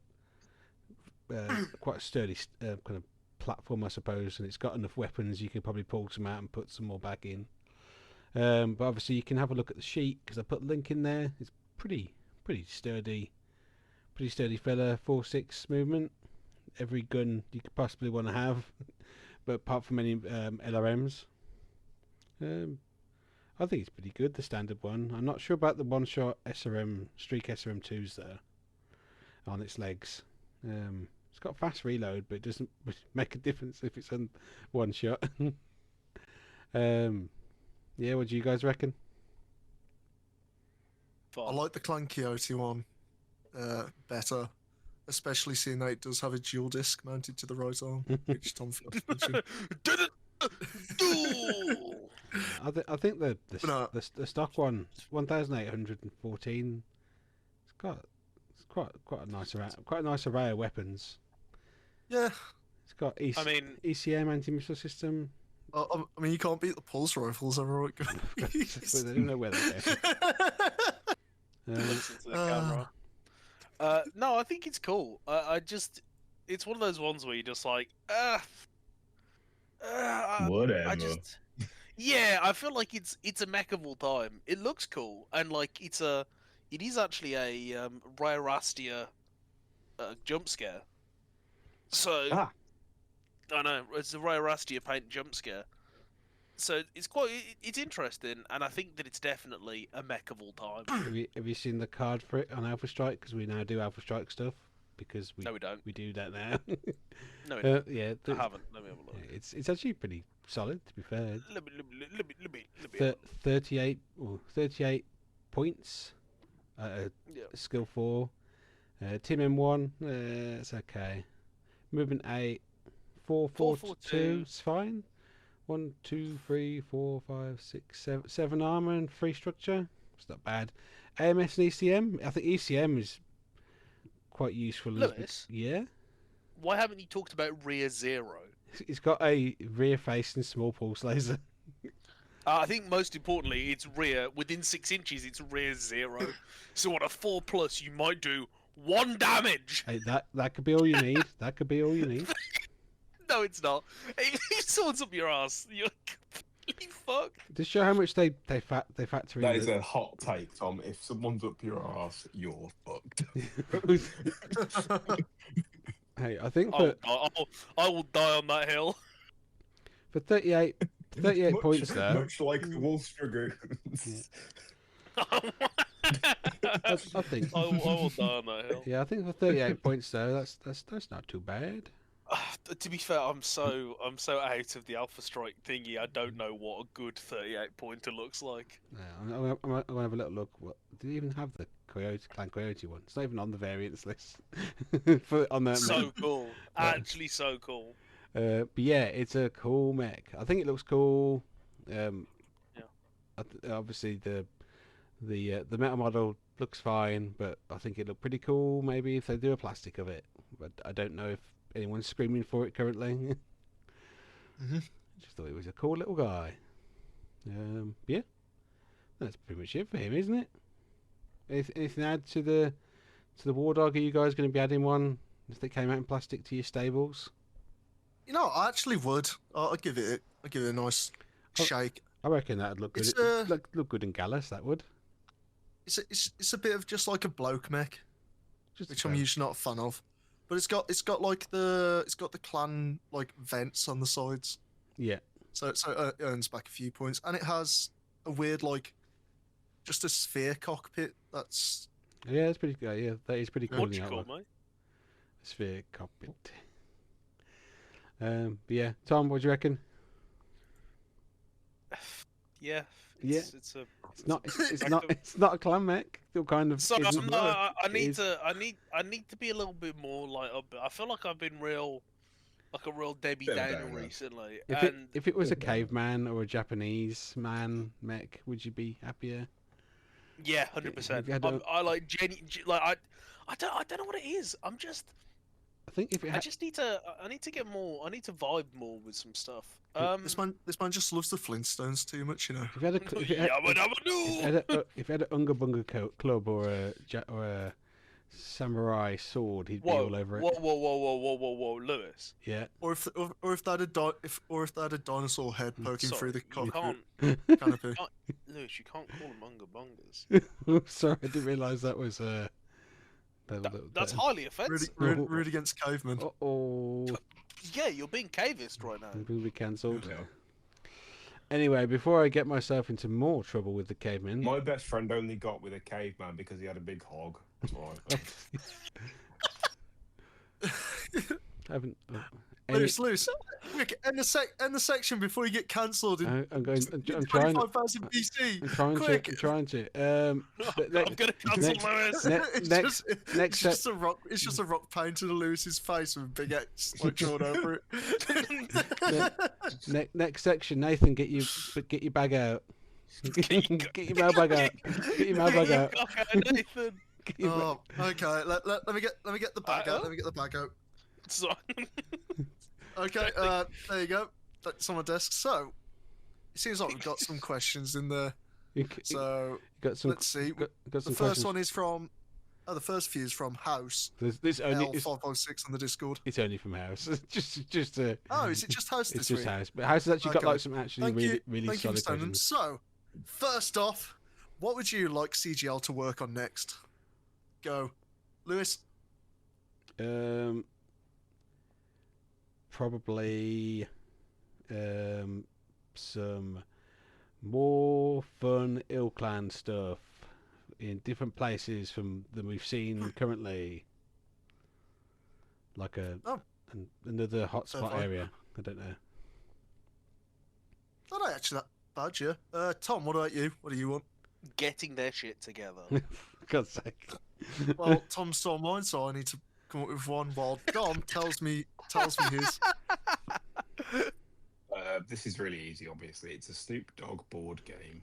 sturdy kind of platform, I suppose, and it's got enough weapons you could probably pull some out and put some more back in. But obviously you can have a look at the sheet because I put a link in there. It's pretty sturdy fella. 4/6 movement. Every gun you could possibly want to have, but apart from any LRMs. I think it's pretty good, the standard one. I'm not sure about the one-shot SRM Streak SRM2s there on its legs. It's got fast reload, but it doesn't make a difference if it's on one shot. Yeah, what do you guys reckon? Fun. I like the Clan Quixote one better, especially seeing that it does have a dual disc mounted to the right arm, which Tom first mentioned. Duel! I think the No. stock one 1814. It's quite a nice array of weapons. Yeah, It's got I mean, ECM anti-missile system. I mean you can't beat the pulse rifles, am I right? But they don't know where they're looks into the camera. No, I think it's cool. It's one of those ones where you're just like, Whatever. yeah, I feel like it's a mech of all time. It looks cool, and like it is actually a Rarastia jump scare. So I know it's a Rarastia paint jump scare. So it's interesting, and I think that it's definitely a mech of all time. Have you seen the card for it on Alpha Strike? Because we now do Alpha Strike stuff because No, we don't. we do that now. No, we don't. Yeah, I haven't. Let me have a look. it's actually pretty solid, to be fair. Let me 38 points. yeah. Skill 4. Team M1. It's okay. Movement 8. 4, 4, 2. It's fine. 1, 2, 3, 4, 5, 6, 7 armor and 3 structure. It's not bad. AMS and ECM. I think ECM is quite useful. Lewis? Yeah. Why haven't you talked about Rear Zero? It's got a rear facing small pulse laser. I think most importantly, it's rear. Within 6 inches, it's Rear Zero. So on a 4+, you might do 1 damage. Hey, that could be all you need. That could be all you need. No, it's not. If someone's up your ass, you're completely fucked. Just show how much they factor in. That is a hot take, Tom. If someone's up your ass, you're fucked. Hey, I think I will die on that hill. for 38 points there. Much like the Wolf's Dragoons. I think. I will die on that hill. Yeah, I think for 38 points though, that's not too bad. To be fair, I'm so out of the Alpha Strike thingy. I don't know what a good 38 pointer looks like. Yeah, I'm gonna have a little look. What do you even have the Clan Coyote one? It's not even on the variants list. On that. So cool, actually so cool. But yeah, it's a cool mech. I think it looks cool. Obviously the The metal model looks fine, but I think it looked pretty cool. Maybe if they do a plastic of it, but I don't know if anyone's screaming for it currently. hmm Just thought he was a cool little guy. Yeah, that's pretty much it for him, isn't it? Anything to add to the War Dog? Are you guys going to be adding one if they came out in plastic to your stables? You know, I actually would. I'd give it a nice Oh. shake. I reckon that'd look good. It's, Look good in Gallus. That would. It's a bit of just like a bloke mech, Just which I'm usually not a fan of. But it's got the clan like vents on the sides, Yeah. so it earns back a few points, and it has a weird like just a sphere cockpit. That's Yeah, that's pretty good. Yeah, that is pretty cool. What'd in you the call artwork. me? Sphere cockpit. But yeah, Tom, what do you reckon? Yeah. Yeah. It's a. It's not. It's like not. the- It's not a clan mech. Still kind of. So isn't. I'm not, I It need is. to. I need to be a little bit more like. I feel like I've been like a real Debbie Bit of a Downer downer. recently, If and it was a Bit of a- caveman or a Japanese man mech, would you be happier? yeah, 100%. If you had a- I like like I don't know what it is. I'm just. I think if it I had. just need to. I need to get more. I need to vibe more with some stuff. this man just loves the Flintstones too much, you know. If you had a. If you had, Yabba dabba if you had doo! if you had an Unga Bunga club or a samurai sword, he'd be Whoa, all over it. whoa, Lewis. Yeah. Or if they had a dinosaur head poking Sorry, through the you cockpit can't, canopy. Lewis. You can't call them unga bungas. Sorry, I didn't realise that was That's highly offensive. Rude against cavemen. Oh, Yeah, you're being cavist right now. I'm going to be cancelled. Yeah. Anyway, before I get myself into more trouble with the cavemen, My best friend only got with a caveman because he had a big hog. That's right. I haven't. Loose. Quick, end the section before you get cancelled in I'm going. I'm trying. 25,000 BC. I'm trying Quick. to. I'm trying to. I'm gonna cancel next- Lewis. It's next- just, next it's just a rock. It's just a rock painted on Lewis's face with a big X like drawn over it. Next section, Nathan, get your bag out. Get your mailbag out. Get your mailbag out. Nathan. Get your Oh, okay. Let me get the bag out. Let me get the bag out. So, Okay. There you go. That's on my desk. So, it seems like we've got some questions in there. you So got some. let's see. Got The some first questions. one is from. The first few is from House This only. L506 on the Discord. It's only from House. just. Oh, is it just House It's this just week? House, but House has actually got Okay. like some actually really Thank you for solid sending them. questions. So, first off, what would you like CGL to work on next? Go, Lewis. Probably some more fun ill-clan stuff in different places than we've seen currently. Like another hotspot fine. area. I don't know. That ain't actually that bad, yeah. Tom, what about you? What do you want? getting their shit together. For God's sake. Well, Tom stole mine, so I need to come up with one while Dom tells me his. This is really easy, obviously. It's a Snoop Dogg board game.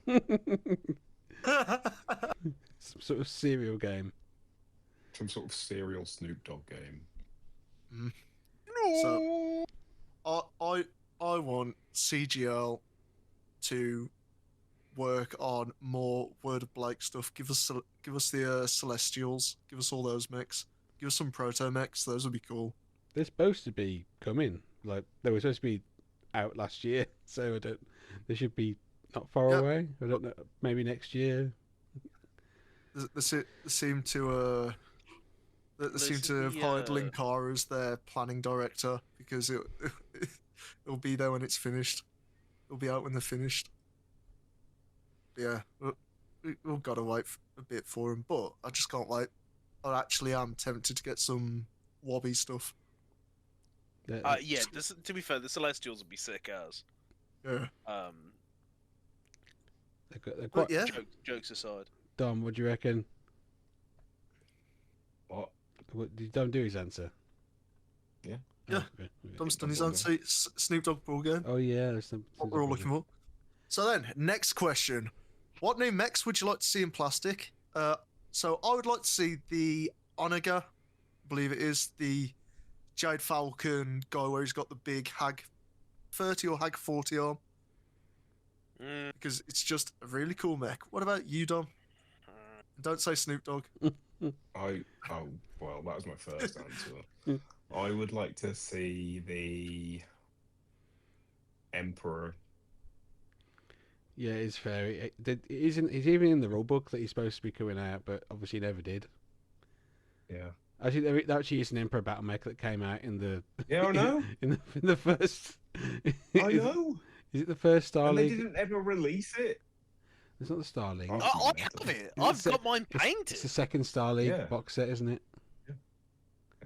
Some sort of serial game. Some sort of serial Snoop Dogg game. So, I want CGL to work on more Word of Blake stuff. Give us the Celestials. Give us all those mechs. Give us some proto mechs. Those would be cool. They're supposed to be coming. Like they were supposed to be out last year, so I don't. They should be not far Yep. away. I don't know. Maybe next year. They seem to This seem is to have the, hired Linkar as their planning director because it'll be there when it's finished. It'll be out when they're finished. Yeah, we've got to wait a bit for them, but I just can't wait. I actually am tempted to get some Wobby stuff. Yeah. To be fair, the Celestials would be sick as. Yeah. They're quite. Yeah. Jokes aside. Dom, what do you reckon? What? Don't do his answer. Yeah. Yeah. Okay. Dom's done his answer. Snoop Dogg ball game. Oh yeah. There's some, What we're all looking for. So then, next question. What new mechs would you like to see in plastic? So I would like to see the Onaga, I believe it is, the Jade Falcon guy where he's got the big Hag 30 or Hag 40 arm. Mm, Because it's just a really cool mech. What about you, Dom? Don't say Snoop Dogg. Well, that was my first answer. I would like to see the Emperor. Yeah, it's fair. It isn't. It's even in the rule book that he's supposed to be coming out, but obviously never did. Yeah. Actually, there actually is an Emperor battle mech that came out in the Yeah, I know. in the first. I know. Is it the first Star And they League? didn't ever release it. It's not the Star League. Oh, I have it. I've got mine painted. It's the second Star League Yeah. box set, isn't it?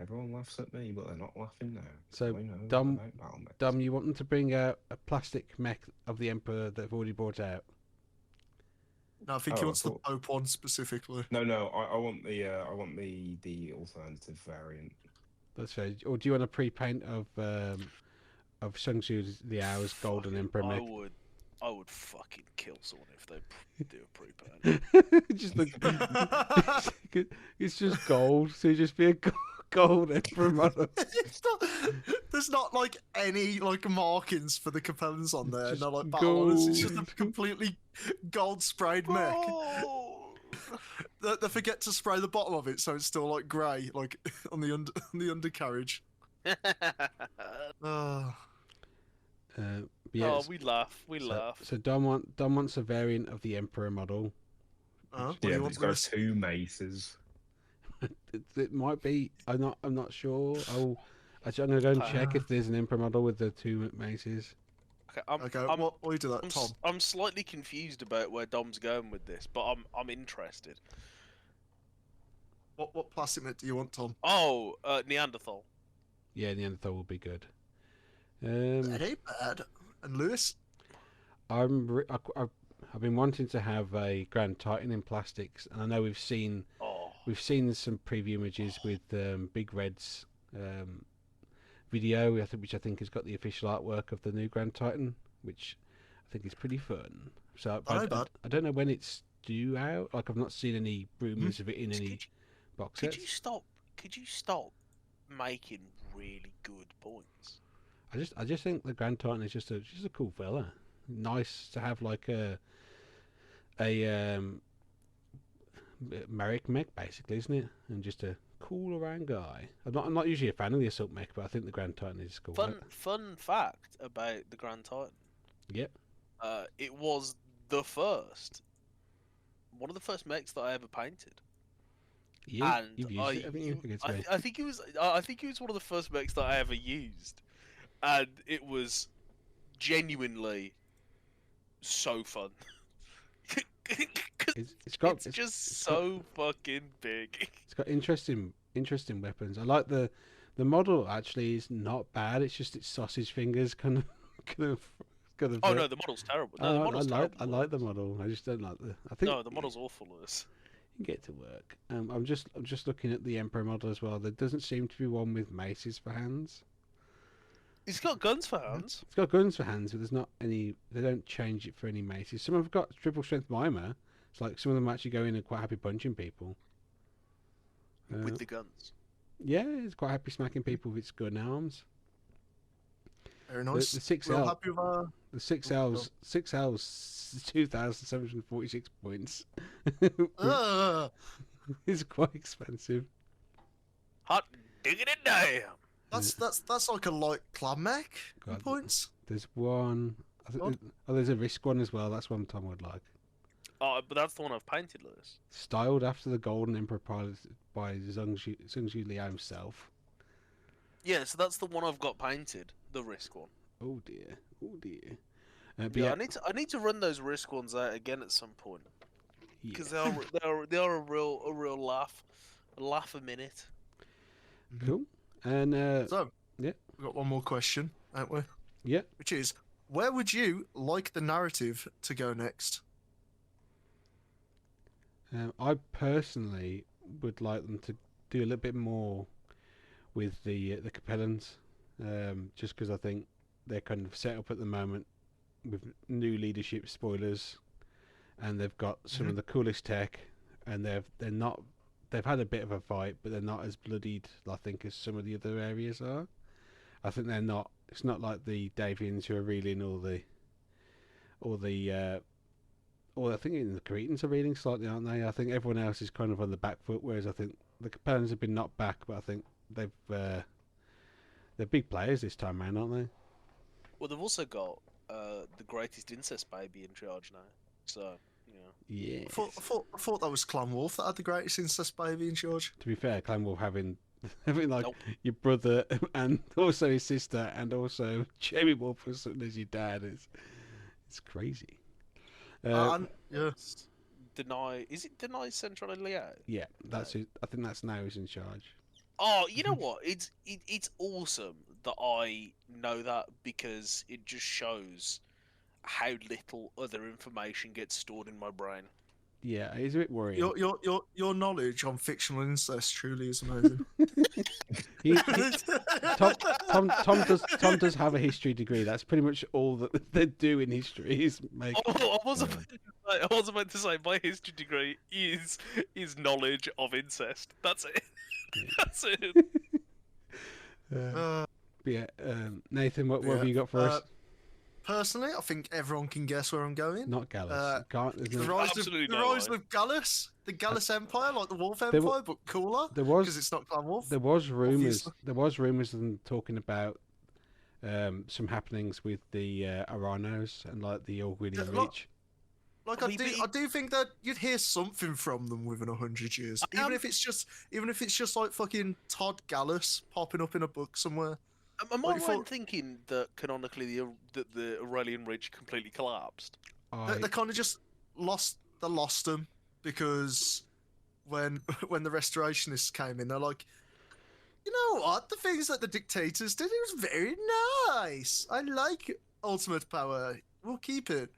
Everyone laughs at me, but they're not laughing now. So, I know Dom- about battle mechs. Dom, you want them to bring out a plastic mech of the Emperor that they've already brought out? No, I think Oh, he I wants the thought- Pope one specifically. No, I want the alternative variant. That's fair. Or do you want a pre-paint of Sun Tzu's the Hour's Golden Emperor mech? I would fucking kill someone if they do a pre-paint. Just it's just gold, so you just be a gold Emperor model. There's not like any like markings for the capellans on there. Just No like battle orders. It's just a gold. completely gold sprayed mech. Oh! They forget to spray the bottom of it, so it's still like grey, like on the undercarriage. Ah. But yeah, Oh, we laugh. We laugh. so Dom wants a variant of the Emperor model. What do Yeah, you but want, it's got Lewis? 2 maces. It might be. I'm not sure. Actually, I'm gonna go and check if there's an Emperor model with the 2 maces. Okay, I'm, what do you do that, Tom? I'm slightly confused about where Dom's going with this, but I'm interested. What plastic mech do you want, Tom? Oh, Neanderthal. Yeah, Neanderthal will be good. That ain't bad. And Lewis? I've been wanting to have a Grand Titan in plastics, and I know we've seen Oh, some preview images with Big Red's video, which I think has got the official artwork of the new Grand Titan, which I think is pretty fun. So Not bad. I don't know when it's due out. Like I've not seen any rumours of it in any box could sets. you stop making really good points? I just think the Grand Titan is just a cool fella. Nice to have like a Merrick mech basically, isn't it? And just a cool around guy. I'm not usually a fan of the assault mech, but I think the Grand Titan is cool. Fun fact about the Grand Titan. Yep. It was one of the first mechs that I ever painted. And You've used it, haven't you? I think it was one of the first mechs that I ever used, and it was genuinely so fun. It's just so fucking big. It's got interesting weapons. I like the model. Actually, is not bad. It's just its sausage fingers kind of. Oh no, the model's terrible. No, the model's terrible. I like the model. I just don't like the. I think No, the model's awful, Lewis. you can get to work. I'm just looking at the Emperor model as well. There doesn't seem to be one with maces for hands. He's got guns for hands. It's got guns for hands, but there's not any. They don't change it for any maces. Some have got triple strength mimer. It's like some of them actually go in and quite happy punching people. With the guns. Yeah, it's quite happy smacking people with its gun arms. Very nice. The 6L. We're all happy with our... The 6L's 2,746 points. It's quite expensive. Hot diggity damn. That's like a light club mech in God. points. There's one. There's a Risk one as well. That's one Tom would like. Oh, but that's the one I've painted, Lewis. Styled after the Golden Emperor pilot by Zheng Zhu Liao himself. Yeah, so that's the one I've got painted, the Risk one. Oh dear. Oh dear. Yeah, I need to run those Risk ones out again at some point because they are a real laugh a minute. Cool. And So, yeah. we've got one more question, haven't we? Yeah. Which is, where would you like the narrative to go next? I personally would like them to do a little bit more with the Capellans, just because I think they're kind of set up at the moment with new leadership spoilers, and they've got some of the coolest tech, and they've had a bit of a fight, but they're not as bloodied, I think, as some of the other areas are. I think they're not. It's not like the Davians who are reeling or I think even the Cretans are reeling slightly, aren't they? I think everyone else is kind of on the back foot, whereas I think the Capellans have been knocked back, but I think they're big players this time round, aren't they? Well, they've also got the greatest incest baby in charge now. So, Yeah. I thought that was Clan Wolf that had the greatest incest baby in charge. To be fair, Clan Wolf having like Nope. your brother and also his sister and also Jamie Wolf as your dad it's crazy. And yeah, Is it Deny Central Liao? Yeah, that's who, I think that's now who's in charge. Oh, you know what? It's awesome that I know that, because it just shows how little other information gets stored in my brain. Yeah, it's a bit worrying. your knowledge on fictional incest truly is amazing. Tom does have a history degree. That's pretty much all that they do in history is make. Oh, I was about to say my history degree is knowledge of incest. That's it. Yeah. That's it. Nathan, what have you got for us? Personally, I think everyone can guess where I'm going. Not Gallus. Can't. The Isn't it? rise, Absolutely of, the no rise way. of Gallus, the Gallus Empire, like the Wolf There Empire, but cooler There because was it's not Clan Wolf. there was rumors. obviously. There was rumors of them talking about some happenings with the Aranos and like the Orgwinian Yeah, Reach. Like I I mean, do, but I do think that you'd hear something from them within 100 years, even if it's just like fucking Todd Gallus popping up in a book somewhere. Am I What you right in thought- thinking that canonically the Aurelian Ridge completely collapsed? They kind of just lost them because when when the restorationists came in, they're like, you know what, the things that the dictators did, it was very nice. I like ultimate power. We'll keep it.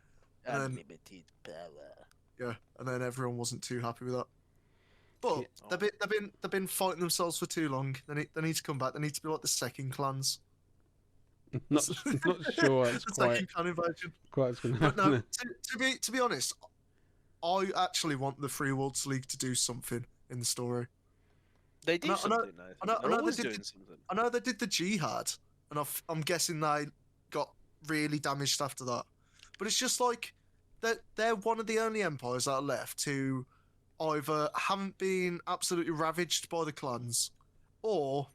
And then- Unlimited power. Yeah, and then everyone wasn't too happy with that. But Yeah. they've been fighting themselves for too long. They need to come back. They need to be like the second clans. not sure it's The quite second clan invasion. what's going to But happen. no, to be honest, I actually want the Free Worlds League to do something in the story. They do I know- something now. I know They're they always did doing the- something. I know they did the jihad, and I'm guessing they got really damaged after that. But it's just like they're one of the only empires that are left who either haven't been absolutely ravaged by the clans, or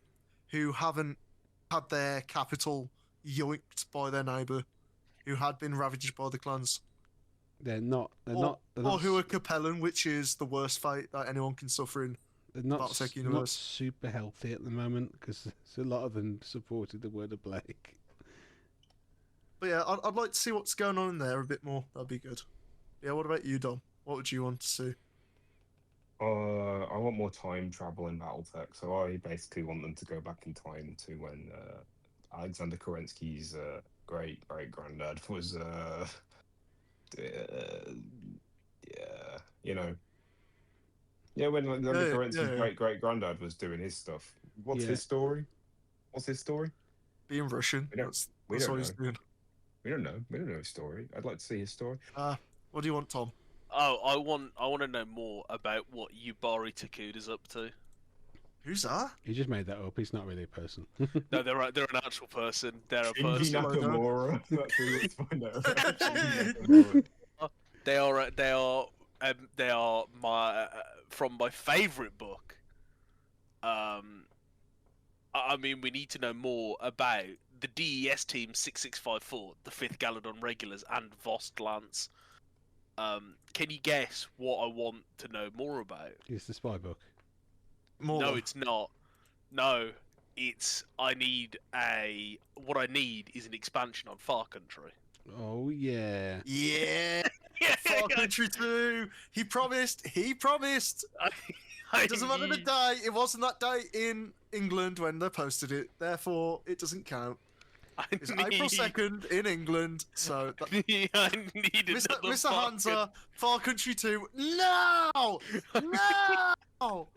who haven't had their capital yoinked by their neighbour, who had been ravaged by the clans, They're not. They're or, not. They're or not. who are Capellan, which is the worst fate that anyone can suffer in. They're not, Battletech not universe. super healthy at the moment because a lot of them supported the Word of Blake. But yeah, I'd like to see what's going on in there a bit more. That'd be good. Yeah, what about you, Dom? What would you want to see? I want more time travel in Battletech, so I basically want them to go back in time to when Alexander Kerensky's great granddad was, when Alexander Yeah, Kerensky's yeah, yeah. great granddad was doing his stuff. What's Yeah. his story? What's his story? Being Russian. We don't- That's we what don't he's know. doing. We don't know. We don't know his story. I'd like to see his story. What do you want, Tom? Oh, I want to know more about what Yubari Takuda's up to. Who's that? He just made that up. He's not really a person. No, they're an actual person. They're a Shinji person. Nakamura. That's who let's find out about Shinji Nakamura. They are my from my favourite book. I mean, we need to know more about the DES team 6654, the 5th Galadon regulars, and Vost Lance. Can you guess what I want to know more about? It's the spy book. More. No, it's not. No, it's what I need is an expansion on Far Country. Oh yeah. Yeah. Far Country 2. He promised. It doesn't matter the day. It wasn't that day in England when they posted it. Therefore, it doesn't count. It's April 2nd in England. So, I need Mr. another Mr. Far Hansa, Far Country 2. No! No!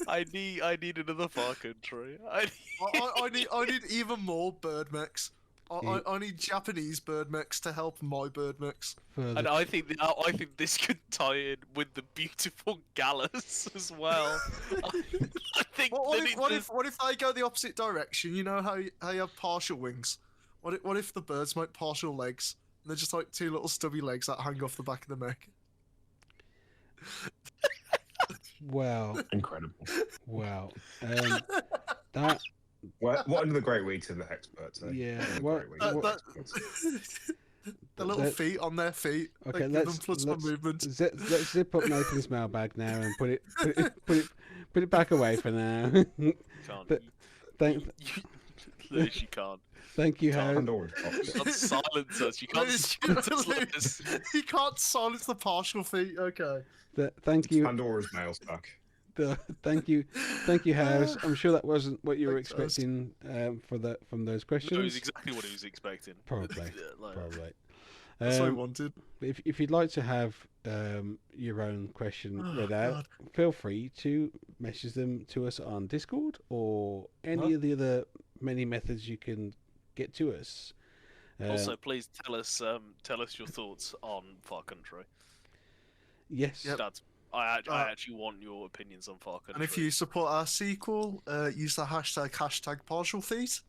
I need another Far Country. I need even more bird mechs. I need Japanese bird mechs to help my bird mechs. And I think this could tie in with the beautiful Gallus as well. I think What if they go the opposite direction? You know how you have partial wings. What if the birds make partial legs? And they're just like two little stubby legs that hang off the back of the mech. Wow. Incredible. Wow. That. What are the great weeks of the Hexperts? Yeah. What? The little feet on their feet. Okay, let's movement. Let's zip up Nathan's mailbag now and put it back away for now. Can't. Liz, you can't. Thank you, Harry. You can't silence us. You can't silence us like this. You can't silence the partial feet. Okay. Thank you. Pandora's mail stuck. Thank you, Harris. I'm sure that wasn't what you were expecting from those questions. No, it was exactly what he was expecting. Probably. That's what I wanted. If you'd like to have your own question read out, feel free to message them to us on Discord or any of the other many methods you can get to us. Also, please tell us your thoughts on Far Country. Yes, I actually want your opinions on Far Country. And if you support our sequel, use the hashtag partial feet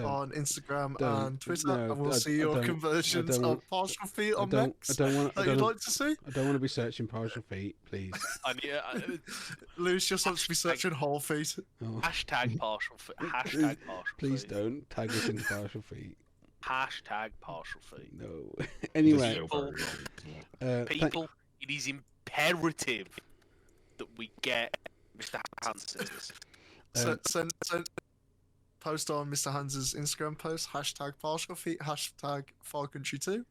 on Instagram and Twitter, and we'll see your conversions of partial feet on mechs that you'd like to see. I don't want to be searching partial feet, please. Lewis just wants to be searching whole feet. Oh. Hashtag partial feet. Hashtag partial Please feet. don't tag us into partial feet. Hashtag partial feet. No. Anyway, people, it is imperative that we get Mr. Hans's. Send post on Mr. Hans's Instagram post, hashtag partial feet, hashtag Far Country 2.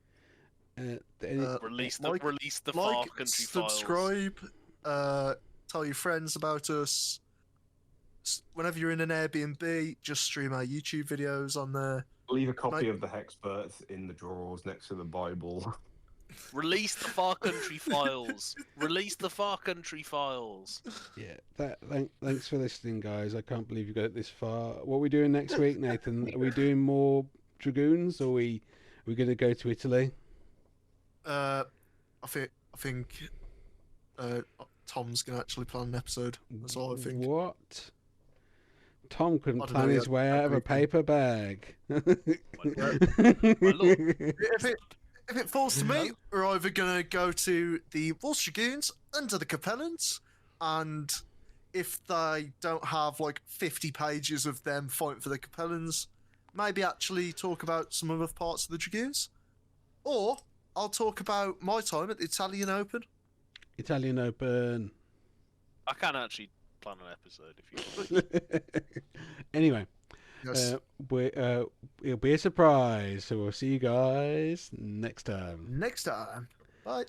Release the Far Country subscribe, tell your friends about us. Whenever you're in an Airbnb, just stream our YouTube videos on there. Leave a copy of the Hexperts in the drawers next to the Bible. Release the Far Country files. Release the Far Country files. Yeah. Thanks for listening, guys. I can't believe you got it this far. What are we doing next week, Nathan? Are we doing more Dragoons, or are we going to go to Italy? I think Tom's going to actually plan an episode. That's all I think. What? Tom couldn't plan his way out of a paper bag. My lord. If it falls to me, we're either going to go to the Wolves Dragoons under the Capellans, and if they don't have like 50 pages of them fighting for the Capellans, maybe actually talk about some other parts of the Dragoons. Or I'll talk about my time at the Italian Open. Italian Open. I can actually plan an episode if you want. Anyway. Yes. It'll be a surprise, so we'll see you guys next time. Next time. Bye.